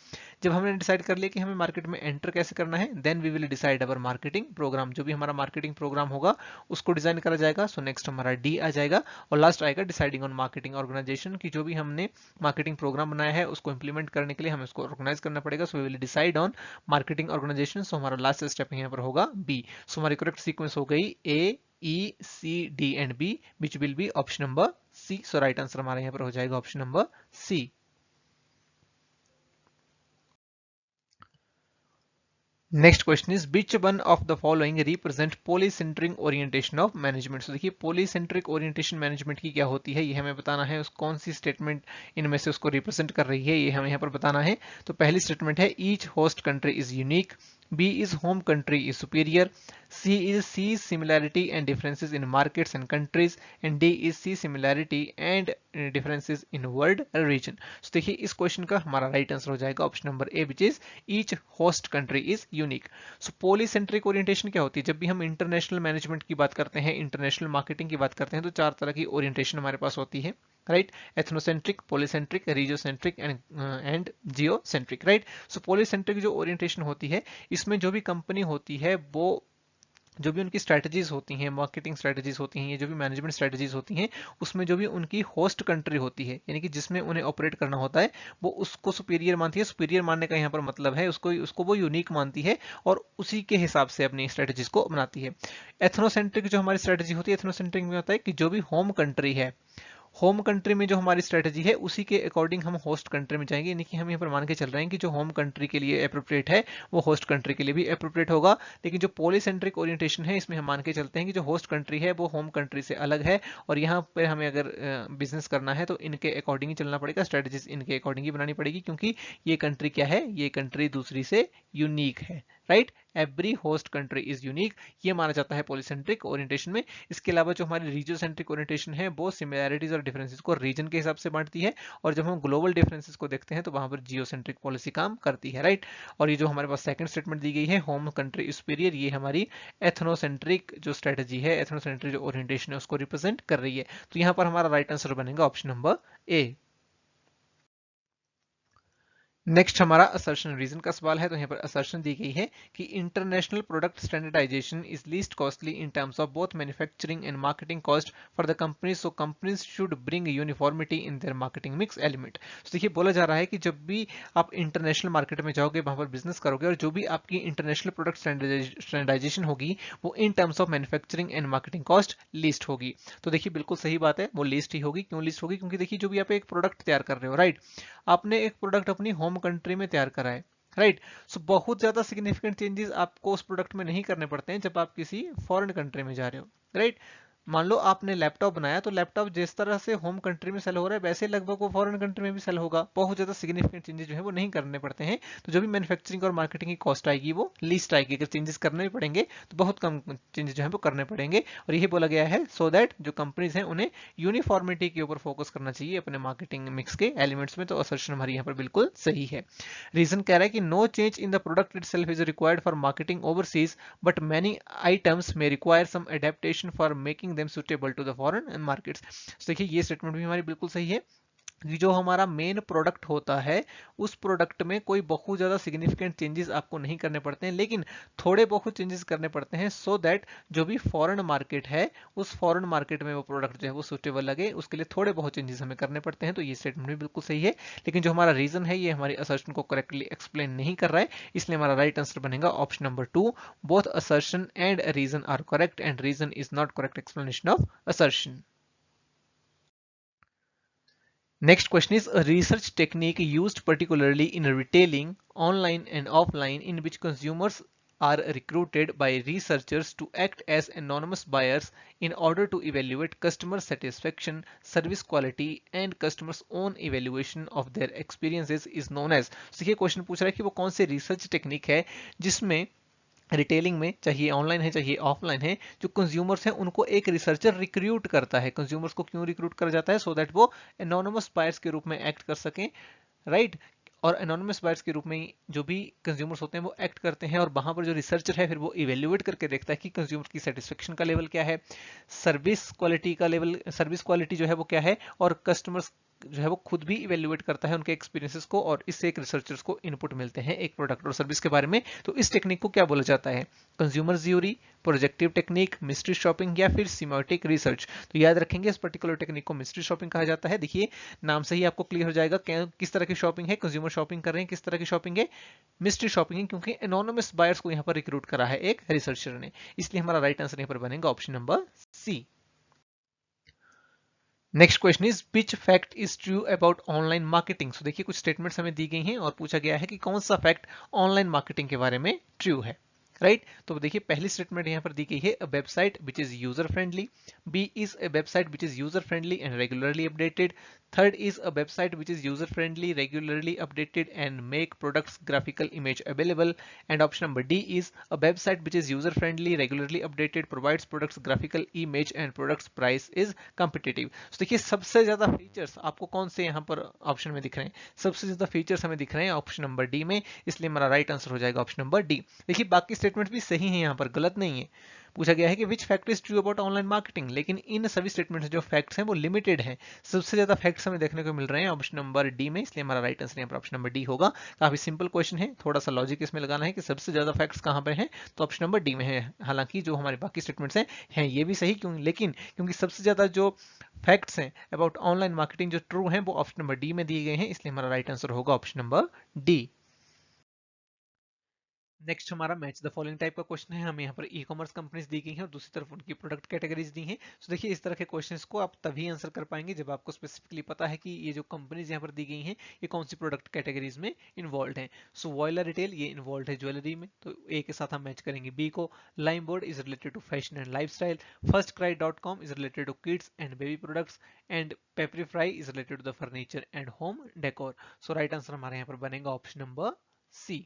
जब हमने डिसाइड कर लिया कि हमें मार्केट में एंटर कैसे करना है, then we will decide our marketing programme. जो भी हमारा मार्केटिंग प्रोग्राम होगा उसको डिजाइन करा जाएगा। सो नेक्स्ट हमारा डी आ जाएगा और लास्ट आएगा डिसाइडिंग ऑन मार्केटिंग ऑर्गेनाइजेशन, की जो भी हमने मार्केटिंग प्रोग्राम बनाया है उसको इंप्लीमेंट करने के लिए हमें उसको ऑर्गेनाइज करना पड़ेगा। So we will decide on marketing organisation. So हमारा लास्ट स्टेप यहाँ पर होगा बी। सो हमारी करेक्ट सीक्वेंस हो गई ए, E, C, D and B, which will be option number C. So right answer हमारे यहाँ पर हो जाएगा option number C. Next question is which one of the following represent polycentric orientation of management. तो देखिए polycentric orientation management की क्या होती है ये हमें बताना है, उस कौन सी स्टेटमेंट इनमें से उसको रिप्रेजेंट कर रही है ये हमें यहाँ पर बताना है। तो पहली स्टेटमेंट है each host country is unique, B is home country is superior, C is C similarity and differences in markets and countries, and D is C similarity and differences in world region. So देखिए इस question का हमारा right answer हो जाएगा option number A, which is each host country is unique. So polycentric orientation क्या होती है, जब भी हम इंटरनेशनल मैनेजमेंट की बात करते हैं, इंटरनेशनल मार्केटिंग की बात करते हैं, तो चार तरह की ओरिएंटेशन हमारे पास होती है। Right, ethnocentric, polycentric, regiocentric and geocentric, right. So polycentric जो ओरिएंटेशन होती है, इसमें जो भी कंपनी होती है वो जो भी उनकी स्ट्रैटेजीज होती हैं, मार्केटिंग स्ट्रैटेजीज होती हैं, जो भी मैनेजमेंट स्ट्रैटेजीज होती हैं, उसमें जो भी उनकी होस्ट कंट्री होती है, यानी कि जिसमें उन्हें ऑपरेट करना होता है, वो उसको सुपीरियर मानती है। सुपीरियर मानने का यहाँ पर मतलब है उसको उसको वो यूनिक मानती है और उसी के हिसाब से अपनी स्ट्रैटेजीज को बनाती है। एथनोसेंट्रिक जो हमारी स्ट्रैटेजी होती है, एथनोसेंट्रिक में होता है कि जो भी होम कंट्री है, होम कंट्री में जो हमारी स्ट्रेटजी है उसी के अकॉर्डिंग हम होस्ट कंट्री में जाएंगे, यानी कि हम यहाँ पर मान के चल रहे हैं कि जो होम कंट्री के लिए अप्रोप्रिएट है वो होस्ट कंट्री के लिए भी अप्रोप्रिएट होगा। लेकिन जो पॉलीसेंट्रिक ओरिएंटेशन है, इसमें हम मान के चलते हैं कि जो होस्ट कंट्री है वो होम कंट्री से अलग है और यहाँ पर हमें अगर बिजनेस करना है तो इनके अकॉर्डिंग ही चलना पड़ेगा, स्ट्रेटजीज इनके अकॉर्डिंग ही बनानी पड़ेगी, क्योंकि ये कंट्री क्या है, ये कंट्री दूसरी से यूनिक है, right. Every host country is unique, ये माना जाता है पॉलीसेंट्रिक ओरिएंटेशन में। इसके अलावा जो हमारी रीजियोसेंट्रिक ओरिएंटेशन है वो सिमिलैरिटीज और डिफरेंसेस को रीजन के हिसाब से बांटती है, और जब हम ग्लोबल डिफरेंसेस को देखते हैं तो वहां पर जियोसेंट्रिक पॉलिसी काम करती है, राइट। और ये जो हमारे पास सेकंड स्टेटमेंट दी गई है, होम कंट्री सुपीरियर, ये हमारी एथनोसेंट्रिक जो स्ट्रेटजी है, एथनोसेंट्रिक जो ओरिएंटेशन है उसको रिप्रेजेंट कर रही है। तो यहाँ पर हमारा राइट आंसर बनेगा ऑप्शन नंबर ए। नेक्स्ट हमारा असर्शन रीजन का सवाल है। तो यहाँ पर असर्शन दी गई है कि international product standardization is least costly in terms of both manufacturing and marketing cost for the companies, so companies should bring uniformity in their marketing mix element. तो देखिए बोला जा रहा है कि जब भी आप इंटरनेशनल मार्केट में जाओगे, वहां पर बिजनेस करोगे और जो भी आपकी इंटरनेशनल प्रोडक्ट स्टैंडर्डाइजेशन होगी वो इन terms of manufacturing and marketing cost least होगी। तो देखिए बिल्कुल सही बात है, वो लीस्ट ही होगी। क्यों लीस्ट होगी? क्योंकि देखिए जो भी आप एक प्रोडक्ट तैयार कर रहे हो, राइट, आपने एक प्रोडक्ट अपनी होम कंट्री में तैयार करा है, राइट। सो बहुत ज्यादा सिग्निफिकेंट चेंजेस आपको उस प्रोडक्ट में नहीं करने पड़ते हैं जब आप किसी फॉरेन कंट्री में जा रहे हो, राइट। मान लो आपने लैपटॉप बनाया, तो लैपटॉप जिस तरह से होम कंट्री में सेल हो रहा है वैसे लगभग वो फॉरेन कंट्री में भी सेल होगा। बहुत ज्यादा सिग्निफिकेंट चेंजेस जो है वो नहीं करने पड़ते हैं। तो जो भी मैन्युफैक्चरिंग और मार्केटिंग की कॉस्ट आएगी वो लीस्ट आएगी। अगर चेंजेस करने भी पड़ेंगे तो बहुत कम चेंजेस जो है वो करने पड़ेंगे। और यही बोला गया है सो दैट जो कंपनीज हैं उन्हें यूनिफॉर्मिटी के ऊपर फोकस करना चाहिए अपने मार्केटिंग मिक्स के एलिमेंट्स में। तो असर्शन हमारी यहाँ पर बिल्कुल सही है। रीजन कह रहा है कि no change in the product itself is required for marketing overseas, but many items may require some adaptation for making them suitable to the foreign markets. देखिए ये स्टेटमेंट भी हमारी बिल्कुल सही है कि जो हमारा मेन प्रोडक्ट होता है उस प्रोडक्ट में कोई बहुत ज्यादा सिग्निफिकेंट चेंजेस आपको नहीं करने पड़ते हैं, लेकिन थोड़े बहुत चेंजेस करने पड़ते हैं सो दैट जो भी फॉरेन मार्केट है उस फॉरेन मार्केट में वो प्रोडक्ट जो है वो सुटेबल लगे, उसके लिए थोड़े बहुत चेंजेस हमें करने पड़ते हैं। तो ये स्टेटमेंट भी बिल्कुल सही है, लेकिन जो हमारा रीजन है ये हमारी असर्शन को करेक्टली एक्सप्लेन नहीं कर रहा है, इसलिए हमारा राइट आंसर बनेगा option number 2। Both assertion and reason are correct and reason is not correct explanation of assertion. Next question is a research technique used particularly in retailing, online and offline, in which consumers are recruited by researchers to act as anonymous buyers in order to evaluate customer satisfaction, service quality and customers' own evaluation of their experiences is known as। देखिए question पूछ रहा है कि वो कौन सी research technique है जिसमें retailing में, चाहिए ऑनलाइन है चाहिए ऑफलाइन है, जो कंज्यूमर्स हैं उनको एक रिसर्चर रिक्रूट करता है। कंज्यूमर्स को क्यों रिक्रूट करा जाता है? सो दैट वो एनोनिमस बायर्स के रूप में एक्ट कर सकें, राइट। और एनोनिमस बायर्स के रूप में जो भी कंज्यूमर्स होते हैं वो एक्ट करते हैं, और वहां पर जो रिसर्चर है फिर वो इवेल्युएट करके देखता है कि कंज्यूमर की सेटिस्फेक्शन का लेवल क्या है, सर्विस क्वालिटी का लेवल, सर्विस क्वालिटी जो है वो क्या है, और कस्टमर्स जो है वो खुद भी इवेल्युएट करता है उनके एक्सपीरियंसेस को, और इससे एक रिसर्चर्स को इनपुट मिलते हैं एक प्रोडक्ट और सर्विस के बारे में। तो इस टेक्निक को क्या बोला जाता है? Consumer jury, projective technique, mystery shopping या फिर सिमेटिक रिसर्च। तो याद रखेंगे इस पर्टिकुलर टेक्निक को मिस्ट्री शॉपिंग कहा जाता है। देखिए नाम से ही आपको क्लियर हो जाएगा किस तरह की शॉपिंग है, कंज्यूमर शॉपिंग कर रहे हैं, किस तरह की शॉपिंग है, मिस्ट्री शॉपिंग है, क्योंकि एनोनिमस बायर्स को यहाँ पर रिक्रूट करा है एक रिसर्चर ने। इसलिए हमारा राइट आंसर यहाँ पर बनेगा option number C. Next question is which fact is true about online marketing. So देखिए कुछ स्टेटमेंट्स हमें दी गई हैं और पूछा गया है कि कौन सा फैक्ट ऑनलाइन मार्केटिंग के बारे में ट्रू है, राइट। तो देखिए पहली स्टेटमेंट यहाँ पर दी गई है, a website which is user friendly. B is a website which is user friendly and regularly updated. Third is a website which is user friendly, regularly updated and make products graphical image available. And option number D is a website which is user friendly, regularly updated, provides products graphical image and products price is competitive. तो देखिए सबसे ज्यादा features आपको कौन से यहाँ पर option में दिख रहे हैं? सबसे ज्यादा फीचर्स हमें दिख रहे हैं ऑप्शन नंबर डी में, इसलिए हमारा राइट आंसर हो जाएगा ऑप्शन नंबर डी। देखिए बाकी स्टेटमेंट भी सही है, यहाँ पर गलत नहीं है, पूछा गया है कि which fact is true about online marketing, लेकिन इन सभी स्टेटमेंट जो फैक्ट्स हैं वो लिमिटेड हैं। सबसे ज्यादा फैक्ट्स हमें देखने को मिल रहे हैं ऑप्शन नंबर डी में, इसलिए हमारा राइट आंसर यहाँ पर ऑप्शन नंबर डी होगा। काफी सिंपल क्वेश्चन है, थोड़ा सा लॉजिक इसमें लगाना है कि सबसे ज्यादा फैक्ट्स कहाँ पे हैं, तो ऑप्शन नंबर डी में है। हालांकि जो हमारे बाकी स्टेटमेंट्स हैं ये भी सही, क्यों, लेकिन क्योंकि सबसे ज्यादा जो फैक्ट्स हैं अबाउट ऑनलाइन मार्केटिंग जो ट्रू हैं वो ऑप्शन नंबर डी में दिए गए हैं, इसलिए हमारा राइट आंसर होगा ऑप्शन नंबर डी। नेक्स्ट हमारा मैच द फॉलोइंग टाइप का क्वेश्चन है। हमें यहाँ पर ई कॉमर्स कंपनीज दी गई हैं और दूसरी तरफ उनकी प्रोडक्ट कैटेगरीज दी हैं। सो देखिए इस तरह के क्वेश्चंस को आप तभी आंसर कर पाएंगे जब आपको स्पेसिफिकली पता है कि ये जो कंपनीज यहाँ पर दी गई हैं ये कौन सी प्रोडक्ट कैटेगरीज में इन्वॉल्व हैं। सो वॉयलर रिटेल ये इन्वॉल्व है ज्वेलरी में, तो ए के साथ हम मैच करेंगे बी को। Lime board is related to fashion and lifestyle, first cry .com is related to kids and baby products, and Pepperfry is related to the furniture and home decor. So right answer हमारे यहाँ पर बनेगा option number C.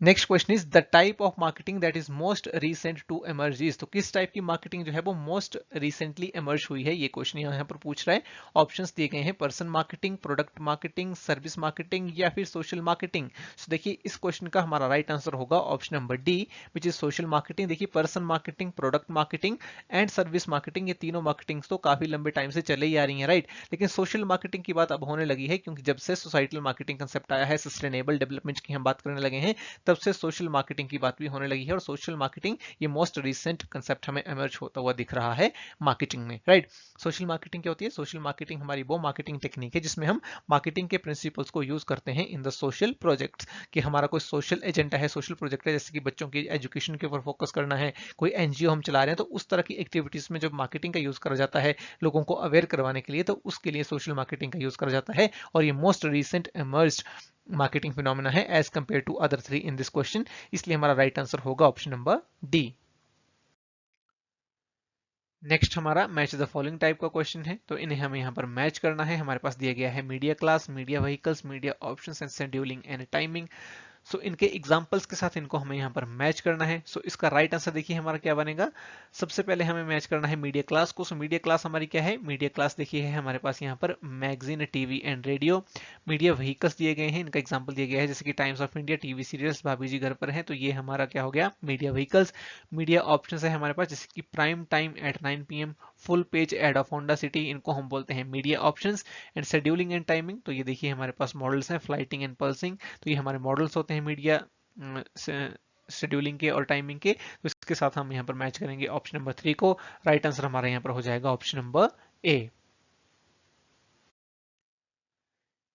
Next question is the type of marketing that is most recent to emerge. तो किस type की marketing जो है वो मोस्ट रिसेंटली एमर्ज हुई है, ये क्वेश्चन यहाँ पर पूछ रहा है। ऑप्शंस दिए गए हैं person marketing, product marketing, service marketing या फिर सोशल मार्केटिंग। सो देखिए इस क्वेश्चन का हमारा राइट आंसर होगा option number D which is social marketing. देखिए person marketing, product marketing and service marketing ये तीनों मार्केटिंग तो काफी लंबे टाइम से चले ही आ रही है, राइट। लेकिन सोशल मार्केटिंग की बात अब होने लगी है, क्योंकि जब से सोसाइटल मार्केटिंग कंसेप्ट आया है, सस्टेनेबल डेवलपमेंट की हम बात करने लगे हैं, तब से सोशल मार्केटिंग की बात भी होने लगी है। और सोशल मार्केटिंग ये मोस्ट रिसेंट कंसेप्ट हमें इमर्ज होता हुआ दिख रहा है मार्केटिंग में, राइट। सोशल मार्केटिंग क्या होती है? सोशल मार्केटिंग हमारी वो मार्केटिंग टेक्निक है जिसमें हम मार्केटिंग के प्रिंसिपल्स को यूज करते हैं इन द सोशल प्रोजेक्ट्स, कि हमारा कोई सोशल एजेंडा है, सोशल प्रोजेक्ट है, जैसे कि बच्चों की एजुकेशन के ऊपर फोकस करना है, कोई एनजीओ हम चला रहे हैं, तो उस तरह की एक्टिविटीज में जब मार्केटिंग का यूज करा जाता है लोगों को अवेयर करवाने के लिए, तो उसके लिए सोशल मार्केटिंग का यूज करा जाता है। और ये most recent emerged marketing phenomena है as compare to other three in this question, इसलिए हमारा राइट आंसर होगा ऑप्शन नंबर डी। नेक्स्ट हमारा मैच द फॉलोइंग टाइप का क्वेश्चन है, तो इन्हें हमें यहाँ पर मैच करना है। हमारे पास दिया गया है media class, media vehicles, media options and scheduling and timing. So इनके एग्जाम्पल्स के साथ इनको हमें यहाँ पर मैच करना है। सो इसका राइट आंसर देखिए हमारा क्या बनेगा। सबसे पहले हमें मैच करना है मीडिया क्लास को। सो मीडिया क्लास हमारी क्या है? मीडिया क्लास देखिए है हमारे पास यहाँ पर magazine, TV and radio. Media vehicles दिए गए हैं, इनका एग्जाम्पल दिया गया है जैसे कि Times of India, TV serials, Bhabhi Ji घर पर है, तो ये हमारा क्या हो गया? Media vehicles. मीडिया ऑप्शन है हमारे पास जैसे कि prime time at 9 PM, full page ad of Honda City, इनको हम बोलते हैं media options. And scheduling and timing, तो ये देखिए हमारे पास मॉडल्स हैं, फ्लाइटिंग एंड पल्सिंग, तो ये हमारे मॉडल्स होते हैं मीडिया शेड्यूलिंग के और टाइमिंग के। तो इसके साथ हम यहाँ पर मैच करेंगे ऑप्शन नंबर 3 को। राइट आंसर हमारा यहाँ पर हो जाएगा option number A.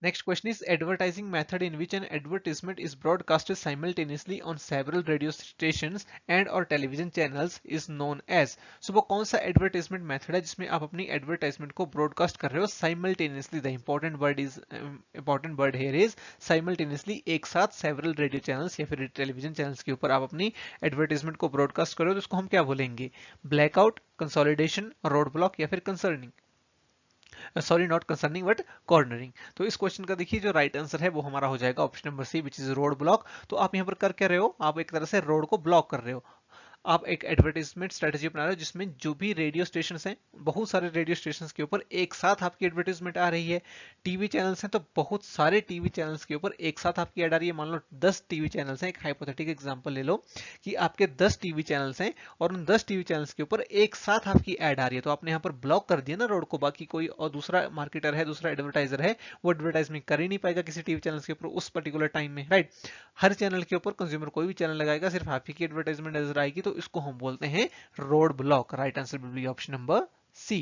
Next question is advertising method in which an advertisement is broadcasted simultaneously on several radio stations and or television channels is known as। So वो कौन सा advertisement method है जिसमें आप अपनी advertisement को broadcast कर रहे हो simultaneously? The important word here is simultaneously, एक साथ several radio channels या फिर television channels के ऊपर आप अपनी advertisement को broadcast कर रहे हो, तो उसको हम क्या बोलेंगे? Blackout, consolidation, roadblock या फिर concerning? Sorry not concerning but cornering. तो इस क्वेश्चन का देखिए जो राइट आंसर है वो हमारा हो जाएगा option number C which is road block. तो आप यहाँ पर कर क्या रहे हो? आप एक तरह से रोड को ब्लॉक कर रहे हो। आप एक एडवर्टाइजमेंट स्ट्रेटजी बना रहे हो जिसमें जो भी रेडियो स्टेशन हैं, बहुत सारे रेडियो स्टेशन के ऊपर एक साथ आपकी एडवर्टाइजमेंट आ रही है। टीवी चैनल्स हैं तो बहुत सारे टीवी चैनल्स के ऊपर एक साथ आपकी ऐड आ रही है। मान लो 10 टीवी चैनल्स हैं, एक हाइपोथेटिक एग्जांपल ले लो कि आपके 10 टीवी चैनल्स हैं और उन 10 टीवी चैनल्स के ऊपर एक साथ आपकी ऐड आ रही है, तो आपने यहाँ पर ब्लॉक कर दिया ना रोड को। बाकी कोई और दूसरा मार्केटर है, दूसरा एडवर्टाइजर है, वो एडवर्टाइजमेंट कर ही नहीं पाएगा किसी टीवी चैनल्स के ऊपर उस पर्टिकुलर टाइम में, राइट। हर चैनल के ऊपर कंज्यूमर कोई भी चैनल लगाएगा, सिर्फ आप ही की एडवर्टाइजमेंट नजर आएगी, तो इसको हम बोलते हैं road block. Right answer will be option number C.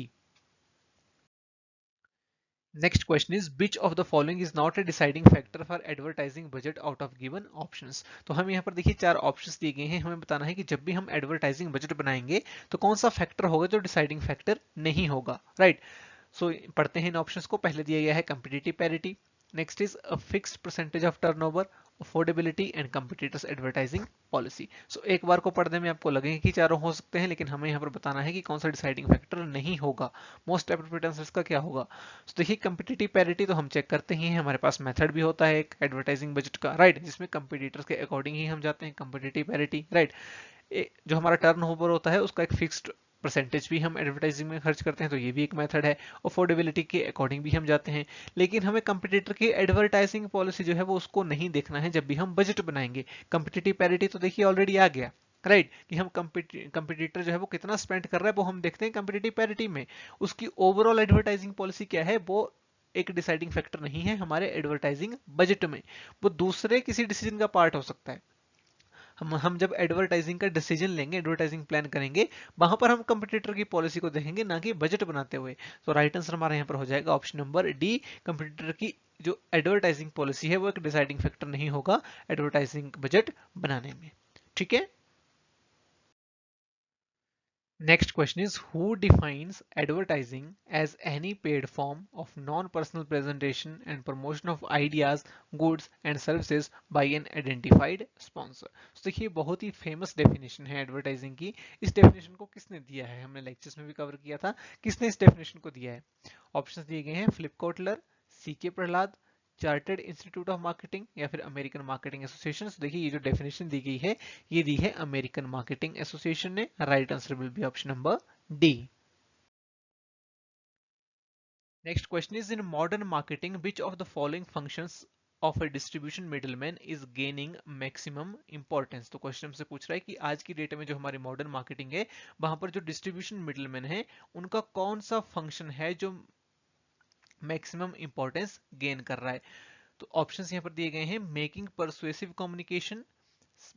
Next question is which of the following is not a deciding factor for advertising budget out of given options. तो हम यहाँ पर देखिए 4 ऑप्शंस दिए गए हैं, हमें बताना है कि जब भी हम एडवर्टाइजिंग बजट बनाएंगे तो कौन सा फैक्टर होगा जो डिसाइडिंग फैक्टर नहीं होगा, राइट। सो पढ़ते हैं इन ऑप्शंस को। पहले दिया गया है competitive parity, next is a fixed percentage of turnover, affordability and competitors advertising policy. So एक बार को पढ़ने में आपको लगेंगे कि चारों हो सकते हैं, लेकिन हमें यहाँ पर बताना है कि कौन सा डिसाइडिंग फैक्टर नहीं होगा। मोस्ट एप्रोप्रिएट आंसर का क्या होगा? तो देखिए कंपिटिटिव पैरिटी तो हम चेक करते ही हैं, हमारे पास मेथड भी होता है एक एडवर्टाइजिंग बजट का, राइट, जिसमें कंपिटिटर्स के अकॉर्डिंग ही हम जाते हैं कंपिटिटिव पैरिटी, राइट। जो हमारा टर्नओवर होता है उसका एक फिक्स्ड परसेंटेज भी हम एडवर्टाइजिंग में खर्च करते हैं, तो ये भी एक मेथड है। अफोर्डेबिलिटी के अकॉर्डिंग भी हम जाते हैं, लेकिन हमें कंपटीटर की एडवर्टाइजिंग पॉलिसी जो है वो उसको नहीं देखना है जब भी हम बजट बनाएंगे। कंपिटिटिव पैरिटी तो देखिए ऑलरेडी आ गया, राइट, कि हम कंपटीटर जो है वो कितना स्पेंड कर रहा है वो हम देखते हैं कंपटीटिव पैरिटी में। उसकी ओवरऑल एडवर्टाइजिंग पॉलिसी क्या है वो एक डिसाइडिंग फैक्टर नहीं है हमारे एडवर्टाइजिंग बजट में, वो दूसरे किसी डिसीजन का पार्ट हो सकता है। हम जब एडवर्टाइजिंग का डिसीजन लेंगे, एडवर्टाइजिंग प्लान करेंगे, वहां पर हम कंपटीटर की पॉलिसी को देखेंगे, ना कि बजट बनाते हुए। तो राइट आंसर हमारा यहाँ पर हो जाएगा ऑप्शन नंबर डी। कंपटीटर की जो एडवर्टाइजिंग पॉलिसी है वो एक डिसाइडिंग फैक्टर नहीं होगा एडवर्टाइजिंग बजट बनाने में। ठीक है। Next question is, who defines advertising as any paid form of non-personal presentation and promotion of ideas, goods and services by an identified sponsor? तो देखिए बहुत ही फेमस डेफिनेशन है एडवर्टाइजिंग की। इस डेफिनेशन को किसने दिया है, हमने लेक्चर्स में भी कवर किया था, किसने इस डेफिनेशन को दिया है। ऑप्शंस दिए गए हैं, Philip Kotler, C K Prahlad, chartered institute of marketing या फिर अमेरिकन मार्केटिंग एसोसिएशन। देखिए ये जो डेफिनेशन दी गई है ये दी है अमेरिकन मार्केटिंग एसोसिएशन ने। Right answer will be option number D. Next question is, in modern marketing which of the following functions of a distribution middleman is gaining maximum importance. तो question हमसे पूछ रहा है कि आज की डेट में जो हमारी मॉडर्न मार्केटिंग है वहां पर जो डिस्ट्रीब्यूशन मिडलमैन है उनका कौन सा फंक्शन है जो मैक्सिमम इंपॉर्टेंस गेन कर रहा है। तो ऑप्शंस यहाँ पर दिए गए हैं, making persuasive communication,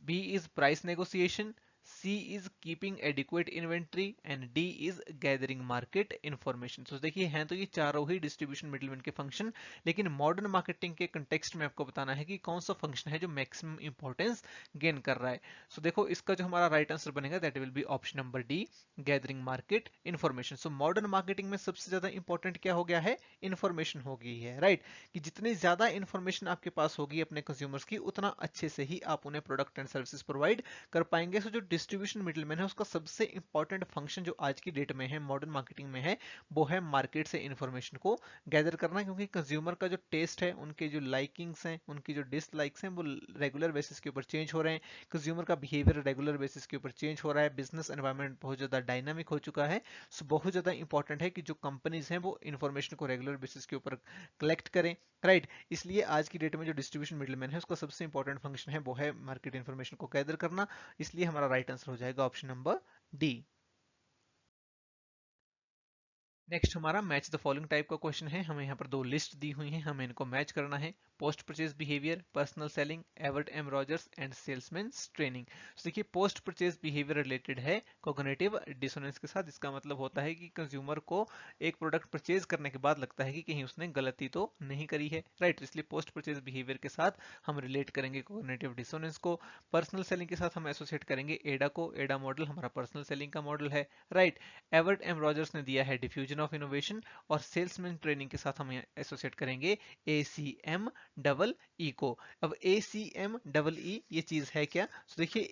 B is price negotiation, C is keeping adequate inventory and D is gathering market information. तो देखिए हैं तो ये चारों ही डिस्ट्रीब्यूशन मिडलमैन के फंक्शन, लेकिन मॉडर्न मार्केटिंग के कंटेक्स्ट में आपको बताना है कि कौन सा फंक्शन है जो मैक्सिमम इंपॉर्टेंस गेन कर रहा है। सो देखो इसका जो हमारा राइट आंसर बनेगा that will be option number D, gathering market information. So modern marketing में सबसे ज्यादा इंपॉर्टेंट क्या हो गया है, इंफॉर्मेशन हो गई है। राइट, कि जितनी ज्यादा इंफॉर्मेशन आपके पास होगी अपने कंज्यूमर्स की उतना अच्छे से ही आप उन्हें प्रोडक्ट एंड सर्विसेज प्रोवाइड कर पाएंगे। सो जो डिस्ट्रीब्यूशन मिडलमैन है उसका सबसे इंपॉर्टेंट फंक्शन जो आज की डेट में है मॉडर्न मार्केटिंग में है वो है मार्केट से इंफॉर्मेशन को गैदर करना, क्योंकि कंज्यूमर का जो टेस्ट है, उनके जो लाइकिंग्स हैं, उनकी जो डिसलाइक्स हैं वो रेगुलर बेसिस के ऊपर चेंज हो रहे हैं। कंज्यूमर का बिहेवियर रेगुलर बेसिस के ऊपर चेंज हो रहा है। बिजनेस एनवायरनमेंट बहुत ज्यादा डायनामिक हो चुका है। सो बहुत ज्यादा इंपॉर्टेंट है कि जो कंपनीज हैं वो इंफॉर्मेशन को रेगुलर बेसिस के ऊपर कलेक्ट करें। राइट, इसलिए आज की डेट में जो डिस्ट्रीब्यूशन मिडलमैन है उसका सबसे इंपॉर्टेंट फंक्शन है वो है मार्केट इंफॉर्मेशन को गैदर करना। इसलिए हमारा राइट आंसर हो जाएगा ऑप्शन नंबर डी। नेक्स्ट हमारा मैच द फॉलोइंग टाइप का क्वेश्चन है। हमें यहाँ पर दो लिस्ट दी हुई हैं, हमें इनको मैच करना है। Post purchase behaviour, personal selling, Everett M Rogers and salesman training. तो देखिए पोस्ट परचेज बिहेवियर रिलेटेड है कॉग्निटिव डिसोनेंस के साथ। इसका मतलब होता है कि कंज्यूमर को एक प्रोडक्ट परचेज करने के बाद लगता है कि कहीं उसने गलती तो नहीं करी है। राइट, इसलिए पोस्ट परचेज बिहेवियर के साथ हम रिलेट करेंगे कॉग्निटिव डिसोनेंस को। पर्सनल सेलिंग के साथ हम एसोसिएट करेंगे एडा को। एडा मॉडल हमारा पर्सनल सेलिंग का मॉडल है। राइट, एवर्ट एम रॉजर्स ने दिया है डिफ्यूजन ऑफ इनोवेशन, और सेल्समैन ट्रेनिंग के साथ हम एसोसिएट करेंगे ACM डबल ई को। अब ACM डबल ई ये चीज है क्या, तो देखिए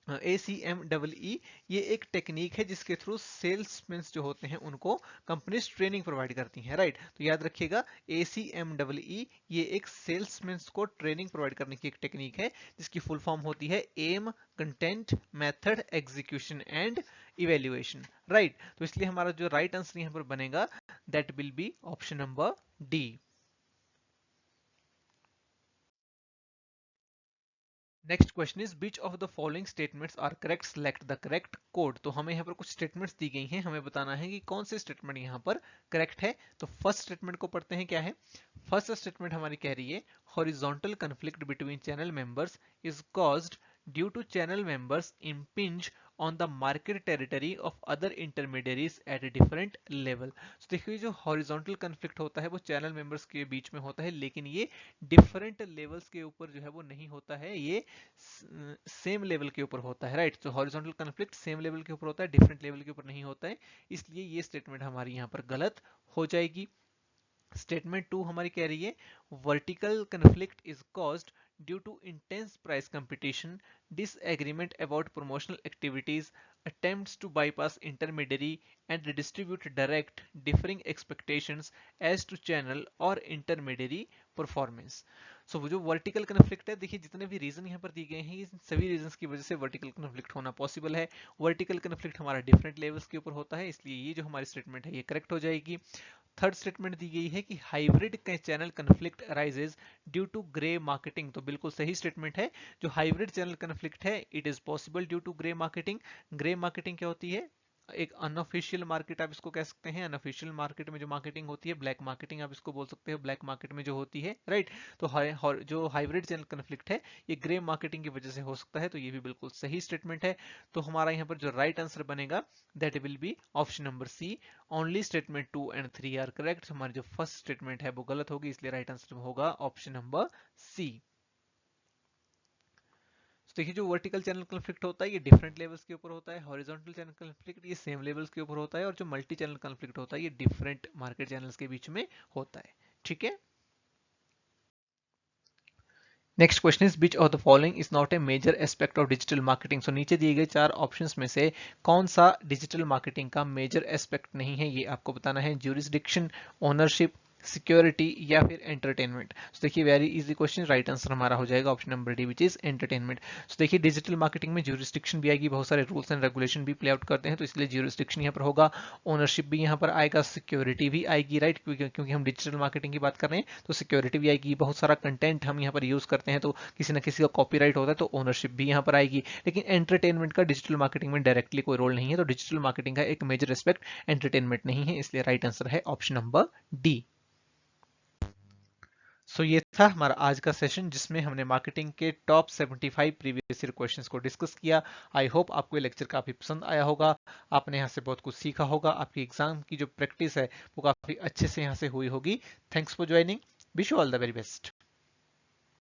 ACM डबल ई ये एक टेक्निक है जिसके थ्रू सेल्समैन जो होते हैं उनको कंपनीज ट्रेनिंग प्रोवाइड करती हैं। राइट, तो याद रखिएगा ACM डबल ई ये एक सेल्समैन को ट्रेनिंग प्रोवाइड करने की एक टेक्निक है जिसकी फुल फॉर्म होती है aim, content, method, execution and evaluation. Right, तो इसलिए हमारा जो राइट आंसर यहाँ पर बनेगा that will be option number D. Next question is, which of the following statements are correct, select the correct code. तो हमें यहाँ पर कुछ स्टेटमेंट्स दी गई हैं, हमें बताना है कि कौन से स्टेटमेंट यहाँ पर करेक्ट है। तो फर्स्ट स्टेटमेंट को पढ़ते हैं, क्या है। फर्स्ट स्टेटमेंट हमारी कह रही है, horizontal conflict between channel members is caused due to channel members impinge on the market territory of other intermediaries at a different level। तो देखिए जो हॉरिजॉन्टल कन्फ्लिक्ट होता है वो चैनल मेंबर्स के बीच में होता है, लेकिन ये डिफरेंट लेवल्स के ऊपर जो है वो नहीं होता है, ये सेम लेवल के ऊपर होता है। राइट, तो हॉरिजॉन्टल कन्फ्लिक्ट सेम लेवल के ऊपर होता है, डिफरेंट लेवल के ऊपर नहीं होता है, इसलिए ये स्टेटमेंट हमारी यहाँ पर गलत हो जाएगी। स्टेटमेंट 2 हमारी कह रही है, vertical conflict is caused due to intense price competition, disagreement about promotional activities, attempts to bypass intermediary and distribute direct, differing expectations as to channel or intermediary performance। सो वो जो वर्टिकल कन्फ्लिक्ट है, देखिए जितने भी रीजन यहाँ पर दिए गए हैं इन सभी रीजंस की वजह से वर्टिकल कन्फ्लिक्ट होना पॉसिबल है। वर्टिकल कन्फ्लिक्ट हमारा डिफरेंट लेवल्स के ऊपर होता है, इसलिए ये जो हमारी स्टेटमेंट है ये करेक्ट हो जाएगी। थर्ड स्टेटमेंट दी गई है कि hybrid channel conflict arises due to grey marketing, तो बिल्कुल सही स्टेटमेंट है। जो हाइब्रिड चैनल कन्फ्लिक्ट है it is possible due to grey marketing. Grey marketing क्या होती है? एक अनऑफिशियल मार्केट आप इसको कह सकते हैं। अनऑफिशियल मार्केट में जो मार्केटिंग होती है, ब्लैक मार्केटिंग आप इसको बोल सकते हो, ब्लैक मार्केट में जो होती है, राइट। तो जो हाइब्रिड चैनल कन्फ्लिक्ट है ये ग्रे मार्केटिंग की वजह से हो सकता है, तो ये भी बिल्कुल सही स्टेटमेंट है। तो हमारा यहाँ पर जो राइट आंसर बनेगा that will be option number C. Only statement 2 and 3 are correct. हमारी जो फर्स्ट स्टेटमेंट है वो गलत होगी, इसलिए राइट आंसर होगा ऑप्शन नंबर सी। तो देखिए जो वर्टिकल चैनल कन्फ्लिक्ट होता है ये डिफरेंट लेवल्स के ऊपर होता है, हॉरिजॉन्टल चैनल कन्फ्लिक्ट ये सेम लेवल्स के ऊपर होता है, और जो मल्टी चैनल कन्फ्लिक्ट होता है ये डिफरेंट मार्केट चैनल्स के बीच में होता है। ठीक है। Next question is which of the following is not a major aspect of digital marketing. So नीचे दिए गए चार ऑप्शंस में से कौन सा डिजिटल मार्केटिंग का मेजर एस्पेक्ट नहीं है, ये आपको बताना है। ज्यूरिसडिक्शन, ओनरशिप, सिक्योरिटी या फिर एंटरटेनमेंट। तो देखिए very easy question, right answer हमारा हो जाएगा option number D which is entertainment. तो देखिए डिजिटल मार्केटिंग में ज्यूरिसडिक्शन भी आएगी, बहुत सारे रूल्स एंड रेगुलेशन भी प्ले आउट करते हैं, तो इसलिए ज्यूरिसडिक्शन यहाँ पर होगा। ओनरशिप भी यहाँ पर आएगा, सिक्योरिटी भी आएगी, राइट, क्योंकि हम डिजिटल मार्केटिंग की बात कर रहे हैं तो सिक्योरिटी भी आएगी। बहुत सारा कंटेंट हम यहाँ पर यूज करते हैं तो किसी ना किसी का कॉपीराइट होता है, तो ओनरशिप भी यहाँ पर आएगी। लेकिन एंटरटेनमेंट का डिजिटल मार्केटिंग में डायरेक्टली कोई रोल नहीं है, तो डिजिटल मार्केटिंग का एक मेजर एस्पेक्ट एंटरटेनमेंट नहीं है, इसलिए राइट आंसर है ऑप्शन नंबर डी। ये था हमारा आज का सेशन जिसमें हमने मार्केटिंग के टॉप 75 प्रीवियस ईयर क्वेश्चंस को डिस्कस किया। आई होप आपको ये लेक्चर काफी पसंद आया होगा, आपने यहाँ से बहुत कुछ सीखा होगा, आपकी एग्जाम की जो प्रैक्टिस है वो काफी अच्छे से यहाँ से हुई होगी। Thanks for joining, wish you all the very best.